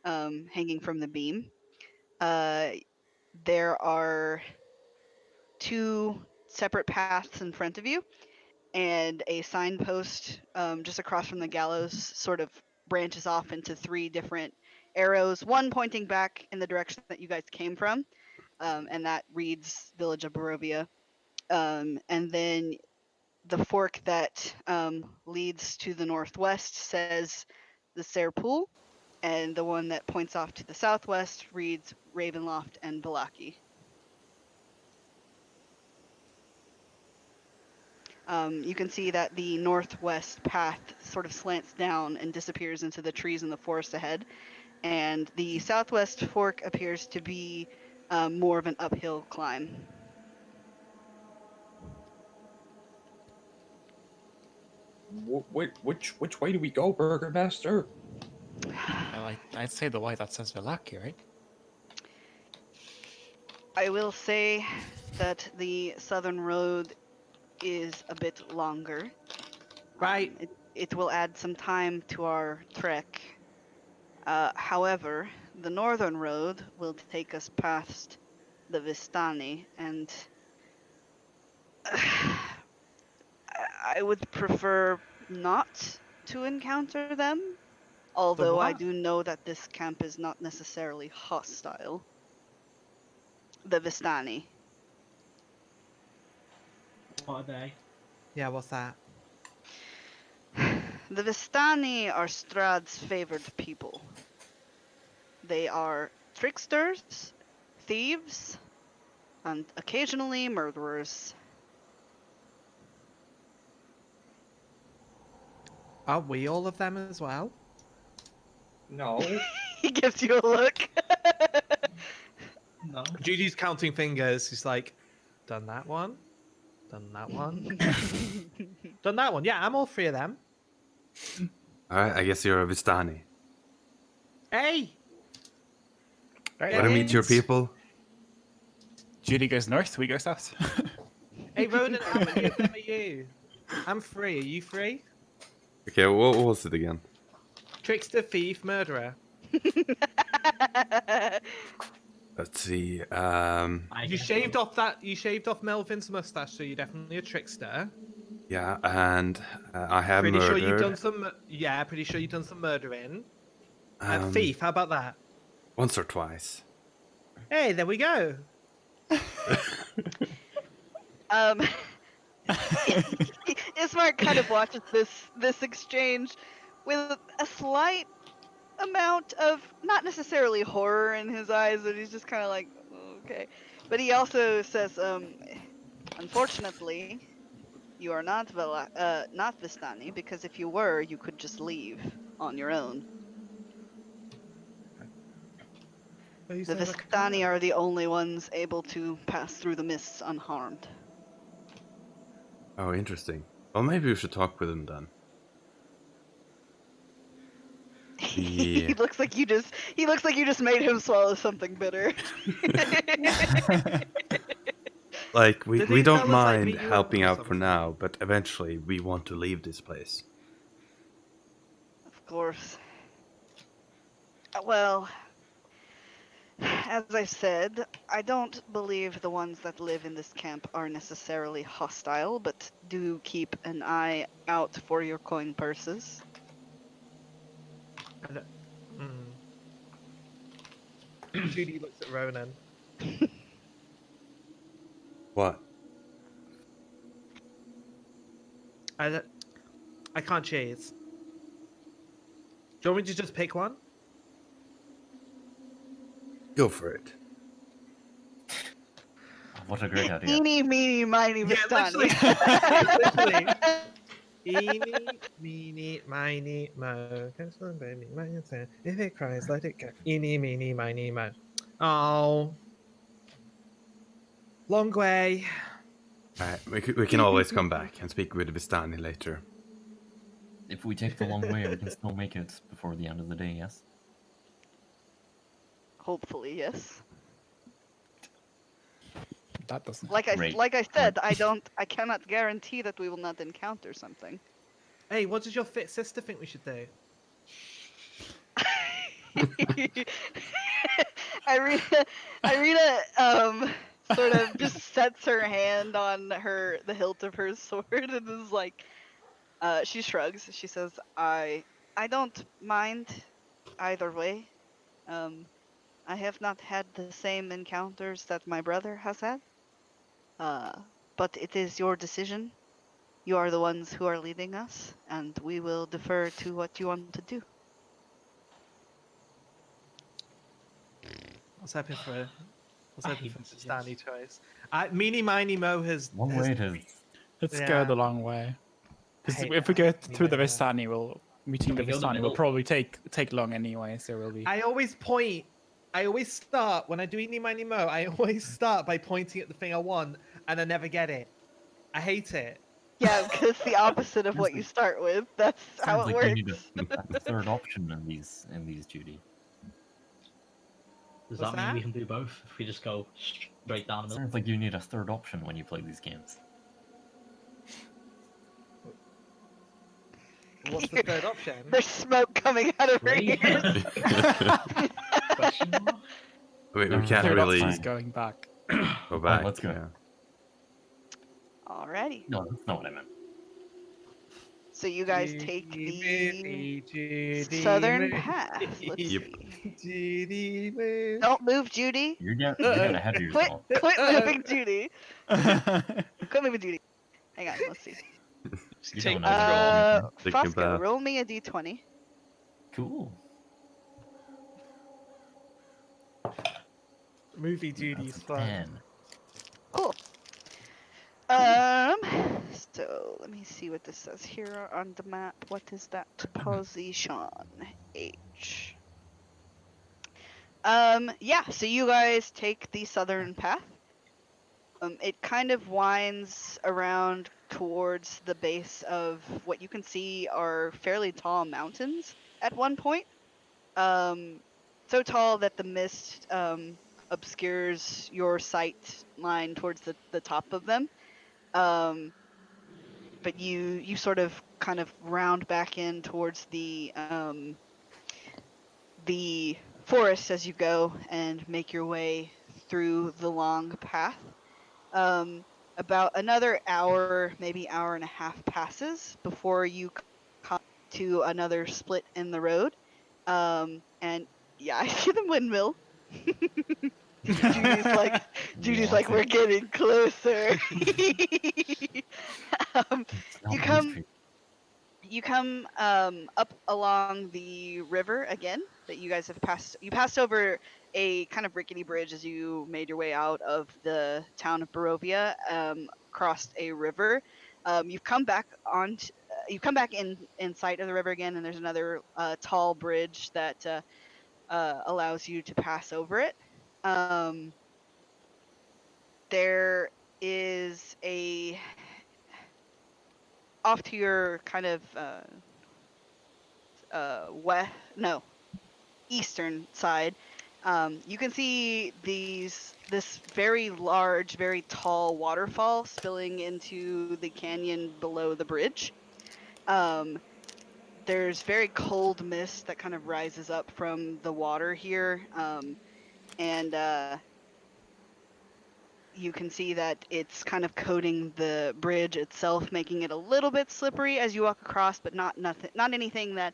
hanging from the beam. There are 2 separate paths in front of you, and a signpost just across from the gallows sort of branches off into 3 different arrows, one pointing back in the direction that you guys came from, and that reads Village of Barovia. And then the fork that leads to the northwest says the Serpool, and the one that points off to the southwest reads Ravenloft and Balaki. You can see that the northwest path sort of slants down and disappears into the trees in the forest ahead, and the southwest fork appears to be more of an uphill climb. Which way do we go, Burger Master? Well, I'd say the way that says Velaki, right? I will say that the southern road is a bit longer. Right. It will add some time to our trek. However, the northern road will take us past the Vistani, and I would prefer not to encounter them, although I what? do know that this camp is not necessarily hostile. The Vistani. What are they? Yeah, what's that? The Vistani are Strahd's favored people. They are tricksters, thieves, and occasionally murderers. Are we all of them as well? No. He gives you a look. No. Judy's counting fingers. She's like, done that one, done that one, done that one. Yeah, I'm all 3 of them. Alright, I guess you're a Vistani. Hey! Right, Want to meet your people? Judy goes north, we go south. Hey, Ronan, how many of them are you? I'm 3. Are you 3? Okay, what was it again? Trickster, thief, murderer. Let's see. You shaved off Melvin's mustache, so you're definitely a trickster. Yeah, and I have Pretty murdered. sure you've done some. Yeah, pretty sure you've done some murdering. Thief, how about that? Once or twice. Hey, there we go. Ismark kind of watches this exchange with a slight amount of not necessarily horror in his eyes, but he's just kind of like, okay. But he also says, unfortunately, you are not not Vistani, because if you were, you could just leave on your own. But he The says I Vistani can't. are the only ones able to pass through the mists unharmed. Oh, interesting. Well, maybe we should talk with him then. He looks like you just made him swallow something bitter. Like, Did we he don't tell us, like, mind meet you up helping or out for something? now, but eventually we want to leave this place. Of course. Well, as I said, I don't believe the ones that live in this camp are necessarily hostile, but do keep an eye out for your coin purses. Judy looks at Ronan. What? I can't choose. Do you want me to just pick one? Go for it. What a great idea. Eeny, meeny, miny, Yeah, Vistani. literally. Eeny, meeny, miny, mo. If it cries, let it go. Eeny, meeny, miny, mo. Oh. Long way. Alright, we can always come back and speak with Vistani later. If we take the long way, we can still make it before the end of the day, yes? Hopefully, yes. That doesn't. Like Great. I said, I cannot guarantee that we will not encounter something. Hey, what does your fit sister think we should do? Irina sort of just sets her hand on the hilt of her sword and is like, she shrugs. She says, I don't mind either way. I have not had the same encounters that my brother has had. But it is your decision. You are the ones who are leading us, and we will defer to what you want to do. I was hoping for I hate a messages. Stanley choice. Meeny, miny, mo has. Long way it is. Let's Yeah. go the long way. Because hate if we that. go through the Yeah. Vistani, meeting the Can we go the Vistani will middle? probably take long anyway. So we'll be. I always point. I always start when I do eeny, miny, mo. I always start by pointing at the thing I want, and I never get it. I hate it. Yeah, because it's the opposite of what you start with. That's how Sounds it like you need works. a third option in these, Judy. Does What's that mean we that? can do both if we just go straight down the middle? Sounds like you need a third option when you play these games. What's the third option? There's smoke coming out of her Three? ears. Question mark? We Never can't third really option. She's going back. go back. let's go. Yeah. Alrighty. No, that's not what I meant. So you guys take Judy, the Judy, southern Judy. path. Let's Yep. see. Judy, move. Don't move, Judy. You're getting ahead of Quit, yourself. quit moving, Judy. Quit moving, Judy. Hang on, let's see. Just You take don't control. know. Thinking Fosco, about- roll me a d20. Cool. Movie Judy's That's a fun. 10. Cool. So let me see what this says here on the map. What is that position? H. Yeah, so you guys take the southern path. It kind of winds around towards the base of what you can see are fairly tall mountains at one point. So tall that the mist obscures your sight line towards the top of them. But you sort of kind of round back in towards the forest as you go and make your way through the long path. About another hour, maybe hour and a half passes before you come to another split in the road. And yeah, I see the windmill. Judy's like, we're getting closer. um, It's not you these come people. you come up along the river again that you guys have passed. You passed over a kind of rickety bridge as you made your way out of the town of Barovia, crossed a river. You've come back you come back in sight of the river again, and there's another tall bridge that allows you to pass over it. There is a off to your kind of eastern side. You can see this very large, very tall waterfall spilling into the canyon below the bridge. There's very cold mist that kind of rises up from the water here, and you can see that it's kind of coating the bridge itself, making it a little bit slippery as you walk across, but not anything that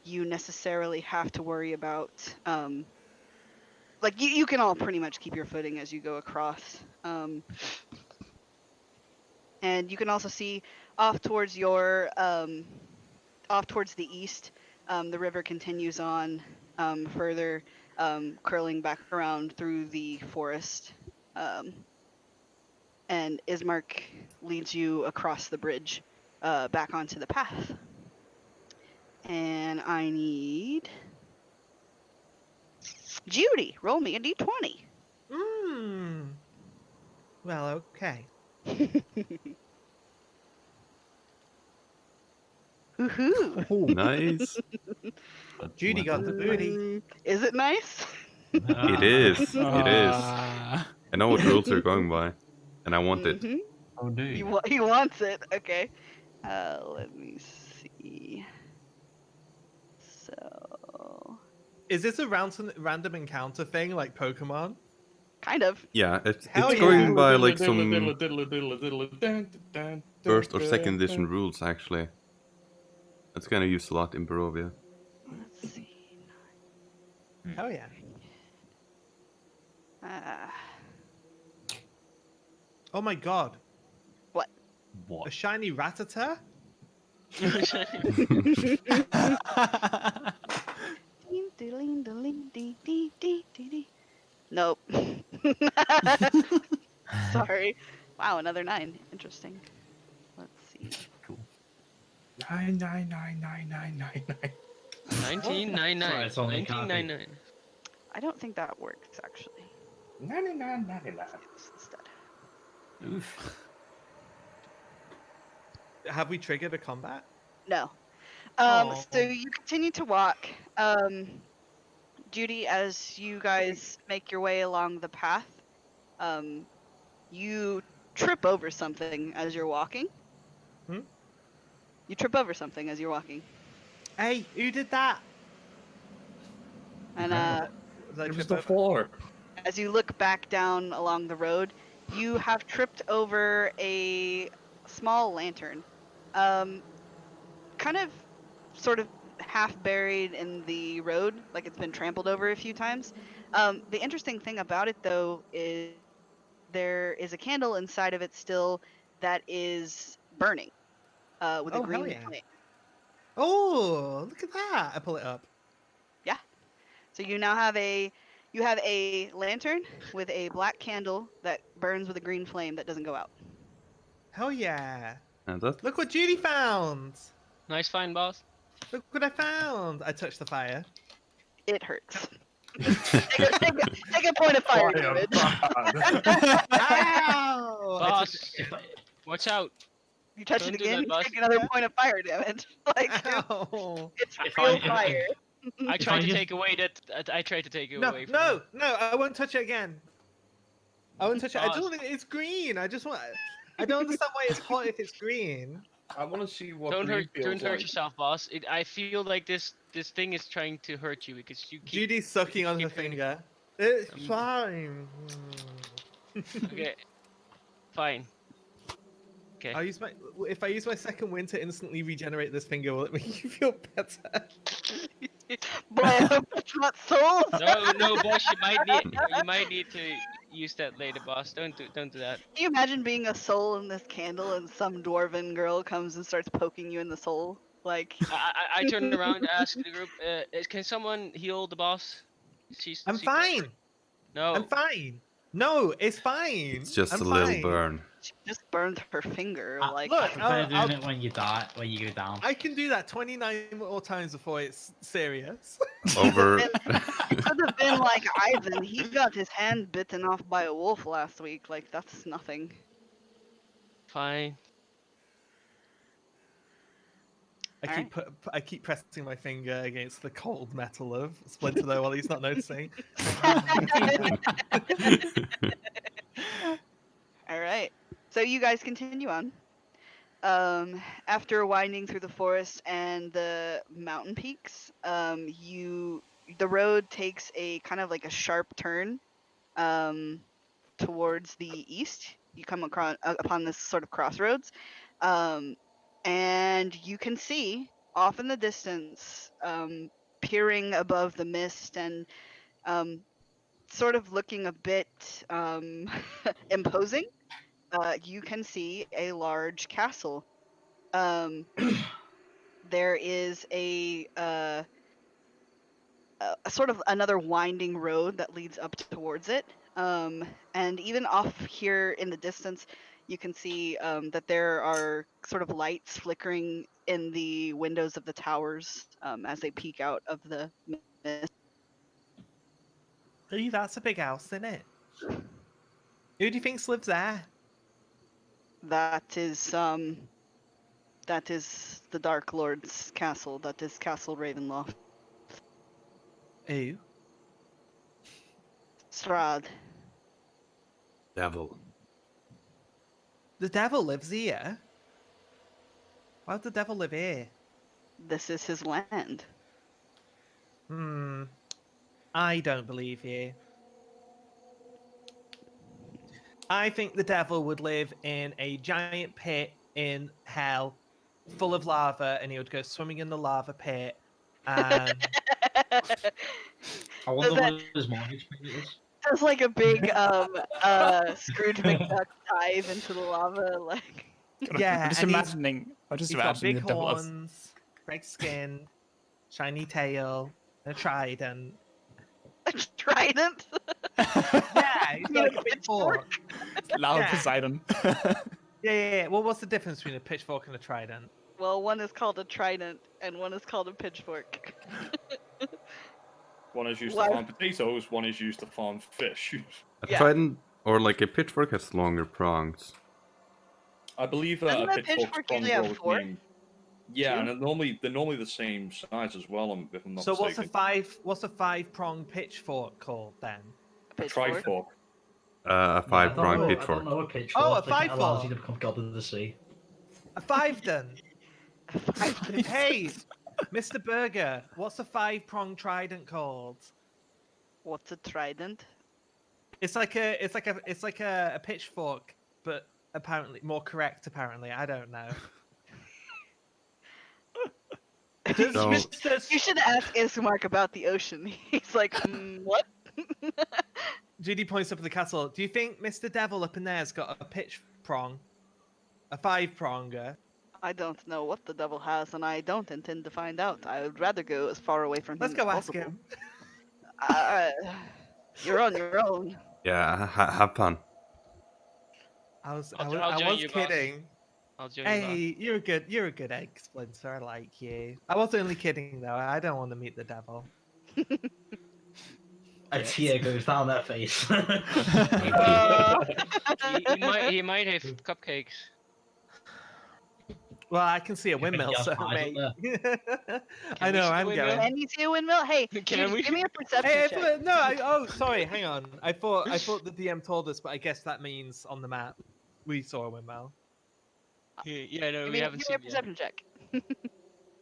you necessarily have to worry about. Like you can all pretty much keep your footing as you go across. And you can also see off towards the east, the river continues on further, curling back around through the forest. And Ismark leads you across the bridge back onto the path. And I need Judy. Roll me a d20. Well, okay. Woohoo! Nice. But Judy what got is the it? booty. Is it nice? It is. It is. Ah. I know what rules you're going by, and I want it. Mhm. Oh, do you? He wants it. Okay. Let me see. So, Is this a random encounter thing like Pokemon? kind of. Yeah, it's Hell yeah. going by like some first or second edition rules actually. That's kind of used a lot in Barovia. Let's see. Hell yeah. Oh my god. What? What? A shiny Rattata? Nope. Sorry. Wow, another 9. Interesting. Let's see. Cool. 9999999. 1999. Sorry, it's only 1999. I don't think that works actually. 9999. Yes, instead. Oof. Have we triggered a combat? No. Aw. So you continue to walk. Judy, as you guys make your way along the path, you trip over something as you're walking. Hmm? You trip over something as you're walking. Hey, who did that? And Was I It was trip the over? floor. as you look back down along the road, you have tripped over a small lantern. Kind of sort of half buried in the road, like it's been trampled over a few times. The interesting thing about it, though, is there is a candle inside of it still that is burning with a Oh, hell green yeah. flame. Oh, look at that. I pull it up. Yeah. So you now have a lantern with a black candle that burns with a green flame that doesn't go out. Hell yeah. And that Look what Judy found. Nice find, boss. Look what I found. I touched the fire. It hurts. take a point of fire damage. Ow! Boss, watch out. You touch Don't it do again, that, you boss. take another point of fire damage. Like Ow. it's If real I- fire. I If tried I to just- take away that. I tried to take it No, away. From no, no, I won't touch it again. I won't touch it. I Boss. just want it's green. I don't understand why it's hot if it's green. I want to see what Don't green feels hurt like. yourself, boss. I feel like this thing is trying to hurt you because you keep. Judy's sucking on her keep doing it. finger. It's Um, fine. Okay, fine. Okay. If I use my second wind to instantly regenerate this finger, will it make you feel better? Boy, I hope it's not souls. No, boss. You might need to use that later, boss. Don't do that. Can you imagine being a soul in this candle and some dwarven girl comes and starts poking you in the soul? Like, I turn around, ask the group, can someone heal the boss? I'm She's fine. No. I'm fine. No, it's fine. It's just I'm a little fine. burn. she just burned her finger. Like, look, I prefer doing I'll- it when you die, when you go down. I can do that 29 more times before it's serious. Over. it could have been like Ivan. He got his hand bitten off by a wolf last week. Like, that's nothing. Fine. I keep pressing my finger against the cold metal of Splinter though while he's not noticing. All right. So you guys continue on. After winding through the forest and the mountain peaks, the road takes a kind of like a sharp turn towards the east. You come upon this sort of crossroads, and you can see off in the distance, peering above the mist and sort of looking a bit imposing. You can see a large castle. There is a sort of another winding road that leads up towards it. And even off here in the distance, you can see that there are sort of lights flickering in the windows of the towers as they peek out of the mist. Ooh, that's a big house, isn't it? Who do you think lives there? That is the Dark Lord's castle. That is Castle Ravenloft. Who? Strahd. Devil. The devil lives here. Why would the devil live here? This is his land. I don't believe you. I think the devil would live in a giant pit in hell, full of lava, and he would go swimming in the lava pit. And I wonder that- what his mortgage payment is. That's like a big Scrooge McDuck dive into the lava, like yeah, I'm just and imagining. I'm just he's got imagining big the devil as horns, red skin, shiny tail, and a trident. a trident. Yeah, he's got like a pitchfork. Lava Yeah. Poseidon. Yeah. Well, what's the difference between a pitchfork and a trident? Well, one is called a trident and one is called a pitchfork. One is used Why- to farm potatoes, one is used to farm fish. A Yeah. trident or like a pitchfork has longer prongs. I believe Doesn't a a pitchfork pitchfork's usually have prongs four? are yeah, Two? and they're normally the same size as well. If I'm not So mistaken. what's a five-pronged pitchfork called then? A A pitchfork. trifork. A five-pronged I pitchfork. don't know a pitchfork. Oh, a I think it allows five-fork. you to become god of the sea. A five-den. Hey, Mr. Burger, what's a five-pronged trident called? What's a trident? It's like a pitchfork, but apparently more correct. Apparently, I don't know. Does So- Mr. You should ask Ismark about the ocean. He's like, what? Judy points up at the castle. Do you think Mr. Devil up in there's got a pitch prong, a five-pronger? I don't know what the devil has, and I don't intend to find out. I would rather go as far away from Let's him go as ask possible. him. You're on your own. Yeah, have fun. I was I'll join you, boss. kidding. I'll join you. Hey, you're a good egg, Splinter. I like you. I was only kidding though. I don't want to meet the devil. A tear goes down their face. He might have cupcakes. Well, I can see a You think windmill, he has so pies up mate. I we know see the I'm windmill? going. Can you see a windmill? Hey, Can Judy, we? give me a perception Hey, check. oh, sorry. Hang on. I thought the DM told us, but I guess that means on the map we saw a windmill. Yeah, no, Give we me a haven't seen it yet. perception check.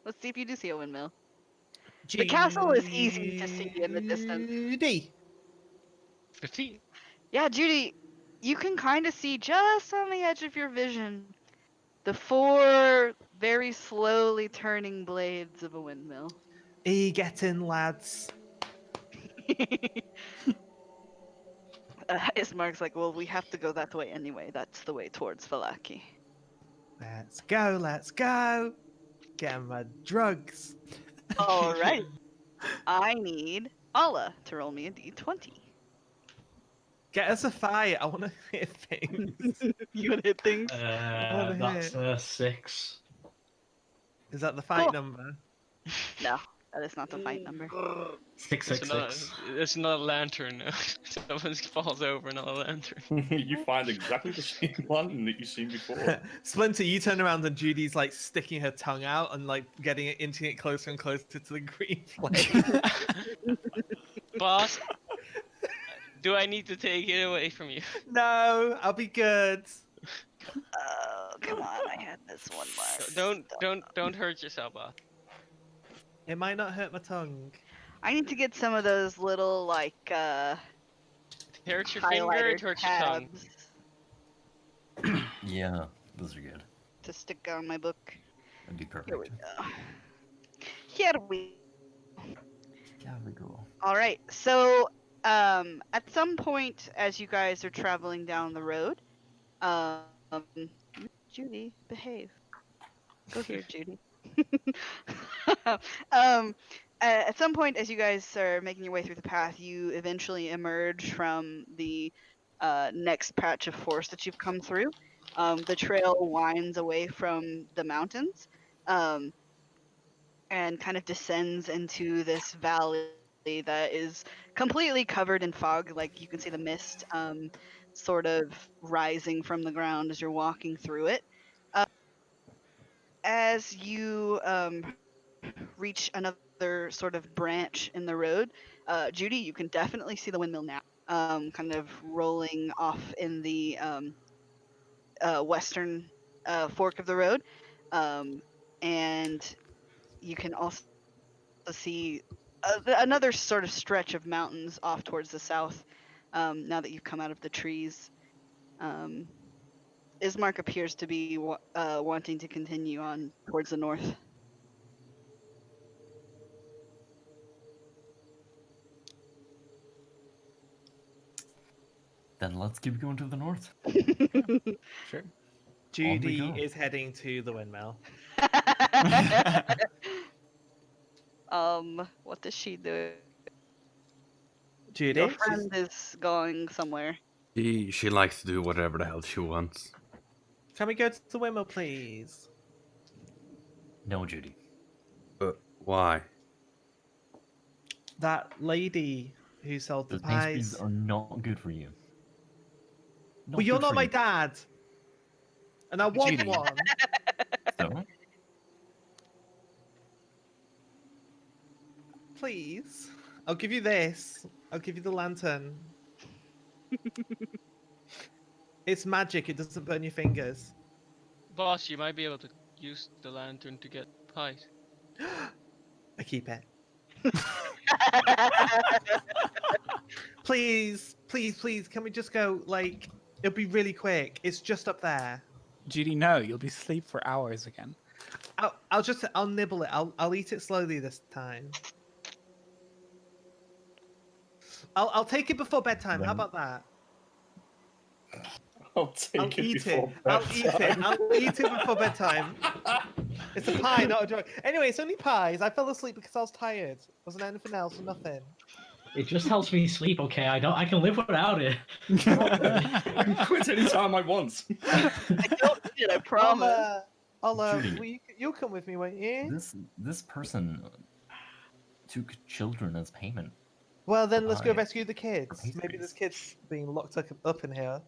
Let's see if you do see a windmill. The castle is easy to see in the distance. Judy. 15. Yeah, Judy, you can kind of see just on the edge of your vision the four very slowly turning blades of a windmill. getting, lads? Ismark's like, well, we have to go that way anyway. That's the way towards Valaki. Let's go, let's go. Get my drugs. All right. I need Allah to roll me a d20. Get us a fight. I want to hit things. You wanna hit things? wanna That's hit. a 6. Is that the fight Cool. number? No, that is not the fight number. 666. It's not a lantern. Someone falls over, not a lantern. You find exactly the same one that you've seen before. Splinter, you turn around and Judy's like sticking her tongue out and like inching it closer and closer to the green flame. Boss, do I need to take it away from you? No, I'll be good. Oh, come on! I had this one last. Don't hurt yourself, boss. It might not hurt my tongue. I need to get some of those little like It hurts your finger, highlighter it hurts your tongue. tabs Yeah, those are good. to stick on my book. That'd be perfect. Here we go. Here we. Yeah, we go. All right. So, at some point, as you guys are traveling down the road, Judy, behave. Go here, Judy. At some point, as you guys are making your way through the path, you eventually emerge from the next patch of forest that you've come through. The trail winds away from the mountains and kind of descends into this valley that is completely covered in fog. Like you can see the mist sort of rising from the ground as you're walking through it. As you reach another sort of branch in the road, Judy, you can definitely see the windmill now, kind of rolling off in the western fork of the road, and you can also see another sort of stretch of mountains off towards the south. Now that you've come out of the trees, Ismark appears to be wanting to continue on towards the north. Then let's keep going to the north. Sure. Judy go. is heading to the windmill. What does she do? Judy? Your friend is going somewhere. She likes to do whatever the hell she wants. Can we go to the windmill, please? No, Judy. Why? That lady who sold the Those pastries pies. are not good for you. Well, you're good not for my you. dad. And I want Judy. one. So, Please. I'll give you this. I'll give you the lantern. It's magic. It doesn't burn your fingers. Boss, you might be able to use the lantern to get pies. I keep it. Please, please, please. Can we just go? Like, it'll be really quick. It's just up there. Judy, no, you'll be asleep for hours again. I'll nibble it. I'll eat it slowly this time. I'll take it before bedtime. How about that? I'll take I'll it eat before it. I'll eat it. bedtime. I'll eat it before bedtime. It's a pie, not a drug. Anyway, it's only pies. I fell asleep because I was tired. Wasn't anything else. Nothing. It just helps me sleep, okay? I can live without it. I can quit anytime I want. I don't need it, I promise. Judy. You'll come with me, won't you? this person took children as payment. Well, then let's go Pie. rescue the kids. Maybe pastries. there's kids being locked up in here.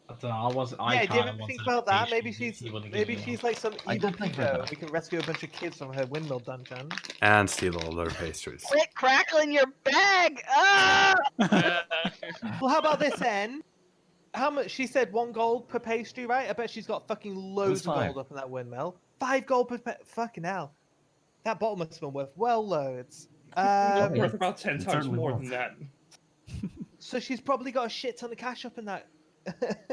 I don't know. I Yeah, do you kinda ever think wanted about that? Maybe pastries, she's he wouldn't give me one. like some I evil did think pedo. about that. We can rescue a bunch of kids from her windmill dungeon. And steal all their pastries. Quit crackling your bag! Ah! Well, how about this then? How much? She said 1 gold per pastry, right? I bet she's got fucking loads of 5. gold up in that windmill. 5 gold per fucking hell. That bottle must have been worth well loads. It's worth about 10 It times certainly more was. than that. So she's probably got a shit ton of cash up in that.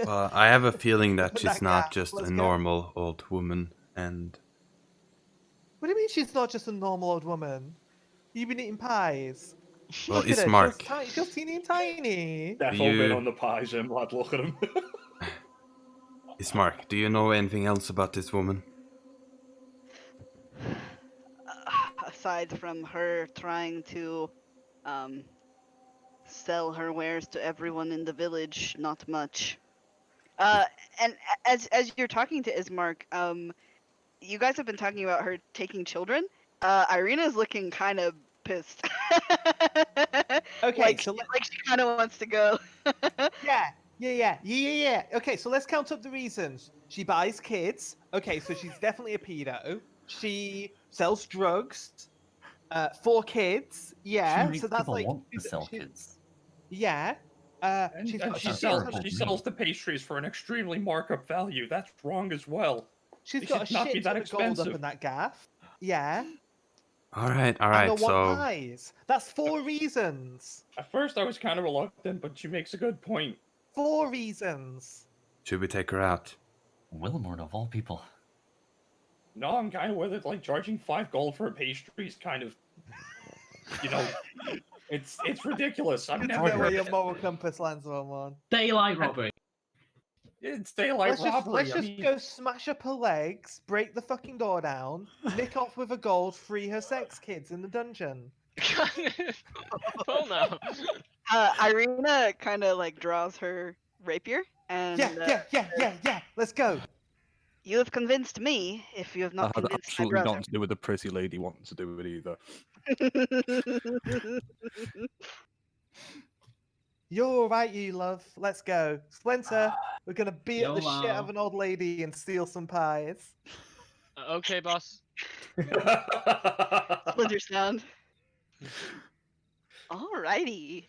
Well, I have a feeling that Put she's that not gap. just Let's a go. normal old woman, and What do you mean she's not just a normal old woman? You've been eating pies. Well, Look at her. Ismark, She feels teeny and tiny. do Defo been you on the pies, lad. Look at him. Ismark, do you know anything else about this woman? Aside from her trying to um, sell her wares to everyone in the village, not much. And as you're talking to Ismark, you guys have been talking about her taking children. Irina's looking kind of pissed. Okay, like, so like she kind of wants to go. Yeah. Okay, so let's count up the reasons. She buys kids. Okay, so she's definitely a pedo. She sells drugs. 4 kids. She Yeah, makes so that's people like want to sell kids. Yeah. And, She's and got, she she's sells got, terrible. she sells the pastries for an extremely markup value. That's wrong as well. she's It got a should not be shit that ton of gold up expensive. in that gaff. Yeah. All And I right. want So pies. That's 4 reasons. At first, I was kind of reluctant, but she makes a good point. 4 reasons. should we take her out? Wilmore of all people. No, I'm kind of with it. Like charging 5 gold for a pastry is kind of, you know, it's ridiculous. I've Good to never know where heard your it. moral compass lands on one. Daylight robbery. It's daylight robbery. Let's I just mean, go smash up her legs, break the fucking door down, nick off with a gold, free her sex kids in the dungeon. Well, now. Irina kind of like draws her rapier and Yeah. Let's go. you have convinced me. If you have not That had convinced my absolutely brother. nothing to do with the pretty lady wanting to do it either. You're all right, you love. Let's go. Splinter, we're gonna beat up the shit out YOLO. of an old lady and steal some pies. Okay, boss. Splinter sound. Alrighty.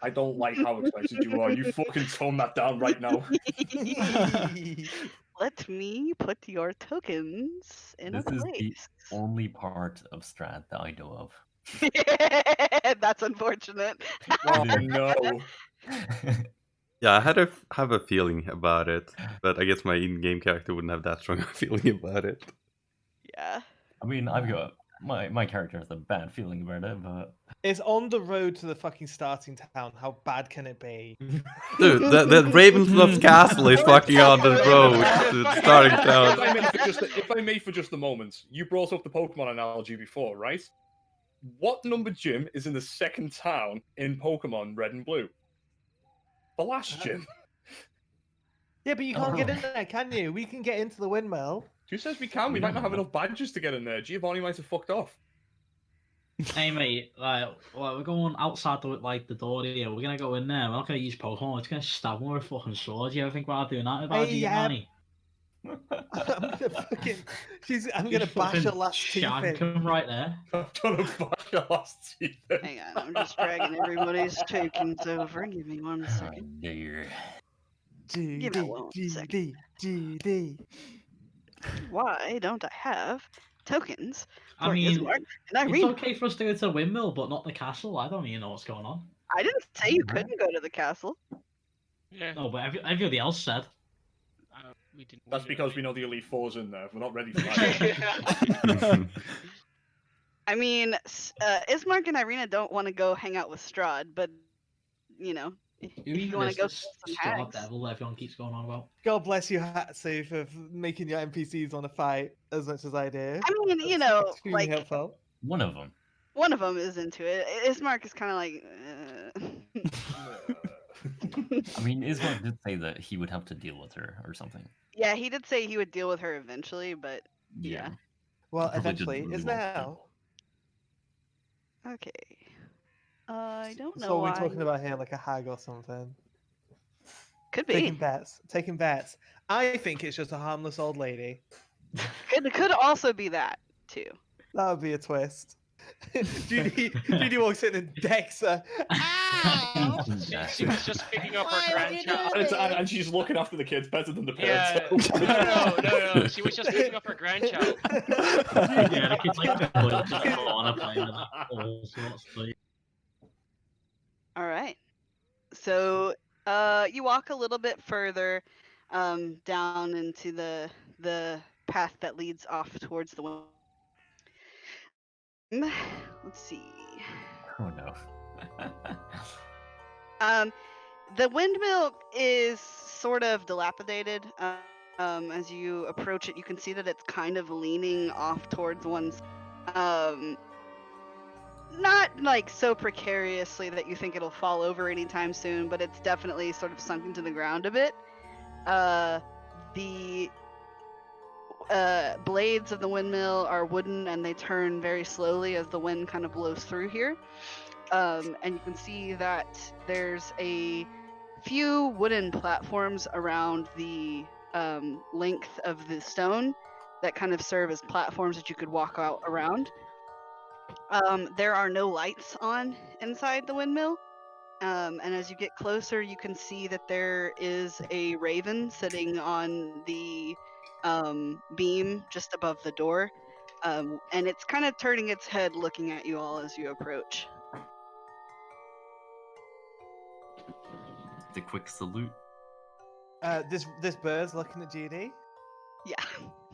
I don't like how excited you are. You fucking tone that down right now. Let me put your tokens in This a is the place. only part of Strahd that I know of. That's unfortunate. Oh no. Yeah, I have a feeling about it, but I guess my in-game character wouldn't have that strong a feeling about it. Yeah. I mean, I've got my character has a bad feeling about it, but It's on the road to the fucking starting town. How bad can it be? Dude, the Ravensloft Castle is fucking on the road to the starting town. If I may for just a moment, you brought up the Pokemon analogy before, right? What number gym is in the second town in Pokemon Red and Blue? The last gym. Yeah, but you can't get in there, can you? We can get into the windmill. Who says we can? We might not have enough badges to get in there. Giovanni might have fucked off. Hey mate, we're going outside the door here. We're gonna go in there. We're not gonna use Pokemon. We're just gonna stab them with a fucking sword. You ever think about doing that about Hey, yeah. Giovanni? I'm gonna bash her last teeth shank in. him right there. I'm gonna bash your last teeth in. Hang on, I'm just dragging everybody's tokens over. Give me one oh second. dear. You know, one second. GD. Why don't I have tokens I for mean, Ismark and it's Irina? okay for us to go to the windmill, but not the castle. I don't even know what's going on. I didn't say you couldn't go to the castle. Yeah. No, but everybody else said. We didn't. That's because we know the Elite Four's in there. We're not ready for that. I mean, Ismark and Irina don't want to go hang out with Strahd, but you know, if you want to go kill some Strahd hags. devil everyone keeps going on about. God bless you, Hatsu, for making your NPCs want to fight as much as I do. I mean, you That's know, extremely like helpful. One of them. one of them is into it. Ismark is kind of like. I mean, Ismark did say that he would have to deal with her or something. Yeah, he did say he would deal with her eventually, but yeah. Well, Probably didn't eventually, really is want to. now. Okay. I don't know So why. we're talking about here like a hag or something. Could be. Taking bets. Taking bets. I think it's just a harmless old lady. Could also be that too. That would be a twist. Judy walks in and decks her. Ow! She was just picking up her grandchild. And she's looking after the kids better than the parents. Yeah. No. She was just picking up her grandchild. Yeah, the kid's like just playing with all sorts of like. All right. So, you walk a little bit further, down into the path that leads off towards the wind. Let's see. Oh no. The windmill is sort of dilapidated. As you approach it, you can see that it's kind of leaning off towards one. Not like so precariously that you think it'll fall over anytime soon, but it's definitely sort of sunk into the ground a bit. The blades of the windmill are wooden and they turn very slowly as the wind kind of blows through here. And you can see that there's a few wooden platforms around the length of the stone that kind of serve as platforms that you could walk out around. There are no lights on inside the windmill. And as you get closer, you can see that there is a raven sitting on the beam just above the door. And it's kind of turning its head looking at you all as you approach. The quick salute. This bird's looking at Judy. Yeah.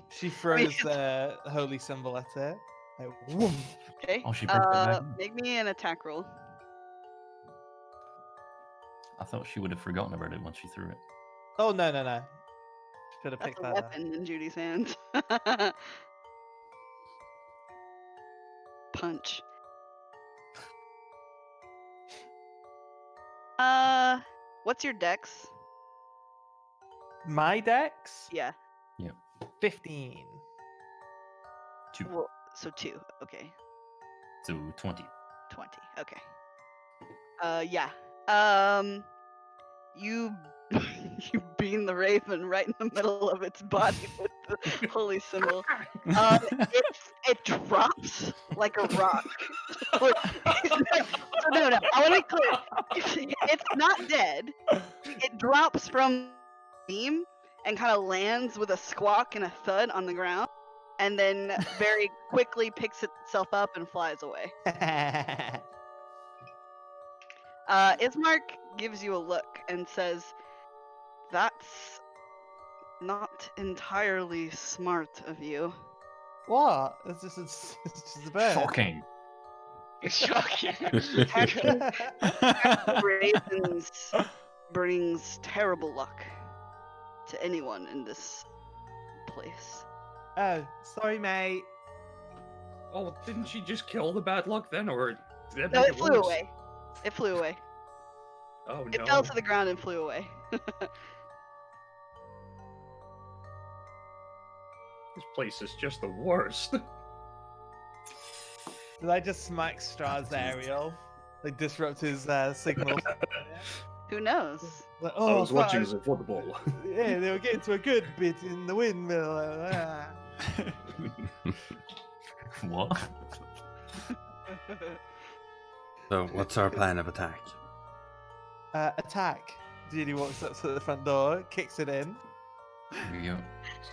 She throws the holy symbol at her. Like, whoom. Okay. Oh, she breaks it back in. Make me an attack roll. I thought she would have forgotten about it once she threw it. Oh no. Should have That's picked a that up. weapon in Judy's hands. Punch. What's your dex? My dex? Yeah. 15. 2. Well, so 2. Okay. So 20. 20. Okay. Yeah. You you beam the raven right in the middle of its body with the holy symbol. It drops like a rock. So no. I want to be clear. It's not dead. It drops from the beam and kind of lands with a squawk and a thud on the ground, and then very quickly picks itself up and flies away. Ismark gives you a look and says, "That's not entirely smart of you." What? It's just a bird. Shocking. Shocking. Attacking ravens brings terrible luck to anyone in this place. Oh, sorry, mate. Oh, didn't she just kill the bad luck then, or did that No, make it flew worse? away. It flew away. Oh It no. fell to the ground and flew away. This place is just the worst. Did I just smack Strahd's aerial? Like disrupt his signal? Who knows? Like, I was watching fuck. the football. Yeah, they were getting to a good bit in the windmill. What? So, what's our plan of attack? Attack. Judy walks up to the front door, kicks it in. Here you go.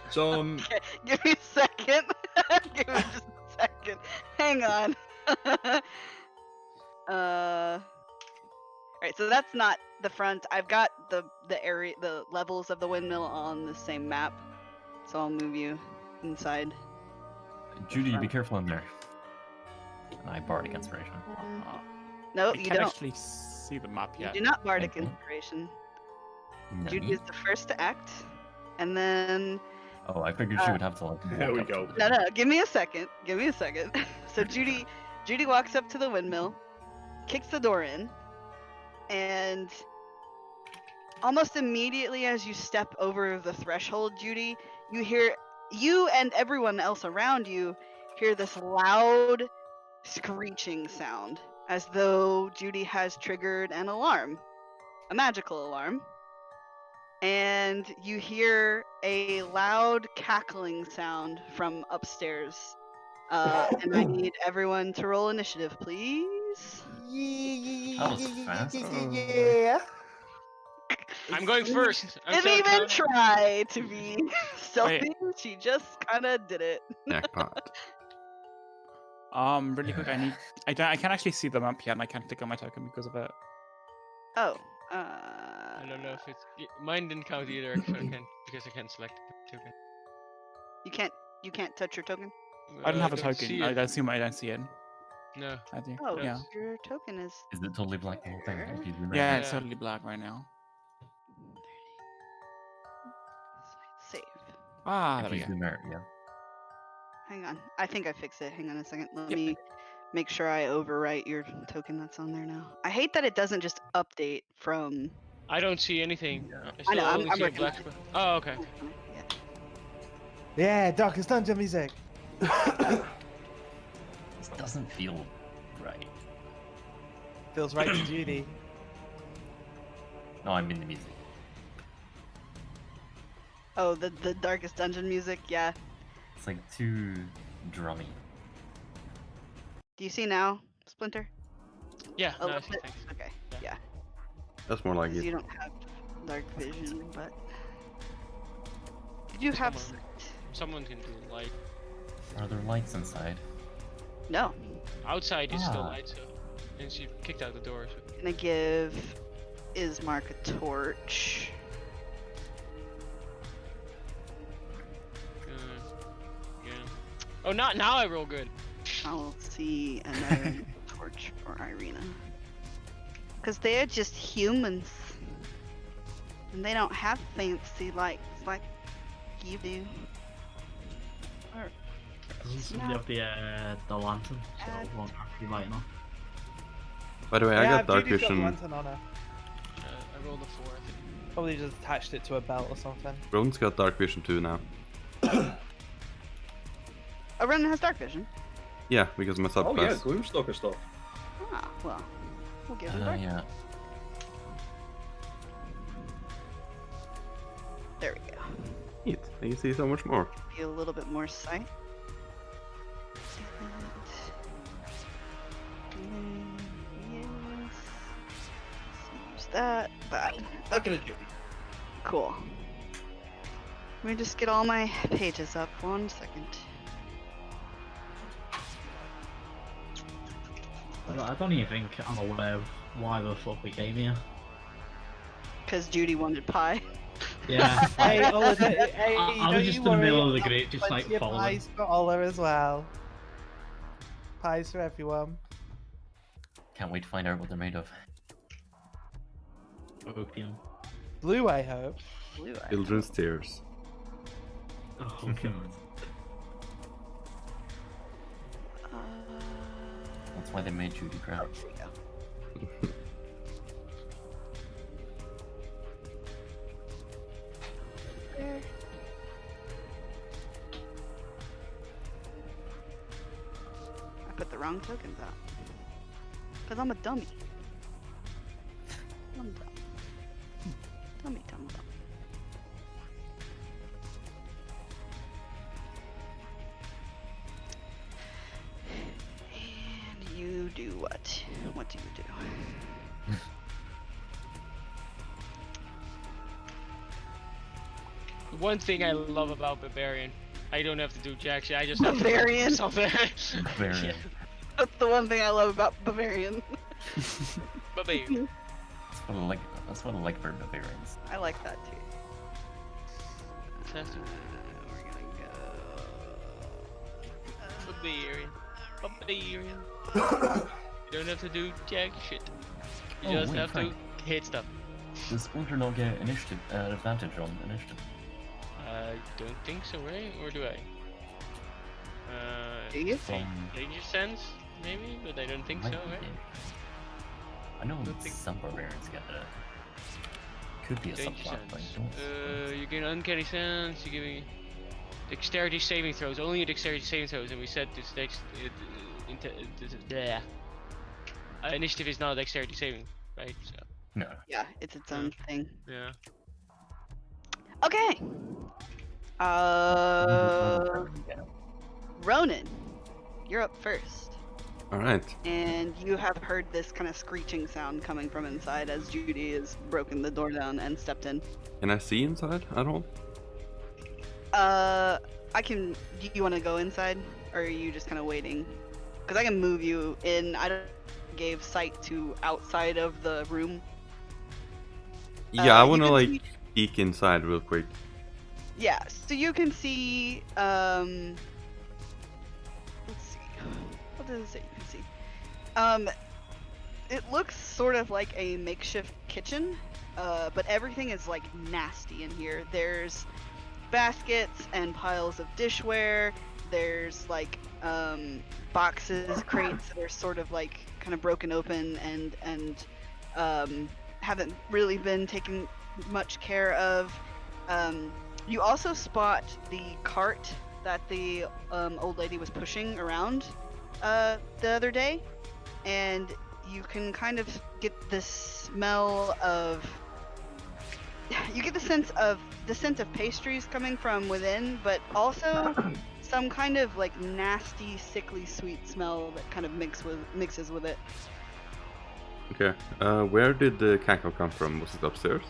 So, Okay, give me a second. Give me just a second. Hang on. Alright, so that's not the front. I've got the area, the levels of the windmill on the same map. So I'll move you inside. Judy, be careful in there. And I bardic inspiration. No, I you can't don't. actually see the map You yet. do not bardic Okay. inspiration. No Judy need. is the first to act, and then Oh, I figured she would have to like. There walk we up go. to it. no, give me a second. Give me a second. So Judy walks up to the windmill, kicks the door in, and almost immediately as you step over the threshold, Judy, you and everyone else around you hear this loud screeching sound, as though Judy has triggered an alarm, a magical alarm. And you hear a loud cackling sound from upstairs. And I need everyone to roll initiative, please. That was fast. Yeah. I'm going first. I'm Didn't so even try to be stealthy. Wait. She just kind of did it. Jackpot. Really quick, I can't actually see the map yet, and I can't click on my token because of it. Oh. I don't know if it's mine didn't count either, so I can't because I can't select the token. You can't touch your token. I don't have a don't token. see I it. don't see I don't see it. No. I do. Oh, Yeah. your token is. Is it totally black the whole thing? If you zoom out? Yeah, it's Yeah. totally black right now. Save. Ah, there If we you go. zoom out, yeah. Hang on. I think I fixed it. Hang on a second. Let Yep. me make sure I overwrite your token that's on there now. I hate that it doesn't just update from. I don't see anything. Yeah. I still know, only I'm see a working black on it. spot. Oh, okay. Yeah. Yeah, Darkest Dungeon music. This doesn't feel right. Feels right to Judy. No, I'm in the music. Oh, the Darkest Dungeon music. Yeah. It's like too drummy. Do you see now, Splinter? Yeah, A no, I little see, bit? thanks. Okay. Yeah. Yeah. That's more like 'Cause you it. don't have dark vision, but you have Someone- sight. Someone can do light. Are there lights inside? No. Outside is still Ah. light, so. And she kicked out the door, so. Gonna give Ismark a torch. Yeah. Oh, not now I roll good. I'll see another torch for Irina. Because they're just humans. And they don't have fancy lights like you do. Or, Doesn't somebody have the lantern? So it won't actually light enough. By the way, I Yeah, got dark Judy's got vision. lantern on her. I rolled a 4, I think. Probably just attached it to a belt or something. Rowan's got dark vision too now. Ronan has dark vision. Yeah, because my Oh yeah, subclass. Gloomstalker stuff. Ah, well. We'll give him dark. Yeah. There we go. Neat. I can see so much more. Be a little bit more sight. And yes. Let's use that. Back in a jiffy. Cool. Let me just get all my pages up. 1 second. I don't even think I'm aware of why the fuck we came here. Because Judy wanted pie. Yeah. Hey, Ola, hey, I don't was just you in the worry, middle of the I've group, just plenty like of following. pies for Ola as well. Pies for everyone. Can't wait to find out what they're made of. Opium. Blue, I hope. Blue eye. Children's tears. Oh, God. That's why they made Judy cry. There we go. There. I put the wrong tokens out. Because I'm a dummy. I'm dumb. Dummy, dumb, dumb. And you do what? What do you do? One thing I love about Barbarian, I don't have to do jack shit. I just have Bavarian? to something. Bavarian. That's the one thing I love about Bavarian. Barbarian. That's what I like for Bavarians. I like that too. Fantastic. We're gonna go. Barbarian. Barbarian. You don't have to do jack shit. You Oh, just wait, have Frank. to hit stuff. Does Splinter not get initiative advantage on initiative? I don't think so, right? Or do I? Do you? Danger sense, maybe, but I don't think so, Might be. right? I know Don't think- some barbarians get it. Could be a Danger subplot, but I sense. don't. You get uncanny sense. You give me dexterity saving throws. Only dexterity saving throws, and we said this initiative is not a dexterity saving, right? So No. Yeah, it's its own thing. yeah. Okay. Ronan, you're up first. Alright. And you have heard this kind of screeching sound coming from inside as Judy has broken the door down and stepped in. Can I see inside at all? I can. Do you want to go inside, or are you just kind of waiting? Because I can move you in. I don't gave sight to outside of the room. Yeah, I you wanna can like see- peek inside real quick. Yeah, so you can see, let's see, what does it say you can see? It looks sort of like a makeshift kitchen, but everything is like nasty in here. There's baskets and piles of dishware. There's like boxes, crates that are sort of like kind of broken open and haven't really been taken much care of. You also spot the cart that the old lady was pushing around the other day, and you can kind of get the smell of. You get the sense of pastries coming from within, but also some kind of like nasty, sickly sweet smell that kind of mixes with it. Okay. Where did the cackle come from? Was it upstairs?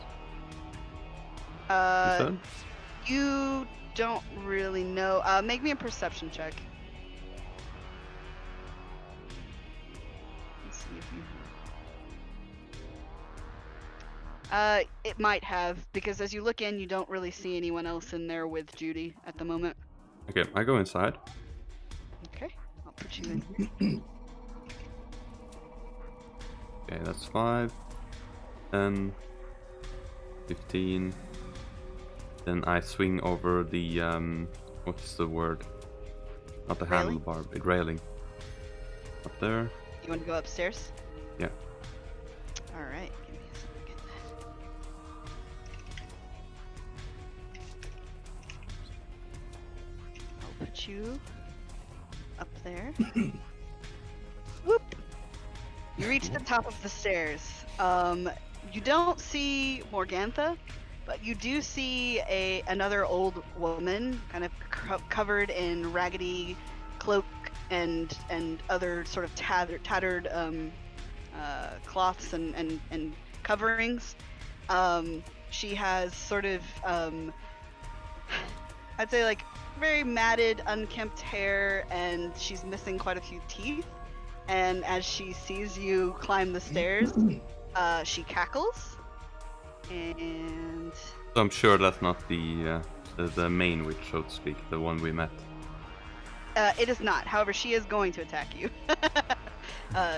You said? You don't really know. Make me a perception check. Let's see if you. It might have, because as you look in, you don't really see anyone else in there with Judy at the moment. Okay, I go inside. Okay, I'll put you in here. Okay, that's 5, 10, 15. Then I swing over the what's the word? Not the Railing? handlebar, the railing. Up there. You want to go upstairs? Yeah. All right. Give me a second. I'll put you up there. Whoop. You reach the top of the stairs. You don't see Morgantha, but you do see another old woman, kind of covered in raggedy cloak and other sort of tattered cloths and coverings. She has sort of I'd say like very matted, unkempt hair, and she's missing quite a few teeth. And as she sees you climb the stairs, she cackles. And So I'm sure that's not the main witch, so to speak, the one we met. it is not. However, she is going to attack you.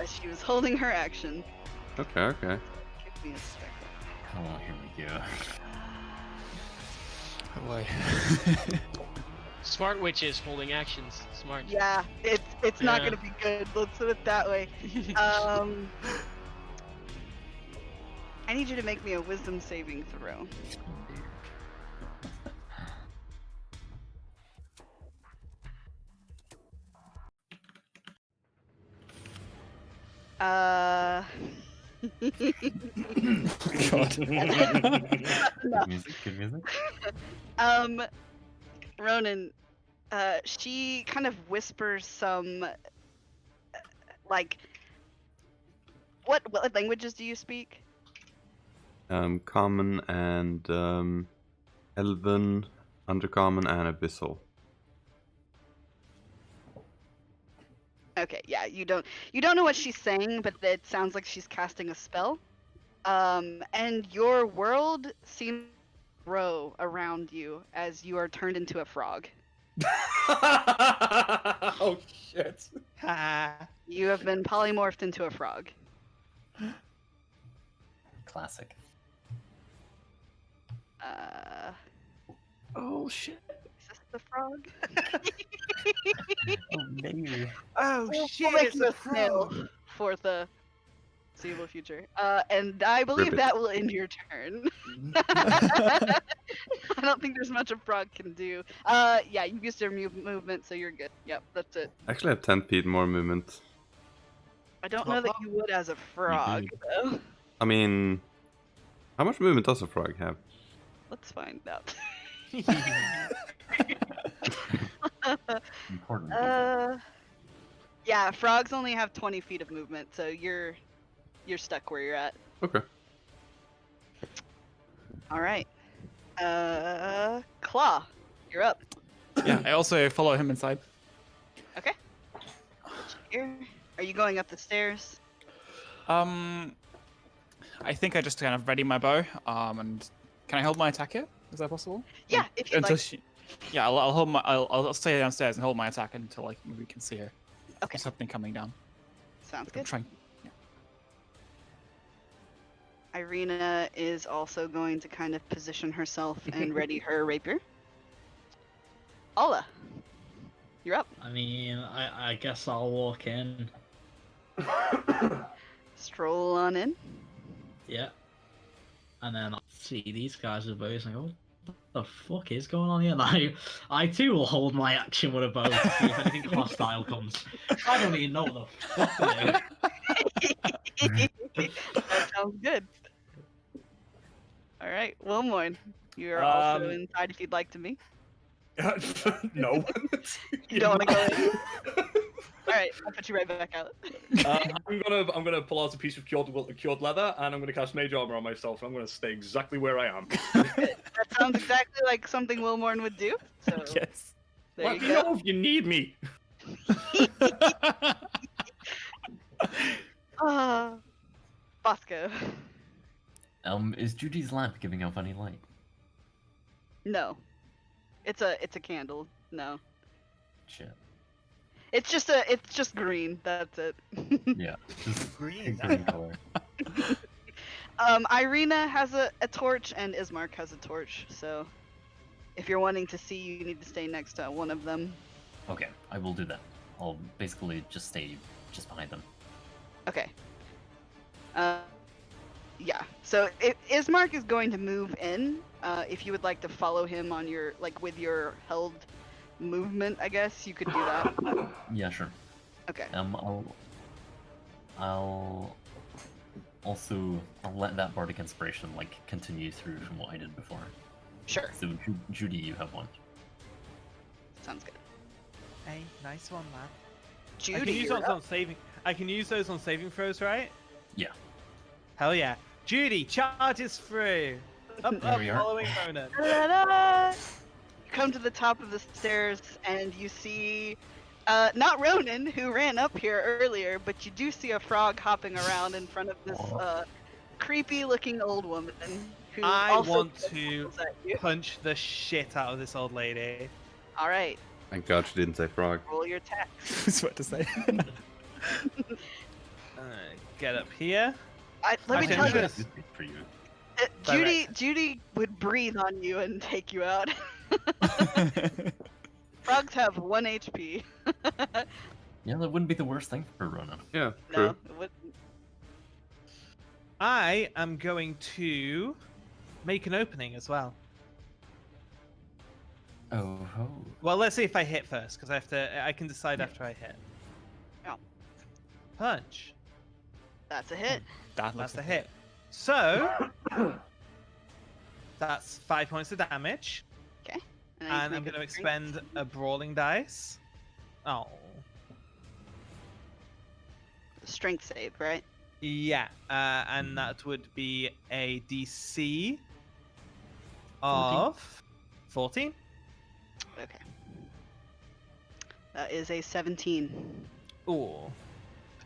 She was holding her action. Okay, okay. Give me a second. Oh, here we go. Oh boy. Smart witches holding actions. Smart. Yeah, it's not Yeah. gonna be good. Let's put it that way. I need you to make me a wisdom saving throw. God. Good music, good music. Ronan, she kind of whispers some, like, what languages do you speak? Common and Elven, Undercommon, and Abyssal. Okay, yeah, you don't know what she's saying, but it sounds like she's casting a spell. And your world seems to grow around you as you are turned into a frog. Oh shit. Ha! You have been polymorphed into a frog. Classic. Oh shit! Is this the frog? Oh, maybe. Oh We'll shit! make It's you a a snail frog. for the foreseeable future. And I believe Ribbit. that will end your turn. I don't think there's much a frog can do. Yeah, you used your movement, so you're good. Yep, that's it. I actually have 10 feet more movement. I don't know that you would as a frog, though. I mean, how much movement does a frog have? Let's find out. Important. detail. Yeah, frogs only have 20 feet of movement, so you're stuck where you're at. Okay. All right. Claw, you're up. Yeah, I also follow him inside. Okay. Here. Are you going up the stairs? I think I just kind of ready my bow. And can I hold my attack here? Is that possible? Yeah, Like, if you'd until like. she. Yeah, I'll hold my. I'll stay downstairs and hold my attack until like we can see her. Okay, There's something coming down. sounds I'm good. trying. Irina is also going to kind of position herself and ready her rapier. Alla, you're up. I mean, I guess I'll walk in. Stroll on in. Yeah. And then I'll see these guys with bows and go, what the fuck is going on here? And I too will hold my action with a bow to see if anything hostile comes. I don't even know what the fuck to do. That sounds good. All right, Wilmorn, you are also inside if you'd like to meet. No. You don't want to go in? All right, I'll put you right back out. I'm gonna pull out a piece of cured leather, and I'm gonna cast mage armor on myself, and I'm gonna stay exactly where I am. That sounds exactly like something Wilmorn would do. So Yes. there Let you me go. know if you need me. Bosco. Is Judy's lamp giving off any light? No, it's a candle. No, Shit. it's just green. That's it. Yeah. Just Green. green color. Irina has a torch and Ismark has a torch. So if you're wanting to see, you need to stay next to one of them. Okay, I will do that. I'll basically just stay just behind them. Okay. Yeah. So Ismark is going to move in. If you would like to follow him on your with your held movement, I guess you could do that. Yeah, sure. Okay. I'll let that bardic inspiration continue through from what I did before. Sure. So Judy, you have one. Sounds good. Hey, nice one, man. Judy, I can use you're those on up. saving. I can use those on saving throws, right? Yeah. Hell yeah. Judy charges through. Up, There we are. following Ronan. Da-da-da! You come to the top of the stairs and you see, not Ronan, who ran up here earlier, but you do see a frog hopping around in front of this creepy-looking old woman who I also want to smiles at you. punch the shit out of this old lady. All right, Thank God she didn't say frog. roll your attack. I was about to say. Get up here. Let me Actually, tell I'm you, gonna- For you. Judy would breathe on you and take you out. Frogs have 1 HP. Yeah, that wouldn't be the worst thing for Ronan. Yeah, No, true. it wouldn't. I am going to make an opening as well. Oh ho. Well, let's see if I hit first, because I can decide after I hit. Yeah. Punch. That's a hit. That's a hit. So that's 5 points of damage, Okay. and I'm going to expend a brawling dice. Oh, Strength save, right? yeah, and that would be a DC of 14. Okay. That is a 17. Ooh.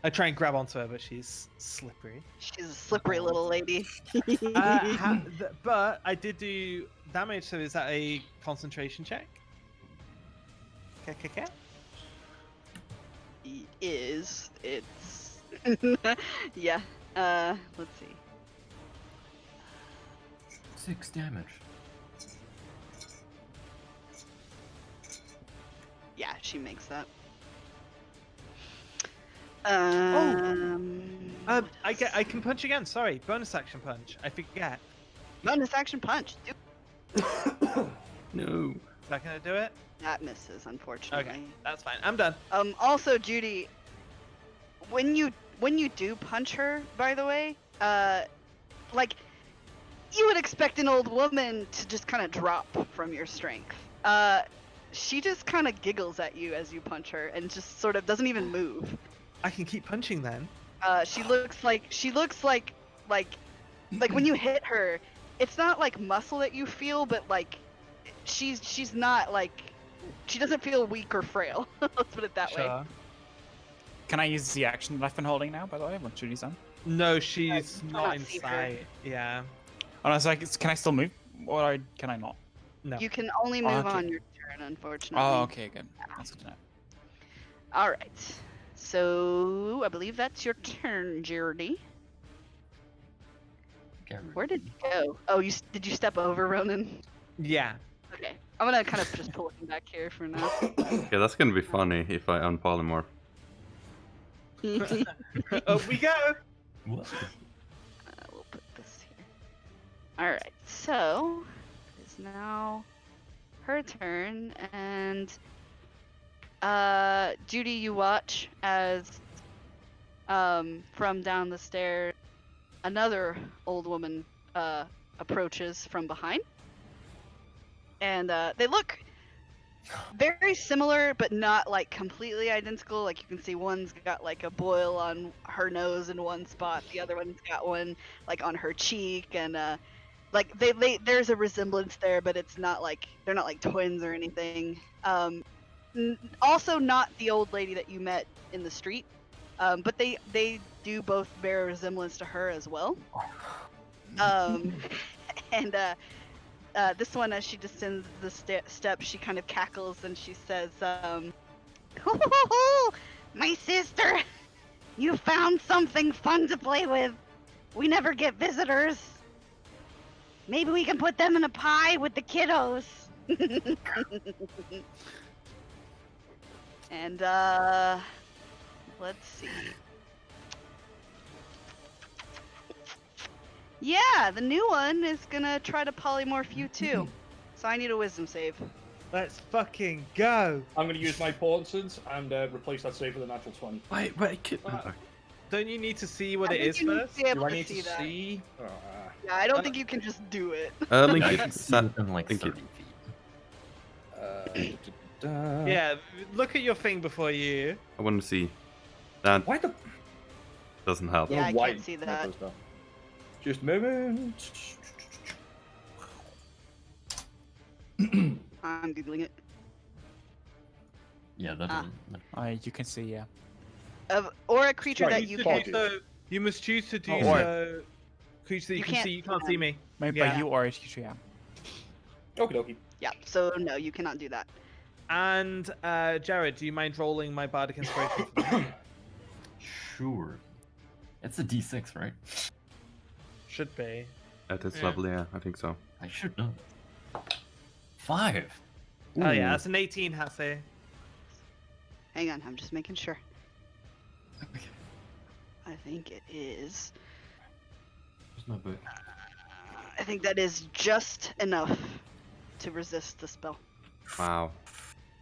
I try and grab onto her, but she's slippery. She's a slippery little lady. But I did do damage, so is that a concentration check? Okay. It's yeah. Let's see. 6 damage. Yeah, she makes that. I can punch again. Sorry, bonus action punch. I forget. Bonus action punch. No. Is that gonna do it? That misses, unfortunately. Okay, that's fine. I'm done. Also, Judy, when you do punch her, by the way, you would expect an old woman to just kind of drop from your strength. She just kind of giggles at you as you punch her and just sort of doesn't even move. I can keep punching then. She looks like when you hit her, it's not like muscle that you feel, but like she's not she doesn't feel weak or frail. Let's put it that way. Sure. Can I use the action that I've been holding now, by the way, once Judy's done? No, she's I not cannot in see her. sight. Yeah. Oh, no, so can I still move Or can I not? No. You can only move Okay. on your turn, unfortunately. Oh, okay, good. That's good to know. All right. So I believe that's your turn, Jerdy. Where did you go? Oh, did you step over, Ronan? Yeah. Okay. I'm gonna kind of just pull him back here for now. Yeah, that's gonna be funny if I unpolymorph. Up we go. What? We'll put this here. All right. So it's now her turn, and Judy, you watch as from down the stairs, another old woman approaches from behind, and they look very similar, but not like completely identical. Like you can see one's got like a boil on her nose in one spot, the other one's got one like on her cheek, and like they there's a resemblance there, but it's not like they're not like twins or anything. Also not the old lady that you met in the street, but they do both bear a resemblance to her as well. And this one, as she descends the steps, she kind of cackles and she says, "My sister, you found something fun to play with. We never get visitors. Maybe we can put them in a pie with the kiddos." And let's see. Yeah, the new one is gonna try to polymorph you too. So I need a wisdom save. Let's fucking go. I'm going to use my portents and replace that save with a natural 20. Wait, Don't you need to see what I it think is you need first? to be able Do I to need see to that. see? Yeah, I don't think you can just do it. Link Yeah, I it. can see within like Thank you. 30 feet. Yeah, look at your thing before you. I want to see. That Why the? doesn't help. Yeah, I Why- can't see that. does Just a moment. I'm googling it. Yeah, that Ah. doesn't. You can see, yeah. Or a creature Sorry, that you you can. can't- So you must choose to do Oh, so. Creature that you, You can can't see. You see can't see them. me. Maybe Yeah. by you or HQ, yeah. Okie dokie. Yeah, so no, you cannot do that. And Jared, do you mind rolling my bardic inspiration for me? Sure. It's a D6, right? Should be. At this Yeah. level, yeah, I think so. I should know. 5. Oh yeah, Ooh. that's an 18, Hasse. Hang on, I'm just making sure. Okay. I think it is. There's no book. I think that is just enough to resist the spell. Wow.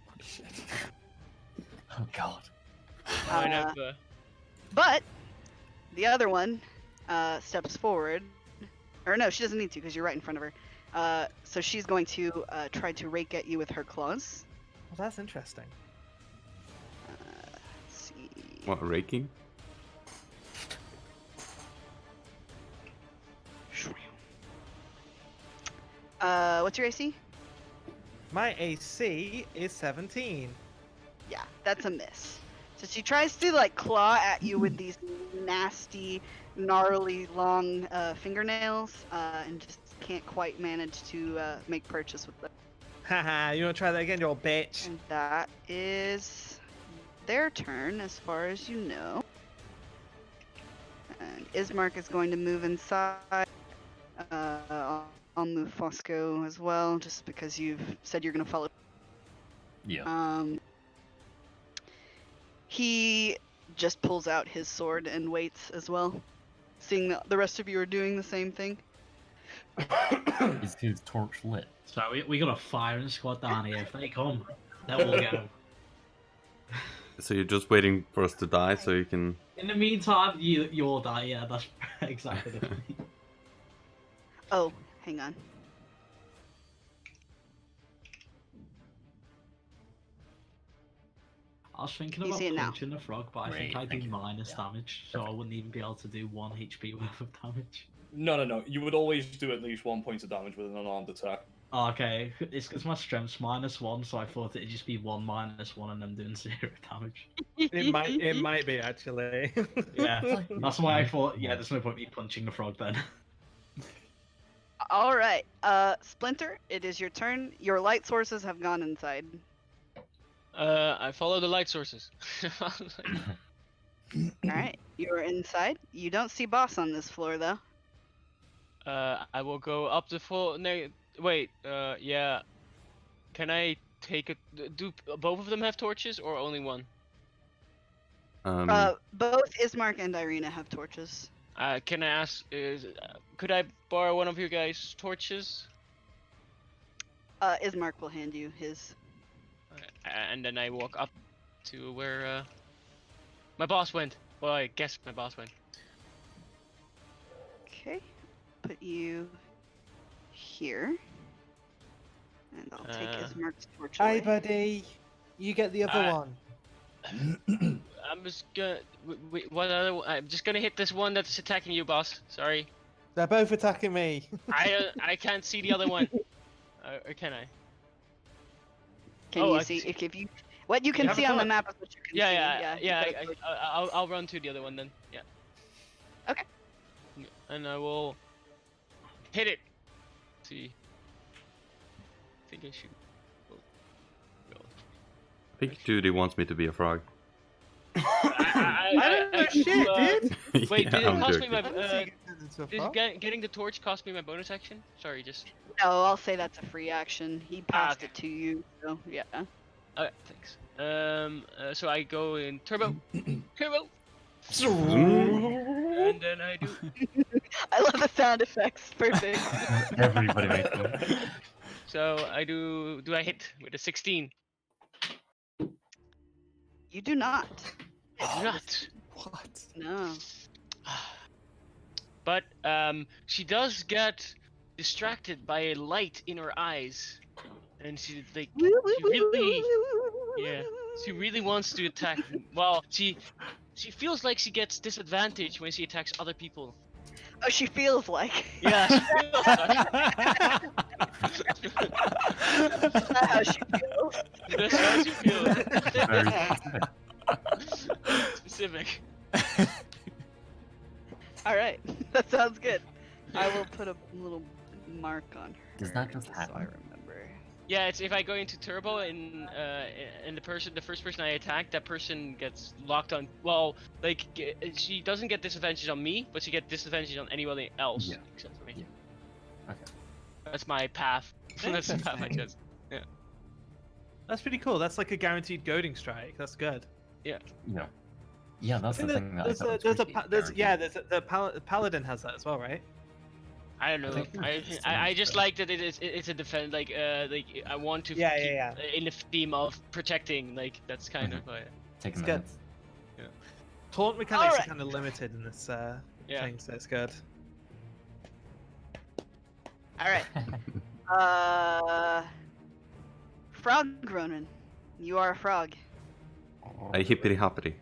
Holy shit. Oh god. I might have, But the other one steps forward. Or no, she doesn't need to because you're right in front of her. So she's going to try to rake at you with her claws. Well, that's interesting. Let's see. What, raking? What's your AC? My AC is 17. Yeah, that's a miss. So she tries to like claw at you with these nasty, gnarly, long fingernails, and just can't quite manage to make purchase with them. Haha, you wanna try that again, you old bitch? And that is their turn, as far as you know. And Ismark is going to move inside. I'll move Fosco as well, just because you've said you're going to follow. Yeah. He just pulls out his sword and waits as well, seeing that the rest of you are doing the same thing. Is his torch lit? So we got a firing squad down here. If they come, then we'll go. So you're just waiting for us to die so you can... In the meantime, you'll die. Yeah, that's exactly the thing. Oh, hang on. I was thinking You about see it now. punching the frog, but I think Great, I thank do you. minus Yeah. damage, so I wouldn't even be able to do 1 HP worth of damage. No. You would always do at least 1 point of damage with an unarmed attack. Oh, okay, it's because my strength's -1, so I thought it'd just be 1 -1 and I'm doing 0 damage. It might be actually. Yeah, that's why I thought, yeah, there's no point me punching the frog then. All right. Splinter, it is your turn. Your light sources have gone inside. I follow the light sources. All right. You're inside. You don't see boss on this floor though. I will go up the full. Wait. Yeah. Can I take it? Do both of them have torches or only one? Both Ismark and Irina have torches. Can I ask? Could I borrow one of you guys' torches? Ismark will hand you his. And then I walk up to where my boss went. Well, I guess my boss went. Okay. Put you here. And I'll take Ismark's torch away. Hey, buddy. You get the other one. I'm just gonna. What other? I'm just gonna hit this one that's attacking you, boss. Sorry. They're both attacking me. I can't see the other one. Or can I? Can you see? If you what you can see on the map is what you can see. Yeah. I'll run to the other one then. Yeah. Okay. And I will hit it. Let's see. I think I should. Go. I think Judy wants me to be a frog. I don't know shit, dude. Wait, did I'm it cost me joking. my getting the torch cost me my bonus action? Sorry, just. No, I'll say that's a free action. He passed it to you, so yeah. Okay, thanks. So I go in turbo, turbo, and then I do. I love the sound effects. Perfect. Everybody makes them. So I do. Do I hit with a 16? You do not. I do not. What? No. But she does get distracted by a light in her eyes, and she really wants to attack. Well, she feels like she gets disadvantage when she attacks other people. Oh, she feels like. Yeah. That's not how she feels. That's how she feels. Very Specific. All right, that sounds good. I will put a little mark on her. Does that just so happen? I remember. Yeah, it's if I go into turbo and the first person I attack, that person gets locked on. Well, like she doesn't get disadvantage on me, but she gets disadvantage on anybody else except for me. Yeah. Okay. That's my path. That's the path I chose. Yeah. That's pretty cool. That's like a guaranteed goading strike. That's good. Yeah. Yeah. Yeah, that's the thing that the paladin has that as well, right? I don't know. I just like that it's a defense. Like I want to keep in the theme of protecting. Like that's kind of taking good. Yeah. Taunt mechanics are kind of limited in this Yeah. thing, so it's good. All right. Frog Ronan, you are a frog. A hippity hoppity.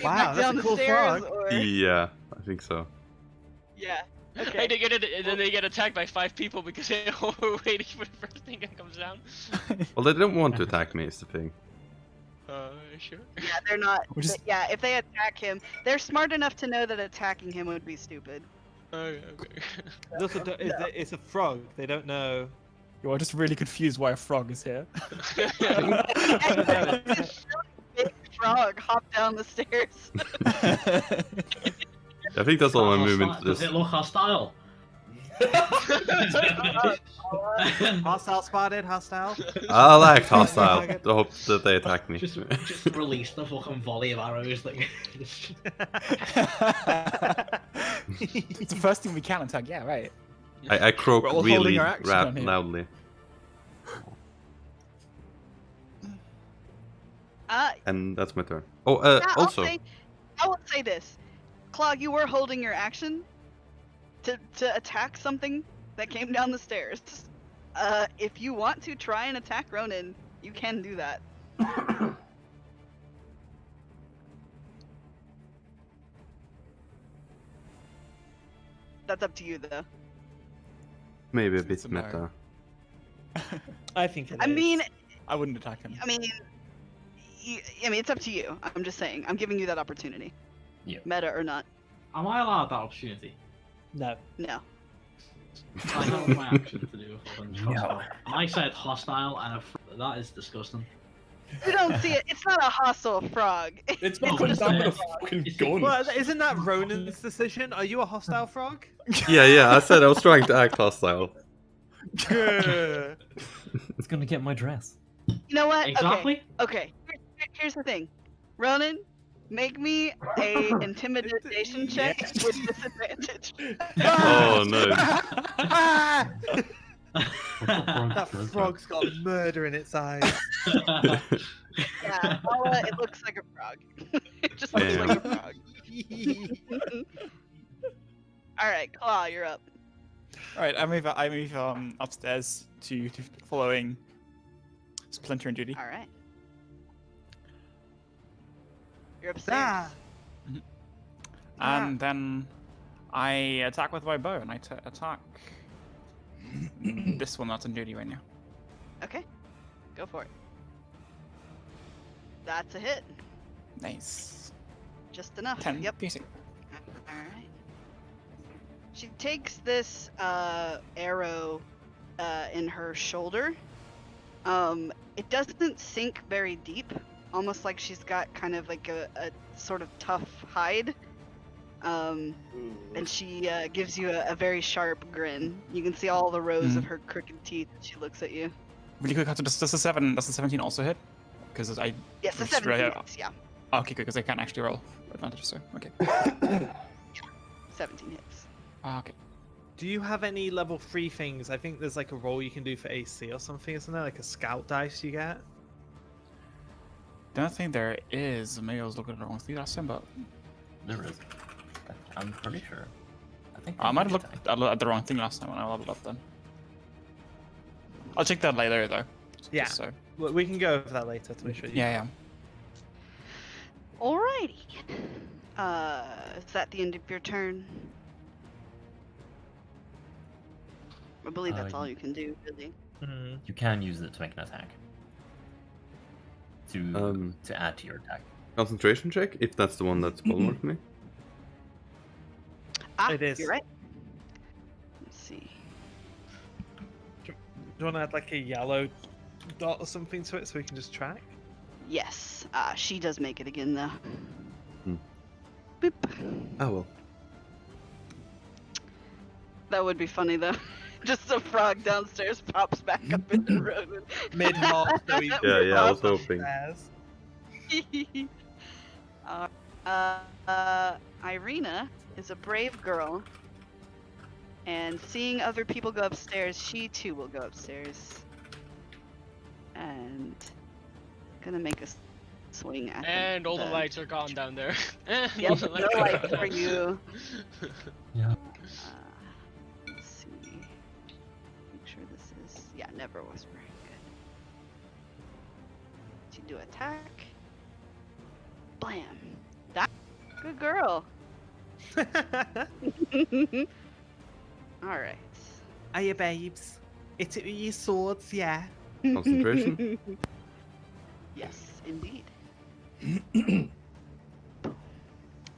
Wow, that's a cool frog. Yeah, I think so. Yeah. Okay. Then they get attacked by 5 people because they're waiting for the first thing that comes down. Well, they don't want to attack me, is the thing. Sure. Yeah, they're not. Yeah, if they attack him, they're smart enough to know that attacking him would be stupid. Okay. It's a frog. They don't know. You're just really confused why a frog is here. Big frog hop down the stairs. I think that's all my movement. Does it look hostile? Hostile spotted. Hostile. I like hostile. I hope that they attack me. Just release the fucking volley of arrows that. It's the first thing we can attack. Yeah, right. I croak We're all really holding our action on here. loudly. And that's my turn. Oh, also. I will say this. Clog, you were holding your action to attack something that came down the stairs. If you want to try and attack Ronan, you can do that. That's up to you, though. Maybe a bit It's a no. meta. I think it I is. mean, I wouldn't attack him. I mean, it's up to you. I'm just saying. I'm giving you that opportunity. Yeah. Meta or not. Am I allowed that opportunity? No. No. I have my action to do with orange hostile. And I said hostile, and that is disgusting. You don't see it. It's not a hostile frog. It's Oh, not coming it's down with a a- fucking it's a- gun. Well, isn't that Ronan's decision? Are you a hostile frog? Yeah, I said I was trying to act hostile. Good. It's gonna get my dress. You know what? Exactly. Okay. Here's the thing. Ronan, make me a intimidation check with disadvantage. Oh no. Ah! Frog That does frog's got murder in its eyes. Yeah, it looks like a frog. It just looks Damn. like a frog. All right, Claw, you're up. All right, I move upstairs to following Splinter and Judy. All right. You're upstairs. Ah. And then I attack with my bow, and I attack this one that's on Judy right now. Okay, go for it. That's a hit. Nice. Just enough. 10 Yep. piercing. All right. She takes this arrow in her shoulder. It doesn't sink very deep, almost like she's got kind of like a sort of tough hide. And she gives you a very sharp grin. You can see all the rows of her crooked teeth as she looks at you. Really quick, does the 17 also hit? Because I Yes, the just 17 hits, yeah. Okay, good, because I can't actually roll advantage, so okay. 17 hits. Okay. Do you have any level 3 things? I think there's like a roll you can do for AC or something, isn't there? Like a scout dice you get? Don't think there is. Maybe I was looking at the wrong thing last time, but There is. I'm pretty sure. I think. I might have looked at the wrong thing last time when I leveled up then. I'll check that later though. Yeah. So. Well, we can go over that later to make sure you. Yeah. Alrighty. Is that the end of your turn? I believe that's all you can do, really. Mhm. You can use it to make an attack. To add to your attack. Concentration check, if that's the one that's polymorphed me. Ah, It is. You're right. Let's see. Do you want to add like a yellow dot or something to it so we can just track? Yes. She does make it again, though. Hmm. Boop. Oh well. That would be funny, though. Just a frog downstairs pops back up in the road. Mid-hop, so we Yeah, I was hoping. Irina is a brave girl, and seeing other people go upstairs, she too will go upstairs. And gonna make a swing at them. And all the lights are gone down there. And all Yep, the no lights are lights gone. for you. Yeah. Let's see. Make sure this is never whisper. Good. To do attack. Blam. That good girl. All right. Hiya, babes. It's your swords, yeah. Concentration? Yes, indeed.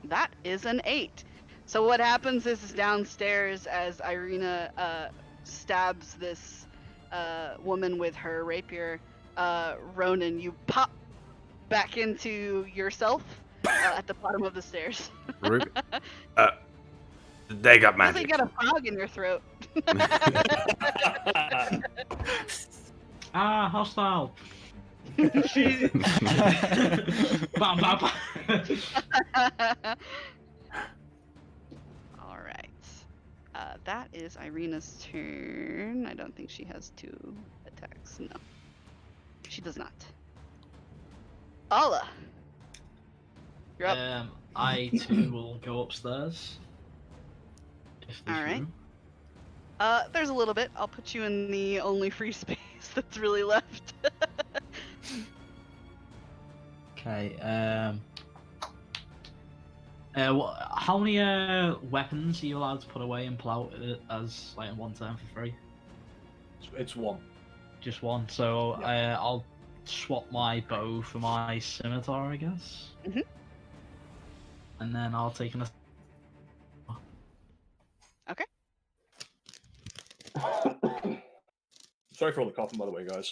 That is an 8. So what happens is downstairs as Irina stabs this woman with her rapier, Ronan, you pop back into yourself at the bottom of the stairs. They got Because magic. you got a frog in your throat. Ah, hostile. Bam, bam, bam. All right. That is Irina's turn. I don't think she has 2 attacks. No. She does not. Alla. You're up. I too will go upstairs. If there's All right. room. There's a little bit. I'll put you in the only free space that's really left. Okay. How many weapons are you allowed to put away and pull out as like in one turn for free? It's 1. Just one. So I'll swap my bow for my scimitar, I guess. Mhm. And then I'll take an Sorry for all the coughing, by the way, guys.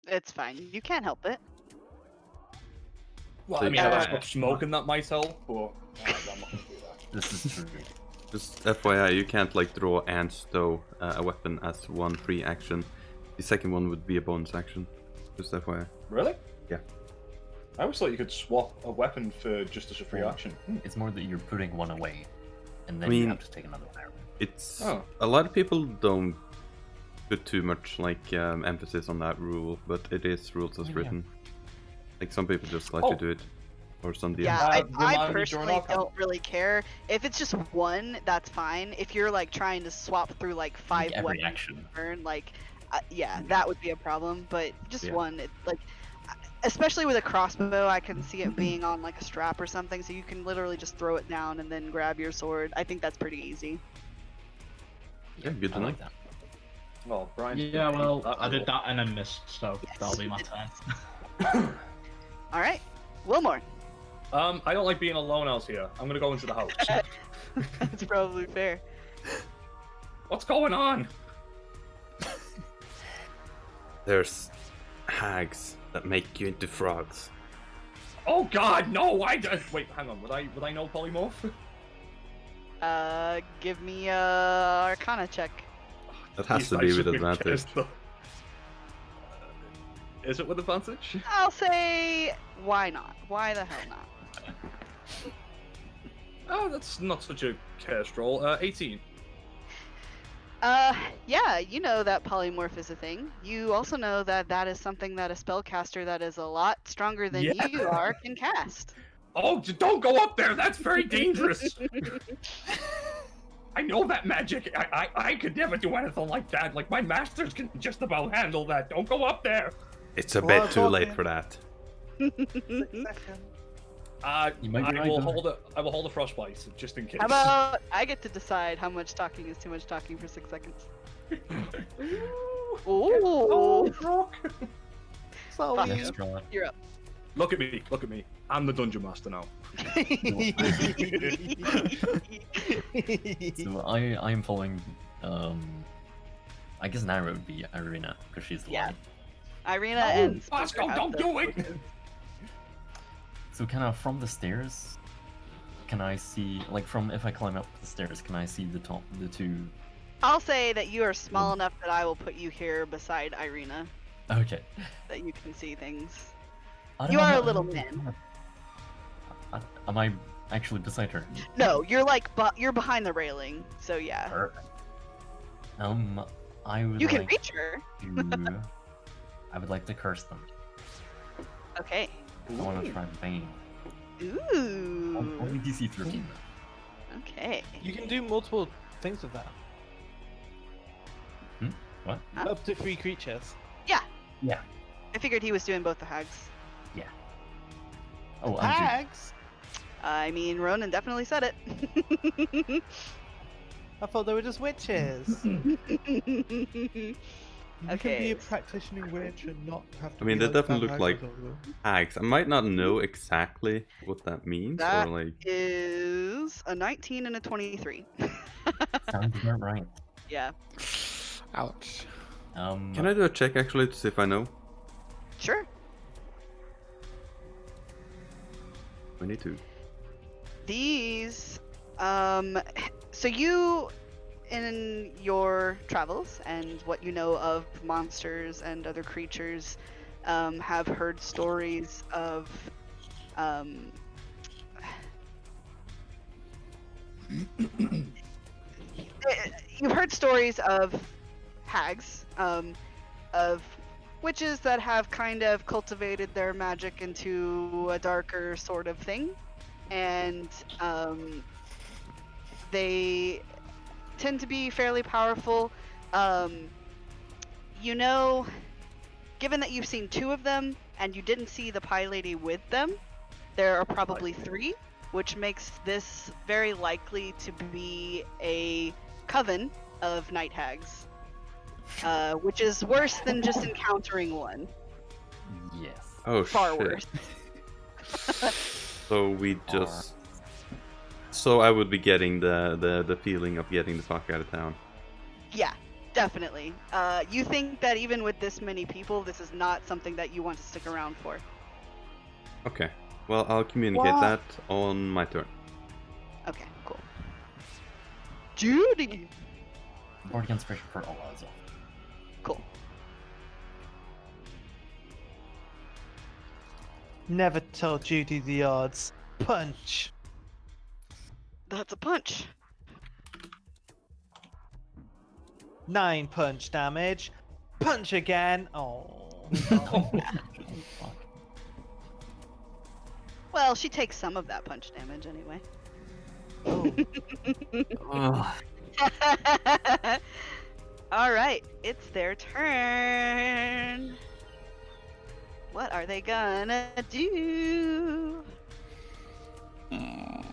It's fine. You can't help it. Well, So I mean, you- if I stop smoking, that might help, but I'm not gonna do that. This is true. Just FYI, you can't like draw and stow a weapon as one free action. The second one would be a bonus action. Just FYI. Really? Yeah. I always thought you could swap a weapon for just as a free Well, action. It's more that you're putting one away, and then I mean- you have to take another one. It's Oh. a lot of people don't put too much like emphasis on that rule, but it is rules as Yeah. written. Like some people just let Oh. you do it, or some DMs. Yeah, remind I me during personally our don't really care. If it's just one, that's fine. If you're like trying to swap through like 5 every weapons action. per turn, like, yeah, that would be a problem. But just Yeah. one, like, especially with a crossbow, I can see it being on like a strap or something, so you can literally just throw it down and then grab your sword. I think that's pretty easy. Yeah, good I to know. like that. Oh, Brian. Yeah, well, I did that and then missed, so Yes. that'll be my turn. All right, Wilmore. I don't like being alone out here. I'm gonna go into the house. That's probably fair. What's going on? There's hags that make you into frogs. Oh God, no! Wait, hang on. Would I know polymorph? Give me a Arcana check. That has Jeez, to I be should with be advantage. pissed, though. Is it with advantage? I'll say, why not? Why the hell not? Oh, that's not such a cursed roll. 18. Yeah, you know that polymorph is a thing. You also know that that is something that a spellcaster that is a lot stronger than Yeah. you are can cast. Oh, don't go up there! That's very dangerous! I know that magic. I could never do anything like that. Like, my masters can just about handle that. Don't go up there! It's a Well, bit too late okay. for that. 6 seconds. You might be I right, will though. hold a frostbite just in case. How about I get to decide how much talking is too much talking for 6 seconds? Oh, Ooh. Brock. Fuck Yes, you. Strahd. You're up. Look at me. I'm the dungeon master now. So I am following. I guess now it would be Irina because she's the Yeah. one. Irina Oh, and Bosco, Spencer don't have do the- it! So kind of from the stairs, can I see like from if I climb up the stairs, can I see the top, the two? I'll say that you are small enough that I will put you here beside Irina, Okay. that you can see things. I don't You know are how- a little man. Am I actually beside her? No, you're like, you're behind the railing, so yeah. Perfect. I would You can like reach her. to. I would like to curse them. Okay. I want to try Bane. Ooh. Only DC 13. Okay. You can do multiple things with that. What? Huh? Up to 3 creatures. I figured he was doing both the hags. Oh, I'm Hags? I mean, Ronan definitely said it. I thought they were just witches. You can be Okay. a practitioner witch and not have to I mean, be they definitely that look like hag or something. hags. I might not know exactly what that means, That- or like. Is a 19 and a 23. Sounds about right. Yeah. Ouch. Can I do a check actually to see if I know? Sure. 22. These, so you, in your travels and what you know of monsters and other creatures, have heard stories of, you've heard stories of hags, of witches that have kind of cultivated their magic into a darker sort of thing, and they tend to be fairly powerful. You know, given that you've seen 2 of them and you didn't see the Pie Lady with them, there are probably 3, which makes this very likely to be a coven of night hags, which is worse than just encountering one. Yes. Oh Far shit. worse. So we just. So I would be getting the feeling of getting the fuck out of town. Yeah, Okay. Definitely. You think that even with this many people, this is not something that you want to stick around for. Okay. Well, I'll communicate What? that on my turn. Okay, cool. Judy! Bardic Inspiration for all as well. Cool. Never tell Judy the odds. Punch. That's a punch. 9 punch damage. Punch again. Oh. Well, she takes some of that punch damage anyway. Ugh. Alright, it's their turn. What are they gonna do? I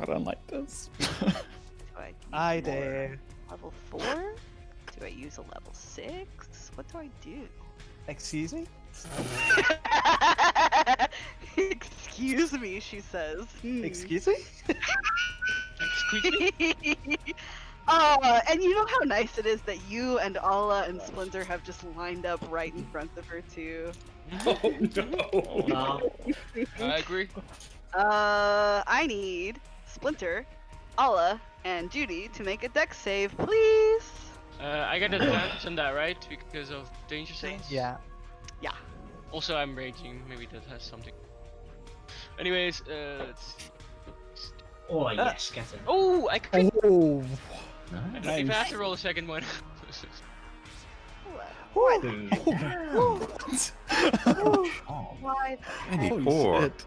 don't like this. Do I I use more dare. level 4? Do I use a level 6? What do I do? Excuse me? Excuse me, she says. Excuse me? Excuse me? And you know how nice it is that you and Allah and Splinter have just lined up right in front of her too. Oh no. Wow. I agree. I need Splinter, Allah, and Judy to make a dex save, please. I got advantage on that, right? Because of danger sense? Yeah. Also, I'm raging. Maybe that has something. Anyways, let's see. Oh, yes, get it. Oh, I crit! Oh. I don't Nice. even have to roll a second one. Oh, Why? Any Holy 4. shit.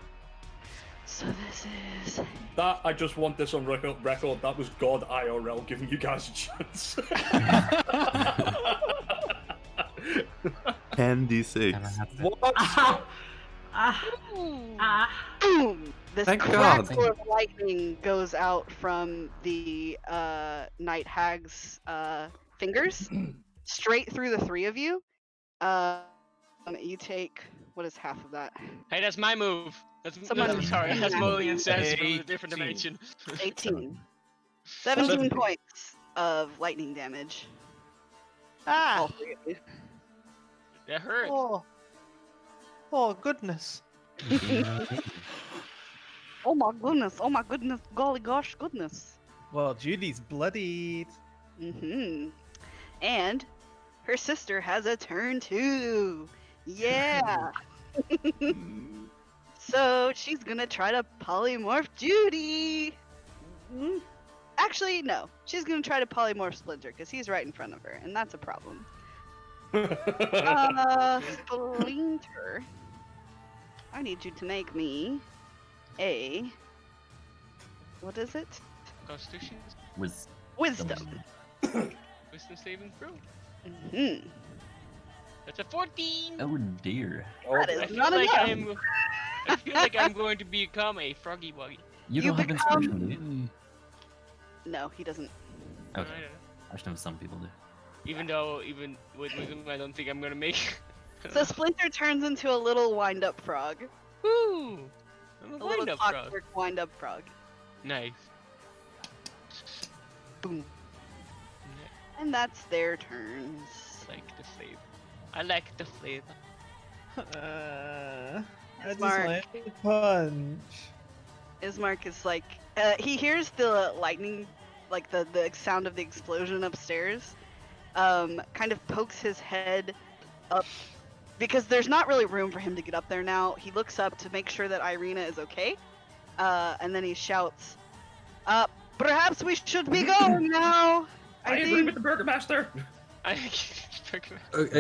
So this is. That I just want this on record. That was God IRL giving you guys a chance. 10d6. kinda have to- What? Boom! This Thank crackle God. of lightning goes out from the night hag's fingers, straight through the three of you. You take what is half of that? Hey, that's my move. Someone- Sorry, that's Molly and Sass from a 18. different dimension. 18. 17 points of lightning damage. Ah. All three of you. That hurt. Oh, goodness. Oh my goodness, golly gosh goodness. Well, Judy's bloodied. And her sister has a turn too. Yeah. So she's gonna try to polymorph Judy. Actually, no. She's gonna try to polymorph Splinter because he's right in front of her, and that's a problem. Splinter, I need you to make me a. What is it? Constitution? Wisdom. Wisdom saving throw? Mm-hmm. That's a 14! Oh dear. That I is feel not like enough. I feel like I'm going to become a froggy woggy. You You don't have become- inspiration, do you? No, he doesn't. Okay. I just know some people do. Even though, even with wisdom, I don't think I'm gonna make. So Splinter turns into a little wind-up frog. Woo! I'm a A little wind-up frog. clockwork wind-up frog. Nice. Boom. And that's their turns. I like the flavor. I like the flavor. I just Mark. like to punch. Ismark is like, he hears the lightning, like the sound of the explosion upstairs, kind of pokes his head up, because there's not really room for him to get up there now. He looks up to make sure that Irina is okay, and then he shouts, perhaps we should be going now! I agree with the Burgermaster.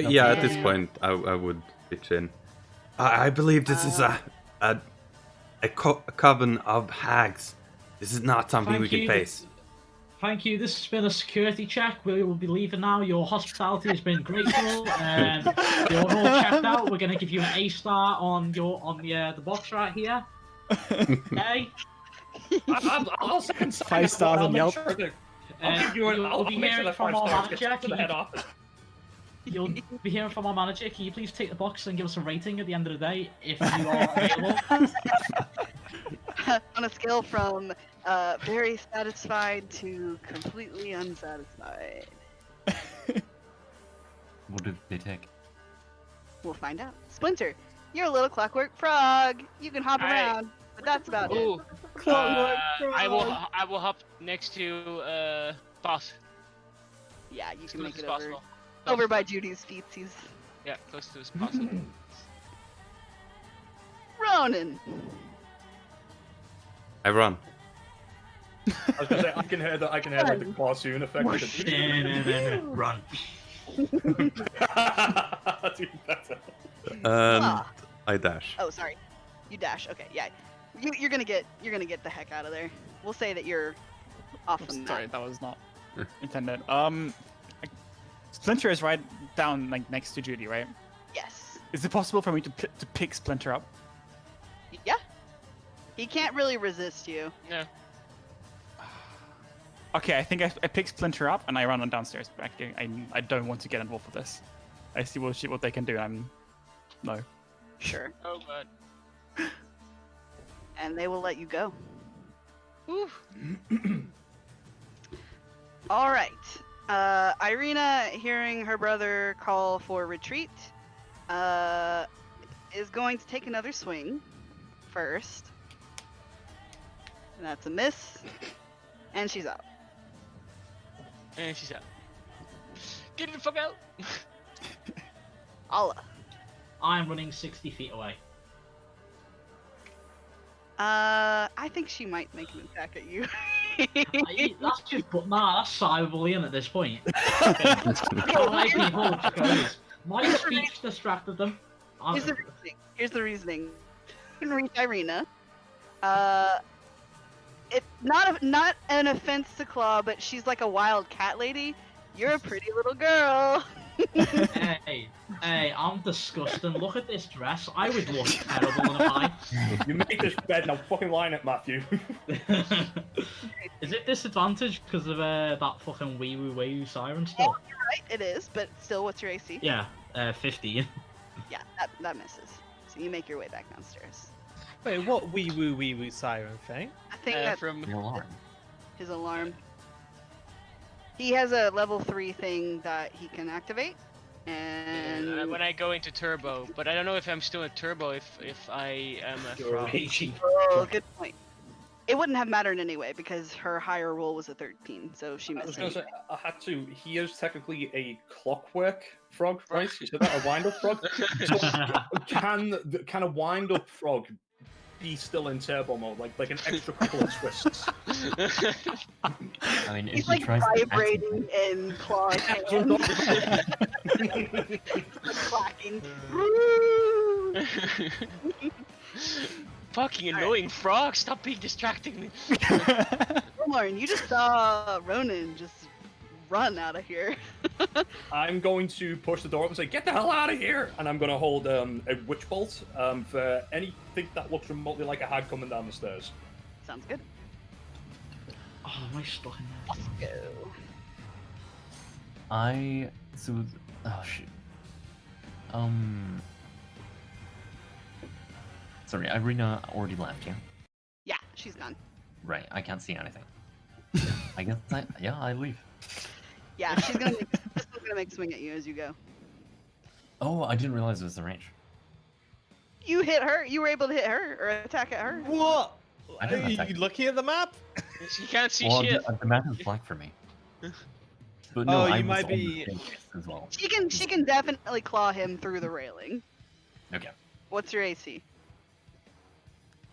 Yeah, at this Yeah. point, I would pitch in. I believe this is a coven of hags. This is not something we can face. Thank you. This has been a security check. We will be leaving now. Your hospitality has been grateful, and you're all checked out. We're gonna give you an A star on the box right here. Okay. I'll second sign 5 it, stars I'll on make Yelp. sure that- I'll give you an. you'll I'll be make sure hearing that from 5 our stars manager. gets to the head office. You'll be hearing from our manager. Can you please take the box and give us a rating at the end of the day if you are available? On a scale from very satisfied to completely unsatisfied. What do they take? We'll find out. Splinter, you're a little clockwork frog. You can hop around, but that's about it. Ooh. Clockwork I will. frog. I will hop next to boss. Yeah, you As can close make as it over. possible. Over by Judy's feetsies. Yeah, close to as possible. Ronan. I run. I was gonna say I can hear that. I can hear like the cartoon effect. Run. That's even better. And I dash. Oh, sorry. You dash. Okay, yeah. You're gonna get the heck out of there. We'll say that you're off the map. Sorry, that was not intended. Splinter is right down like next to Judy, right? Yes. Is it possible for me to pick Splinter up? Yeah. He can't really resist you. No. Okay, I think I pick Splinter up and I run on downstairs. I don't want to get involved with this. I see what they can do. No. Sure. Oh god. And they will let you go. Whew. All right. Irina, hearing her brother call for retreat, is going to take another swing first. And that's a miss. And she's out. And she's out. Get the fuck out! Allah. I'm running 60 feet away. I think she might make an attack at you. That's just, but nah, that's cyberbullying at this point. My people goes. My speech distracted them. Here's the reasoning. You can reach Irina. It's not an offense to Claw, but she's like a wild cat lady. You're a pretty little girl. Hey, I'm disgusting. Look at this dress. I would look terrible in a pie. You make this bed now. Fucking line it, Matthew. Is it disadvantaged because of that fucking wee woo siren still? You're right, it is, but still, what's your AC? Yeah, 50. Yeah, that misses. So you make your way back downstairs. Wait, what wee woo siren thing? I think that's From The alarm. his alarm. He has a level 3 thing that he can activate, and when I go into turbo, but I don't know if I'm still in turbo if I am a You're frog. raging. oh, good point. It wouldn't have mattered anyway because her higher roll was a 13, so she I was missed gonna it. say I had to. He is technically a clockwork frog, right? Is that a wind-up frog? So can a wind-up frog be still in turbo mode, like an extra couple of twists? I mean, He's if he like tries to vibrating in Claw's hand. Clacking. Fucking annoying frog! Stop being distracting me. Lauren, you just saw Ronan just run out of here. I'm going to push the door up and say, "Get the hell out of here!" And I'm going to hold a witch bolt for anything that looks remotely like a hag coming down the stairs. Sounds good. Oh, am I stuck in there? Go. Oh shit. Sorry, Irina already left, yeah? Yeah, she's gone. Right, I can't see anything. I guess I leave. Yeah, she's gonna make swing at you as you go. Oh, I didn't realize it was the range. You hit her. You were able to hit her or attack at her. What? I Are didn't you attack. looking at the map? She can't see Well, shit. the map is black for me. But no, Oh, I you was might on the be- same place as well. She can definitely claw him through the railing. Okay. What's your AC?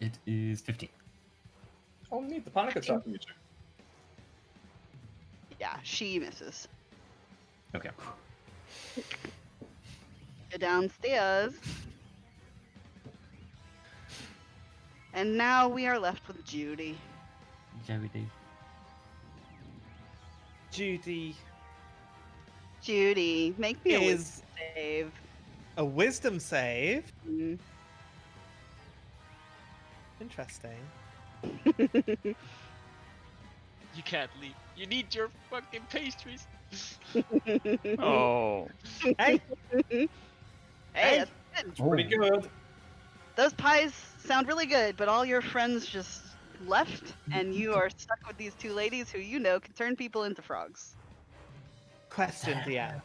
It is 15. Oh, neat, the panic attack music. Yeah, she misses. Okay. Go downstairs. And now we are left with Judy. Yeah, we do. Judy Judy, make me a wisdom is save. a wisdom save. Mm. Interesting. You can't leave. You need your fucking pastries. Oh. Hey, Hey, that's good. Pretty good. Those pies sound really good, but all your friends just left, and you are stuck with these two ladies who you know can turn people into frogs. question, DM.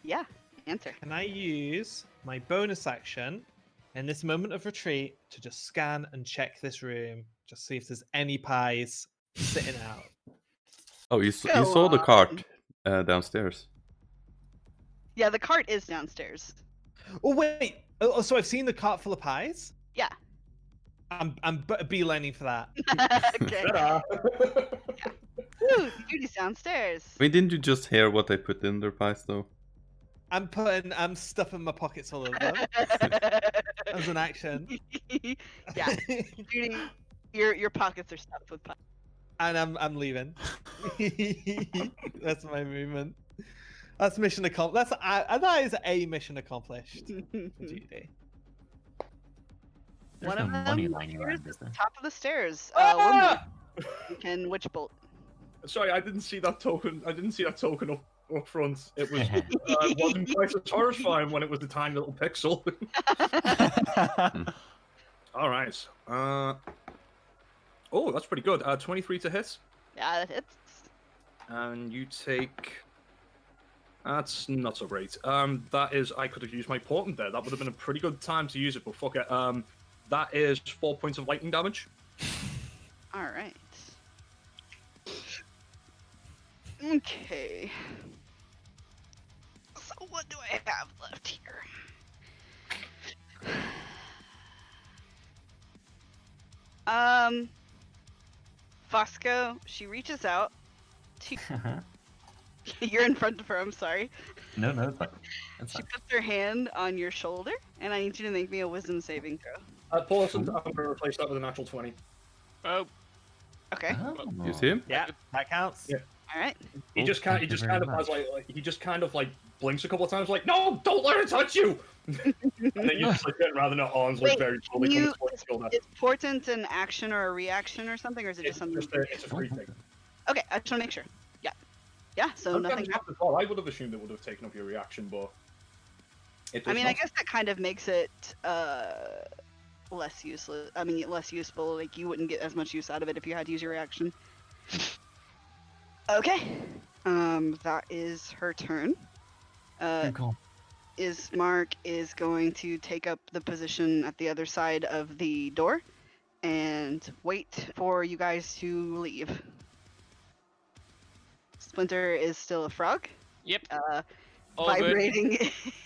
Yeah, answer. Can I use my bonus action in this moment of retreat to just scan and check this room, just see if there's any pies sitting out? Oh, you Go saw the on. cart downstairs. Yeah, the cart is downstairs. Oh wait, so I've seen the cart full of pies. Yeah. I'm beelining for that. Okay. Ta-da! Ooh, the duty's downstairs. I mean, didn't you just hear what I put in their pies, though? I'm stuffing my pockets full of them as an action. Yeah, Judy, your pockets are stuffed with pie. And I'm leaving. That's my movement. That's mission accomplished. That is a mission accomplished. GD. There's One no of money them lying appears around, at is there? the top of the stairs. Ah! You can witch bolt. Sorry, I didn't see that token. I didn't see that token up front. It was wasn't quite as horrifying when it was the tiny little pixel. All right. Oh, that's pretty good. 23 to hit, Yeah, that hits. and you take. That's not so great. That is. I could have used my portent there. That would have been a pretty good time to use it, but fuck it. That is 4 points of lightning damage. All right. Okay. So what do I have left here? Fosco, she reaches out to you're in front of her, I'm sorry. No, it's fine. It's She fine. puts her hand on your shoulder, and I need you to make me a wisdom saving throw. Paulson, I'm going to replace that with a natural 20. Oh, Okay. You see him? Yeah, that counts. Yeah. All right. He Oh, just kind thank of, you very much. he just kind of like blinks a couple of times, like, no, don't let her touch you. And then you just like turn around and her arms like Wait, very slowly can come you, towards the shoulder. is portent an action or a reaction or something, or is it just something? It's a free thing. Okay, I just want to make sure. Yeah. Yeah, so nothing. Well, I would have assumed it would have taken up your reaction, but it does I mean, I not. guess that kind of makes it less useless. I mean, less useful. Like you wouldn't get as much use out of it if you had to use your reaction. Okay. That is her turn. Good call. Ismark is going to take up the position at the other side of the door and wait for you guys to leave. Splinter is still a frog. yep. Oh, All good. Vibrating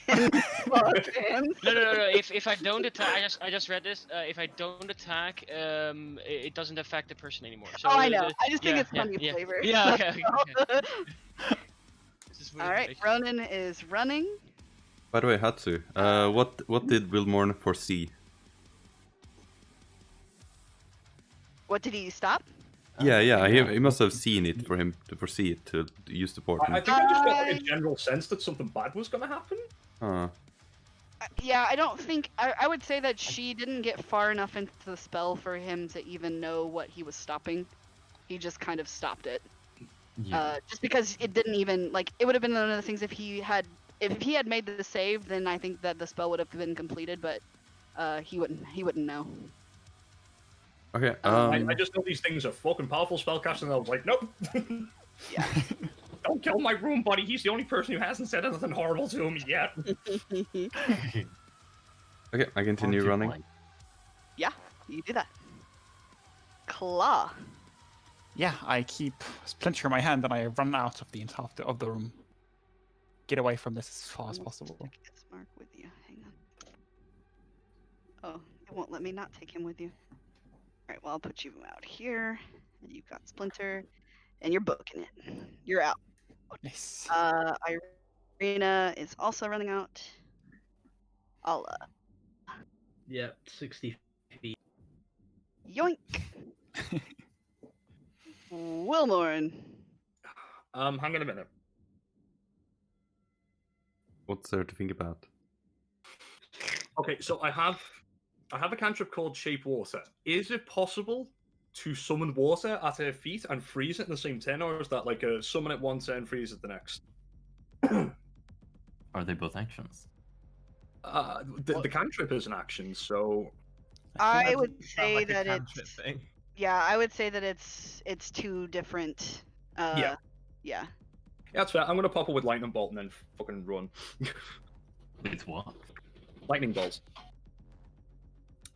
in Frog's hands. No. If I don't attack, I just read this. If I don't attack, it doesn't affect the person anymore. So Oh, I know. the- I just think yeah, it's funny yeah, flavor. Yeah. Okay. This is weird All right, information. Ronan is running. By the way, Hatsu, what did Wilmorn foresee? What did he stop? Yeah, he must have seen it for him to foresee it to use the portent. I think I just got like a general sense that something bad was going to happen. Huh. Yeah, I don't think. I would say that she didn't get far enough into the spell for him to even know what he was stopping. He just kind of stopped it. Yeah. Just because it didn't even like it would have been one of the things if he had made the save, then I think that the spell would have been completed, but he wouldn't know. Okay. I just know these things are fucking powerful spellcasters, and I was like, nope. Yeah. Don't kill my room buddy. He's the only person who hasn't said anything horrible to me yet. Okay, I continue running. Yeah, you do that. Claw. Yeah, I keep Splinter in my hand and I run out of the of the room. Get away from this as far as possible. Get Mark with you. Hang on. Oh, it won't let me not take him with you. Alright, well, I'll put you out here. And you've got Splinter. And you're booking it. You're out. Nice. Irina is also running out. I'll, Yep, 60 feet. yoink! Wilmorn. Hang on a minute. What's there to think about? Okay, so I have a cantrip called Shape Water. Is it possible to summon water at her feet and freeze it in the same turn, or is that like a summon it one turn, freeze it the next? Are they both actions? The cantrip is an action, so I would Sound say like a that cantrip it's thing. yeah. I would say that it's two different. Yeah. Yeah. Yeah, that's fair. I'm gonna pop up with lightning bolt and then fucking run. It's what? Lightning bolts.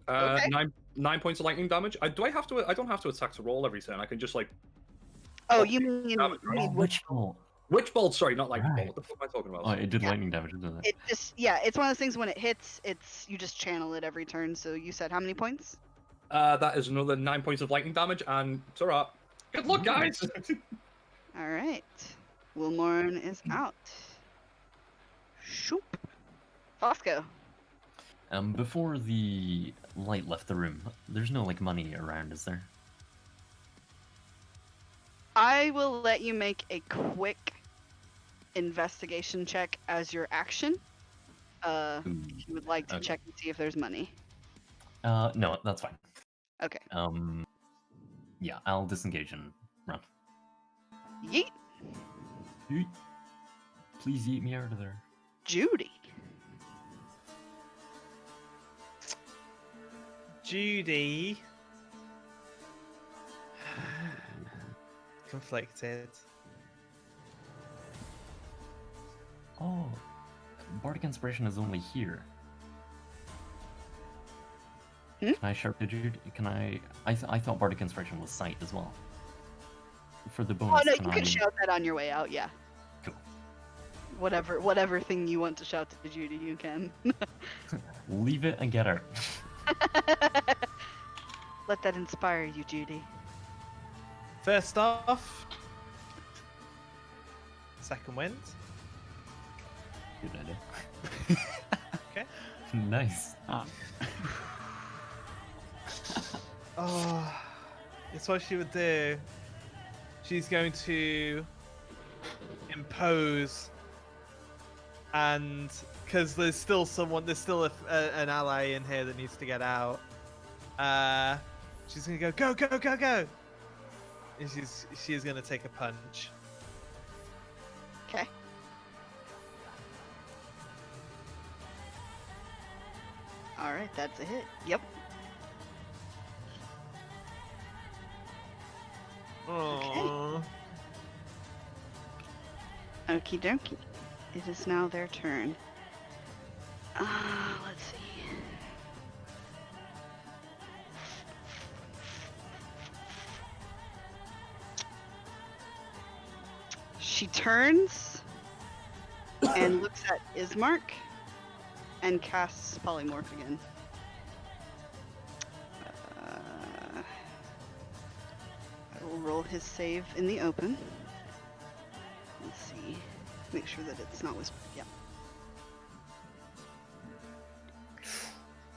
Okay. 9 points of lightning damage. I don't have to attack to roll every turn. I can just like. Oh, Oh, you mean damage, Oh, right? witch bolt. Witch bolt. Sorry, not lightning bolt. Right. What the fuck am I talking about? Oh, it did Yeah. lightning damage, didn't it? it just it's one of those things when it hits, you just channel it every turn. So you said how many points? That is another 9 points of lightning damage, and it's alright. Good luck, guys. All right. Wilmorn is out. Shoop. Fosco. Before the light left the room, there's no like money around, is there? I will let you make a quick investigation check as your action. If you would like to Okay. check and see if there's money. No, that's fine. Okay. Yeah, I'll disengage and run. Yeet. Yeet. Please yeet me out of there. Judy. Judy. Conflicted. Oh, Bardic Inspiration is only here. Can I sharp to Jude? Can I? I thought Bardic Inspiration was sight as well. For the bonus, Oh no, can you I... can shout that on your way out. Yeah. Cool. Whatever thing you want to shout to Judy, you can. Leave it and get out. Let that inspire you, Judy. First off, second wind. Good idea. Okay. Nice. Oh, it's what she would do. She's going to impose, and because there's still an ally in here that needs to get out. She's gonna go, go, and she's gonna take a punch. Okay. All right, that's a hit. Yep. Aww. Okie dokie. It is now their turn. Let's see. She turns and looks at Ismark and casts Polymorph again. I will roll his save in the open. Let's see. Make sure that it's not whispered. Yeah.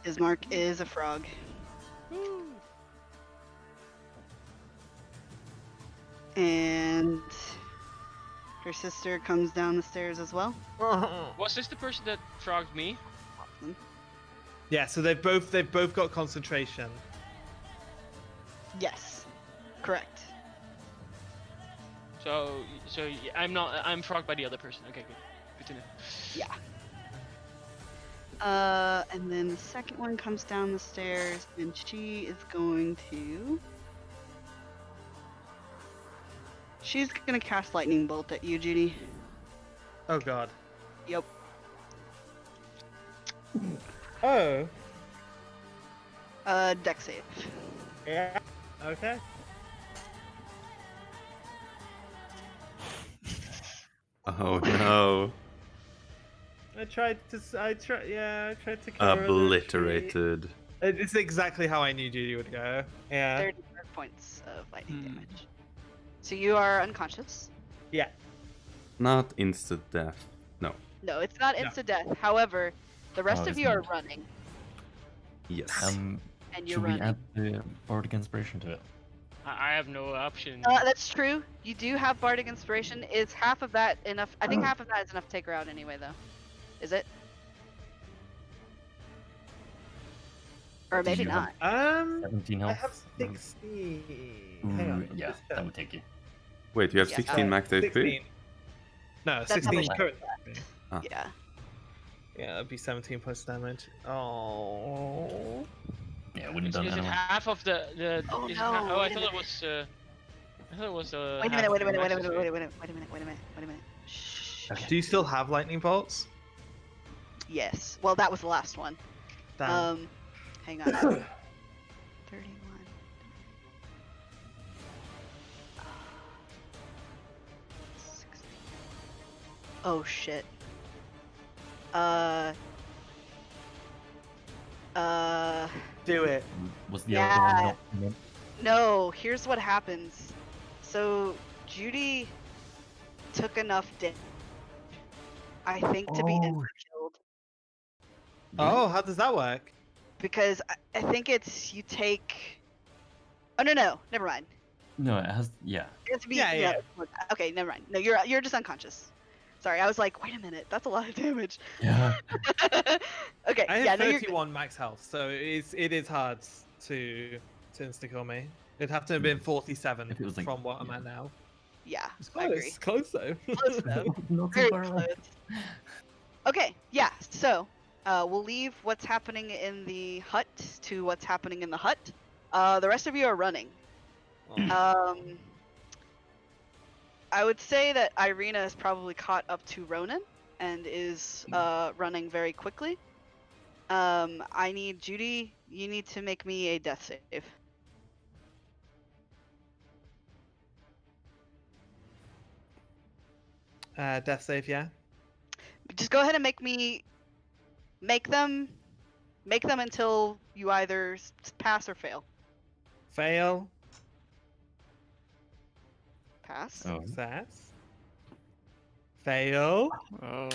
Ismark is a frog. And her sister comes down the stairs as well. Was this the person that frogged me? Yeah, so they've both got concentration. Yes, correct. So I'm frogged by the other person. Okay, good to know. Yeah. And then the second one comes down the stairs, and she is going to. She's gonna cast lightning bolt at you, Judy. Oh god. Yep. Oh. Dex save. Yeah. Okay. Oh no. I tried to cover the Obliterated. street. It's exactly how I knew Judy would go. Yeah. 35 points of lightning damage. So you are unconscious. Yeah. Not instant death. No. No, it's not instant death. However, the rest of it's you are not. running, Yes. and you're Should we running. add the Bardic Inspiration to it? I have no option. That's true. You do have Bardic Inspiration. Is half of that enough? I think half of that is enough to take her out anyway, though. Is it? Or Do maybe you have- not. 17 I health? have 16. Hang on. Yeah, just that check. would take you. Wait, you have Yeah, 16 max HP? 16. No, That's 16 how much current. Ah. Yeah. Yeah, that'd be 17 plus damage. Oh. Yeah, it wouldn't have Is done it anyone. half of the Oh, is it no, I wait a thought it was I thought it was a. Wait a half minute, of wait a your minute, wait a max's minute, rate. wait a minute, wait a minute, wait a minute, wait a minute. Shh. Okay. Do you still have lightning bolts? Yes. Well, that was the last one. Damn. Hang on. 31. Uh, 60. Oh shit. Do it. Was the Yeah. other one not? No, here's what happens. So, Judy took enough damage, I think, to be Oh. killed. Oh, how does that work? Because I think it's you take. Oh no, never mind. No, it has. Yeah. It has to be. Yeah. Okay, never mind. No, you're just unconscious. Sorry, I was like, wait a minute, that's a lot of damage. Yeah. Okay, I yeah, have no, you're good. 31 max health, so it is hard to insta kill me. It'd have to have been 47 If it was like- from what I'm yeah. at now. Yeah, It's I agree. close though. Close though. Not too Very far away. close. Okay, yeah. So we'll leave what's happening in the hut to what's happening in the hut. The rest of you are running. I would say that Irina is probably caught up to Ronan and is running very quickly. I need Judy. You need to make me a death save. Death save, yeah. Just go ahead and make them until you either pass or fail. Fail. Pass. Oh. Success. Fail. Oh.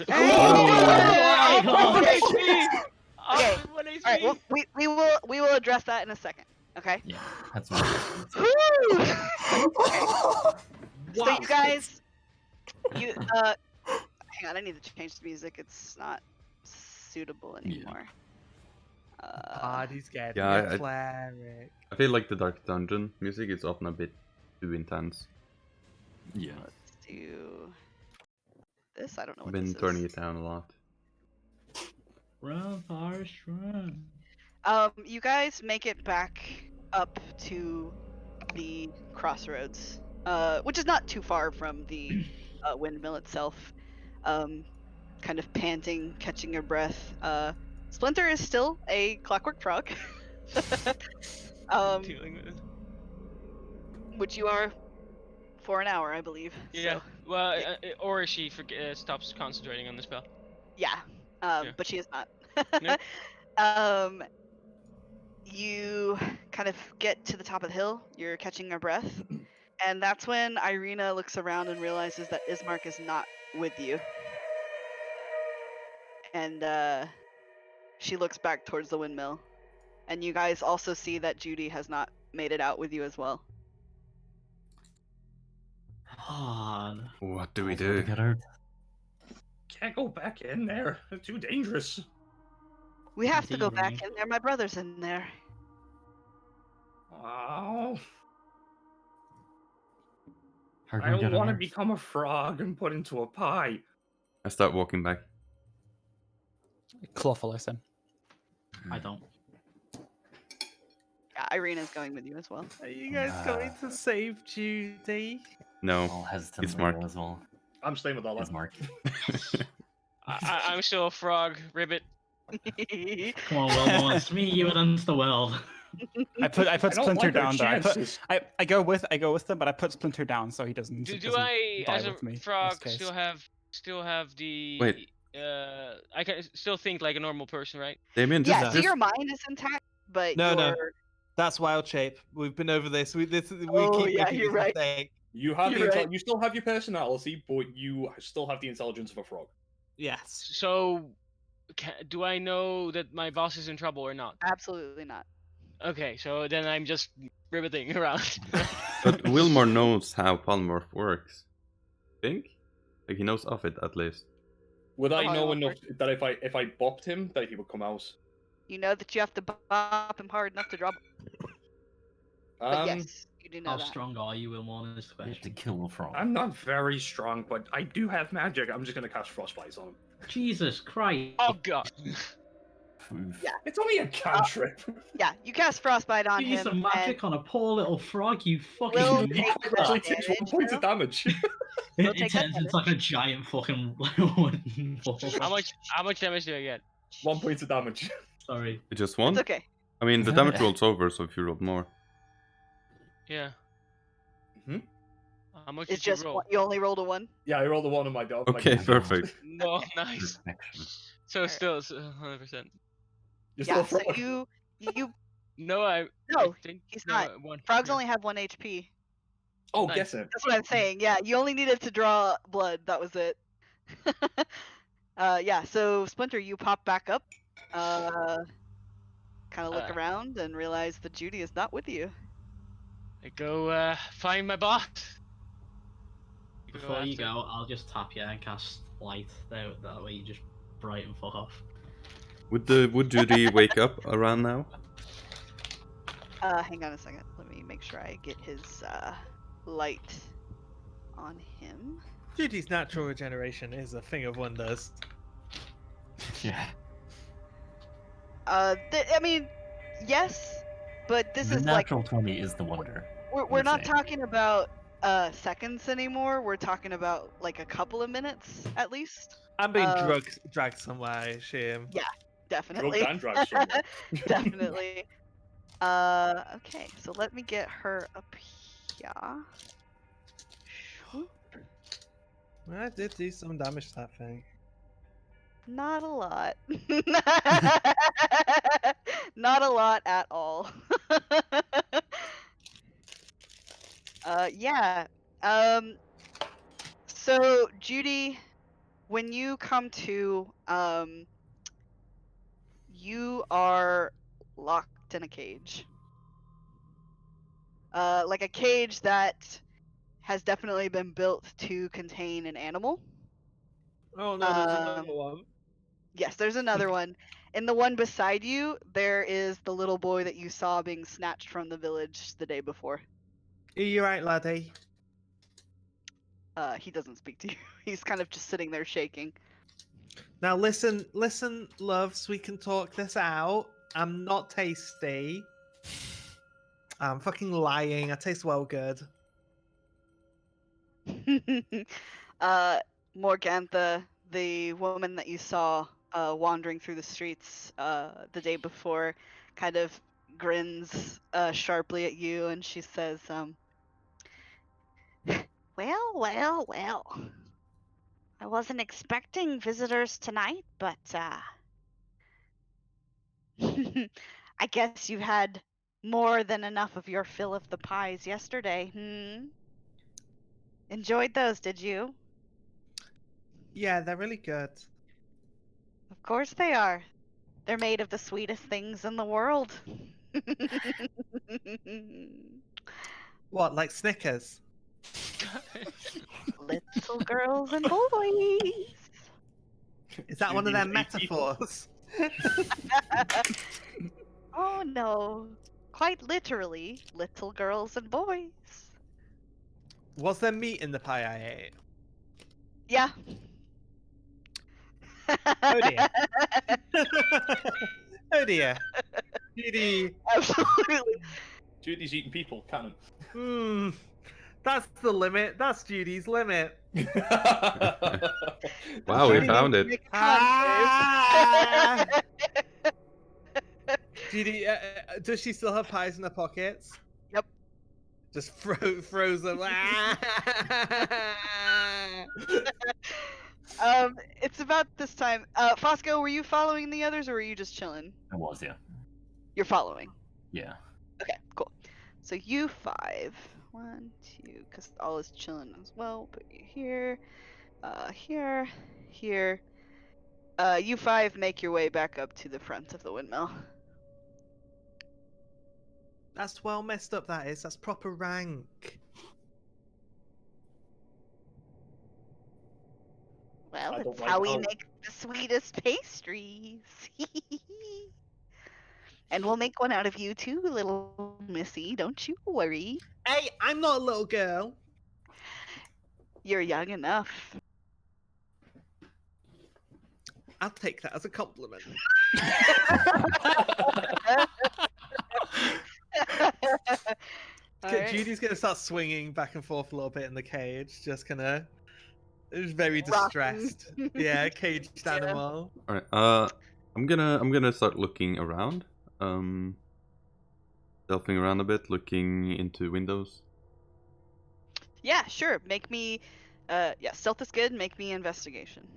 my God. Okay. Okay. All right, well, we will address that in a second. Okay. Yeah. That's my. Woo! Okay. So you guys, hang on, I need to change the music. It's not suitable anymore. Party's getting Yeah, I- cleric. I feel like the Dark Dungeon music is often a bit too intense. Yeah. Let's do this. I don't know I've what been this turning is. it down a lot. Run, Forest, run. You guys make it back up to the crossroads, which is not too far from the windmill itself. Kind of panting, catching your breath. Splinter is still a clockwork frog, Dealing with it. which you are for an hour, I believe. Yeah. So, Well, or she stops concentrating on the spell. yeah. Yeah. But she is not. Nope. You kind of get to the top of the hill. You're catching your breath, and that's when Irina looks around and realizes that Ismark is not with you. And she looks back towards the windmill, and you guys also see that Judy has not made it out with you as well. God. What do we Also to do? get out. Can't go back in there. It's too dangerous. We have to go Indeed, back right. in there. My brother's in there. Oh, How can I we get don't want to out? become a frog and put into a pie. I start walking back. Clawful, listen. I don't. Yeah, Irina's going with you as well. Are you guys going to save Judy? No. I'll hesitate It's Mark. as well. I'm staying with Ola. It's Mark. I'm still a frog, Ribbit. Come on, Will. It's me, you, against the world. I put I don't Splinter like our down though. chances. I go with them, but I put Splinter down so he doesn't. Do doesn't I, die as a with me, frog, worst case. still have the? Wait. I can still think like a normal person, right? Damien, Yeah, just, so your mind is intact, but No, no. your... That's wild shape. We've been over this. We Oh, keep yeah, making you're this right. mistake. You have You're right. you still have your personality, but you still have the intelligence of a frog. Yes. So, do I know that my boss is in trouble or not? Absolutely not. Okay, so then I'm just ribbiting around. But Wilmore knows how polymorph works. Think? Like he knows of it at least. Would I Oh, know I enough that if I bopped him, that he would come out? You know that you have to bop him hard enough to drop. But yes, you do know How that. strong are you, Will? Is the You have to question. kill a frog. I'm not very strong, but I do have magic. I'm just gonna cast frostbite on him. Jesus Christ. Oh god. Oof. Yeah. It's only a cantrip. Yeah, you cast frostbite on You use him. some magic on a poor little frog, you fucking Will It take nutter. that actually takes 1 damage, point though. of damage. We'll It take that turns into like a giant fucking wooden ball. How much damage do I get? 1 point of damage. Sorry. Just one? It's okay. I mean, the Yeah. damage rolls over, so if you rolled more. Yeah. Hmm? How much It's did you just roll? you only rolled a 1. Yeah, I rolled a 1 on my dog. Okay, God. perfect. No, nice. Perfection. So still it's 100%. You're Yeah, still so frog. you No, I No, think he's no, not. one. Frogs yeah. only have 1 HP. Oh, Nice. guess it. That's what I'm saying. Yeah, you only needed to draw blood. That was it. Yeah. So Splinter, you pop back up. Kind of look Uh, around and realize that Judy is not with you. I go find my boss. Before you after- go, I'll just tap you and cast light. That way you just bright and fuck off. Would Judy wake up around now? Hang on a second. Let me make sure I get his light on him. Judy's natural regeneration is a thing of wonders. Yeah. I mean, yes, but this The is like natural 20 is the wonder. we're not saying. talking about seconds anymore. We're talking about like a couple of minutes at least. I'm being Um, dragged somewhere, I assume. Yeah, definitely. Drugged and dragged somewhere. Definitely. Okay, so let me get her up here. Swoop. I did do some damage to that thing. Not a lot. Not a lot at all. Yeah. So Judy, when you come to, you are locked in a cage. Like a cage that has definitely been built to contain an animal. Oh no, there's another one. Yes, there's another one. In the one beside you, there is the little boy that you saw being snatched from the village the day before. Are you right, laddie? He doesn't speak to you. He's kind of just sitting there shaking. Now listen, loves, we can talk this out. I'm not tasty. I'm fucking lying. I taste well good. Morgantha, the woman that you saw wandering through the streets the day before, kind of grins sharply at you, and she says, well. I wasn't expecting visitors tonight, but I guess you had more than enough of your fill of the pies yesterday, Enjoyed those, did you? Yeah, they're really good. Of course they are. They're made of the sweetest things in the world. What, like Snickers? Little girls and boys. Is that one of Judy their was 8 people. metaphors? Oh no. Quite literally, little girls and boys. Was there meat in the pie I ate? Yeah. Oh dear. Oh dear. Judy. Absolutely. Judy's eating people, cannon. That's the limit. That's Judy's limit. Wow, we Judy found needs to it. make a con save. Judy, does she still have pies in her pockets? Yep. Just froze them. It's about this time. Fosco, were you following the others or were you just chilling? I was, yeah. You're following. Yeah. Okay, cool. So you 5. 1, 2, because all is chilling as well. Put you here, here, here. You 5 make your way back up to the front of the windmill. That's well messed up, that is. That's proper rank. Well, I don't it's like how we how- make the sweetest pastries. And we'll make one out of you too, little missy. Don't you worry. Hey, I'm not a little girl. You're young enough. I'll take that as a compliment. All right. Judy's gonna start swinging back and forth a little bit in the cage, just gonna. It was very Rocking. distressed. Yeah, caged Yeah. animal. All right. I'm gonna start looking around. Delving around a bit, looking into windows. Yeah, sure. Make me. Yeah, stealth is good. Make me investigation.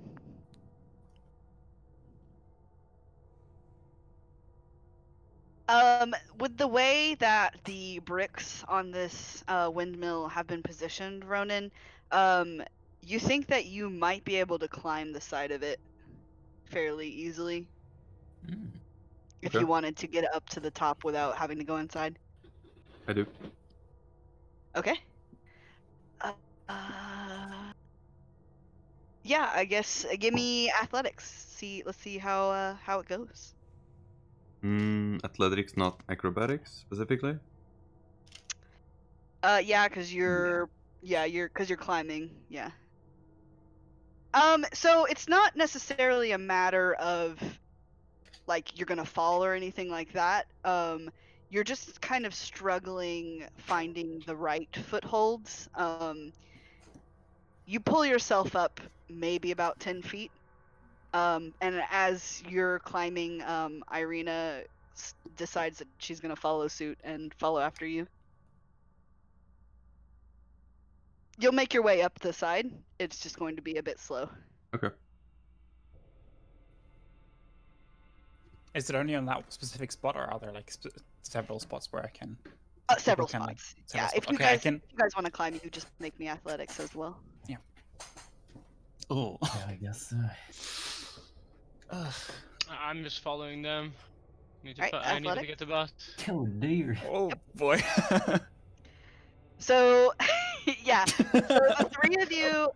With the way that the bricks on this windmill have been positioned, Ronan, you think that you might be able to climb the side of it fairly easily if Okay. you wanted to get up to the top without having to go inside. I do. Okay. Uh, yeah, I guess give me athletics. Let's see how it goes. Athletics, not acrobatics specifically. Yeah, because you're climbing. Yeah. So it's not necessarily a matter of like you're gonna fall or anything like that. You're just kind of struggling finding the right footholds. You pull yourself up maybe about 10 feet. And as you're climbing, Irina decides that she's gonna follow suit and follow after you. You'll make your way up the side. It's just going to be a bit slow. Okay. Is it only on that specific spot, or are there like several spots where I can? Several can, like, spots. several Yeah, spots. if you Okay, I guys can. if you guys want to climb, you just make me athletics as well. Yeah. Oh. Yeah, I guess. I'm just following them. Right, I need to athletic? get the bus. Kill a deer. Oh boy. So, yeah. So the three of you,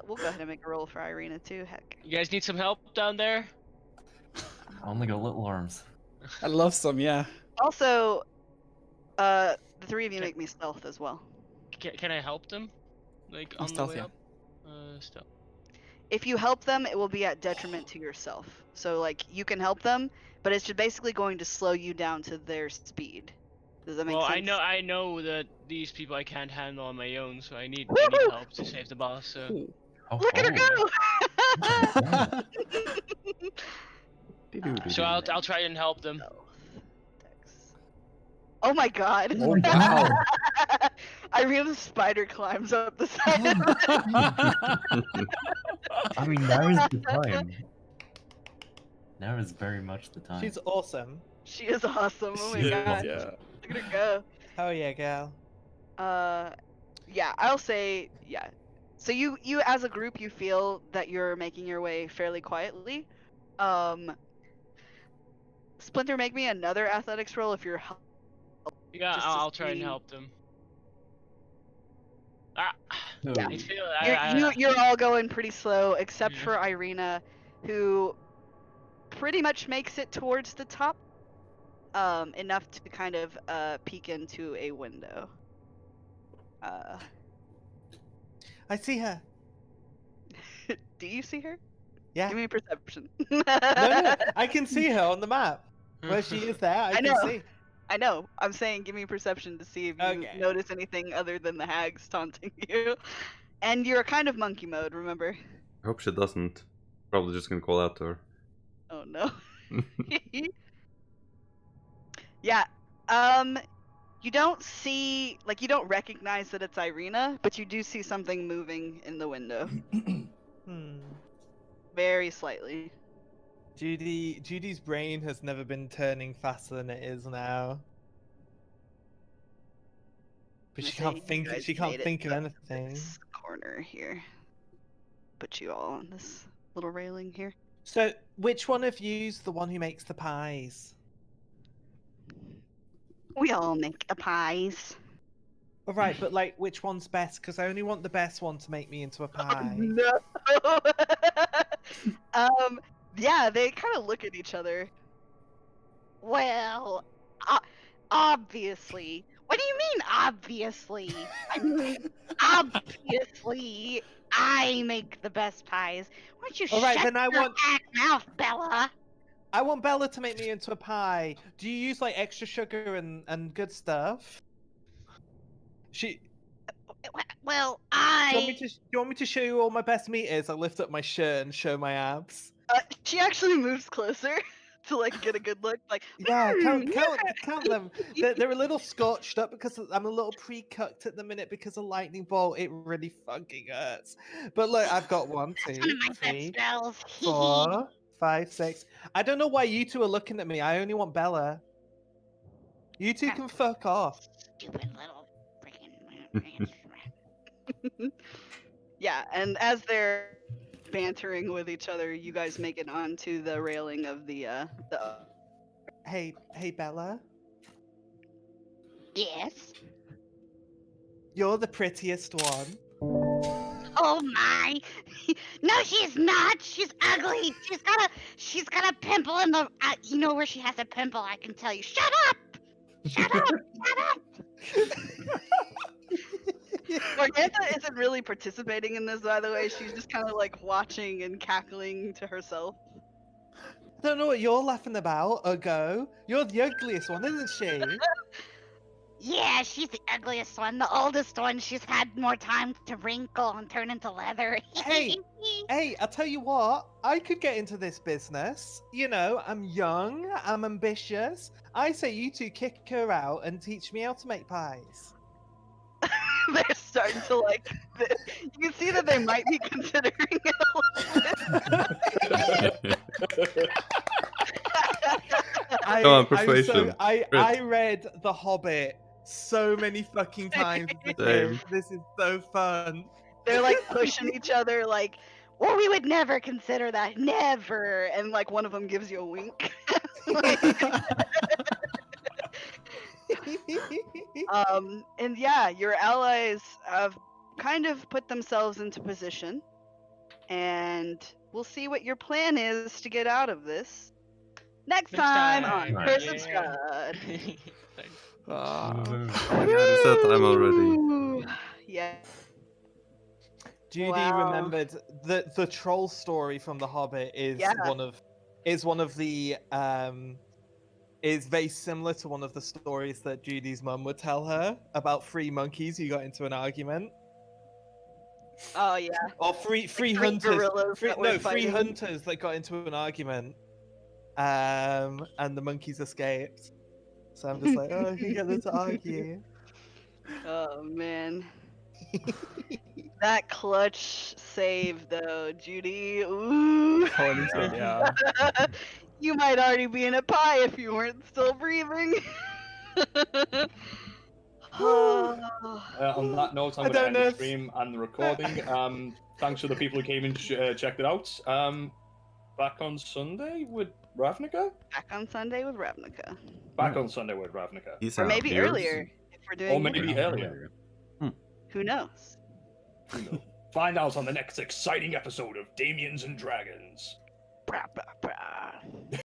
we'll go ahead and make a roll for Irina too. Heck. You guys need some help down there? I only got little arms. I love some, yeah. Also, the three of you Okay. make me stealth as well. Can I help them? Like Oh, on the stealth, way yeah. up? Stealth. If you help them, it will be at detriment to yourself. So, like, you can help them, but it's just basically going to slow you down to their speed. Does that make Well, sense? I know that these people I can't handle on my own, so I need Woohoo! help to save the boss. So Oh, Look at her oh. go! so I'll try and help them. Dex. Oh my god! Oh wow. Irina's spider climbs up the side. I mean, now is the time. Now is very much the time. She's awesome. She is awesome. Oh my She is god. awesome. Yeah. Look at her go. Oh yeah, girl. Yeah, I'll say yeah. So you as a group, you feel that you're making your way fairly quietly. Splinter, make me another athletics roll if you're Yeah, just to I'll try and see- help them. Ah, No. Yeah. I feel you're all going pretty slow, except Yeah. for Irina, who pretty much makes it towards the top, enough to kind of peek into a window. I see her. Do you see her? Yeah. Give me a perception. No, I can see her on the map. Where she is there, I I can know. see. I know. I'm saying give me perception to see if you Okay. notice anything other than the hags taunting you. And you're kind of monkey mode, remember? I hope she doesn't. Probably just gonna call out to her. Oh no. Yeah. You don't see, like, you don't recognize that it's Irina, but you do see something moving in the window. Very slightly. Judy's brain has never been turning faster than it is now. But she can't think. She can't think of anything. This corner here. Put you all on this little railing here. So, which one of you's the one who makes the pies? We all make the pies. All right, but like, which one's best? Because I only want the best one to make me into a pie. No. Yeah, they kind of look at each other. Well, obviously. What do you mean, obviously? I mean, obviously, I make the best pies. Why don't you All right, shut then I your want- back mouth, Bella? I want Bella to make me into a pie. Do you use like extra sugar and good stuff? She. Well, Do you want me to show you all my best meat is? I lift up my shirt and show my abs. She actually moves closer to like get a good look. Like, Yeah, count yeah. them. They're a little scorched up because I'm a little pre-cooked at the minute because of lightning bolt. It really fucking hurts. But look, I've got 1, That's 2, one of my pet 3, spells. 4, 5, 6. I don't know why you two are looking at me. I only want Bella. You two can fuck off. Stupid little freaking. Yeah, and as they're bantering with each other, you guys make it onto the railing of the Hey, Bella. Yes. You're the prettiest one. Oh my! No, she's not. She's ugly. She's got a pimple in the. You know where she has a pimple? I can tell you. Shut up! Shut up! Shut up! Morgantha isn't really participating in this, by the way. She's just kind of like watching and cackling to herself. I don't know what you're laughing about, Ugo. You're the ugliest one, isn't she? Yeah, she's the ugliest one, the oldest one. She's had more time to wrinkle and turn into leather. Hey, I'll tell you what. I could get into this business. You know, I'm young, I'm ambitious. I say you two kick her out and teach me how to make pies. They're starting to like. You can see that they might be considering it a little bit. Come on, persuasion. I read The Hobbit so many fucking times. Same. This is so fun. They're like pushing each other, like, well, we would never consider that, never. And like one of them gives you a wink. And yeah, your allies have kind of put themselves into position, and we'll see what your plan is to get out of this next time on Curse of Strahd. It's that time already. Yeah. Judy remembered the troll story from The Hobbit is one of the is very similar to one of the stories that Judy's mum would tell her about 3 monkeys who got into an argument. Oh yeah. Or three Like hunters. three Three hunters that got into an argument. And the monkeys escaped. So I'm just like, oh, you get them to argue. Oh man. That clutch save though, Judy. Ooh. Holy shit, yeah. You might already be in a pie if you weren't still breathing. On that note, I'm going to end the if- stream and the recording. Thanks to the people who came and checked it out. Back on Sunday with Ravnica? Back on Sunday with Ravnica. Back on Sunday with Ravnica. He's Or out maybe here. earlier if we're doing Or maybe earlier. Who knows? Find out on the next exciting episode of Damians and Dragons. Brap, brap.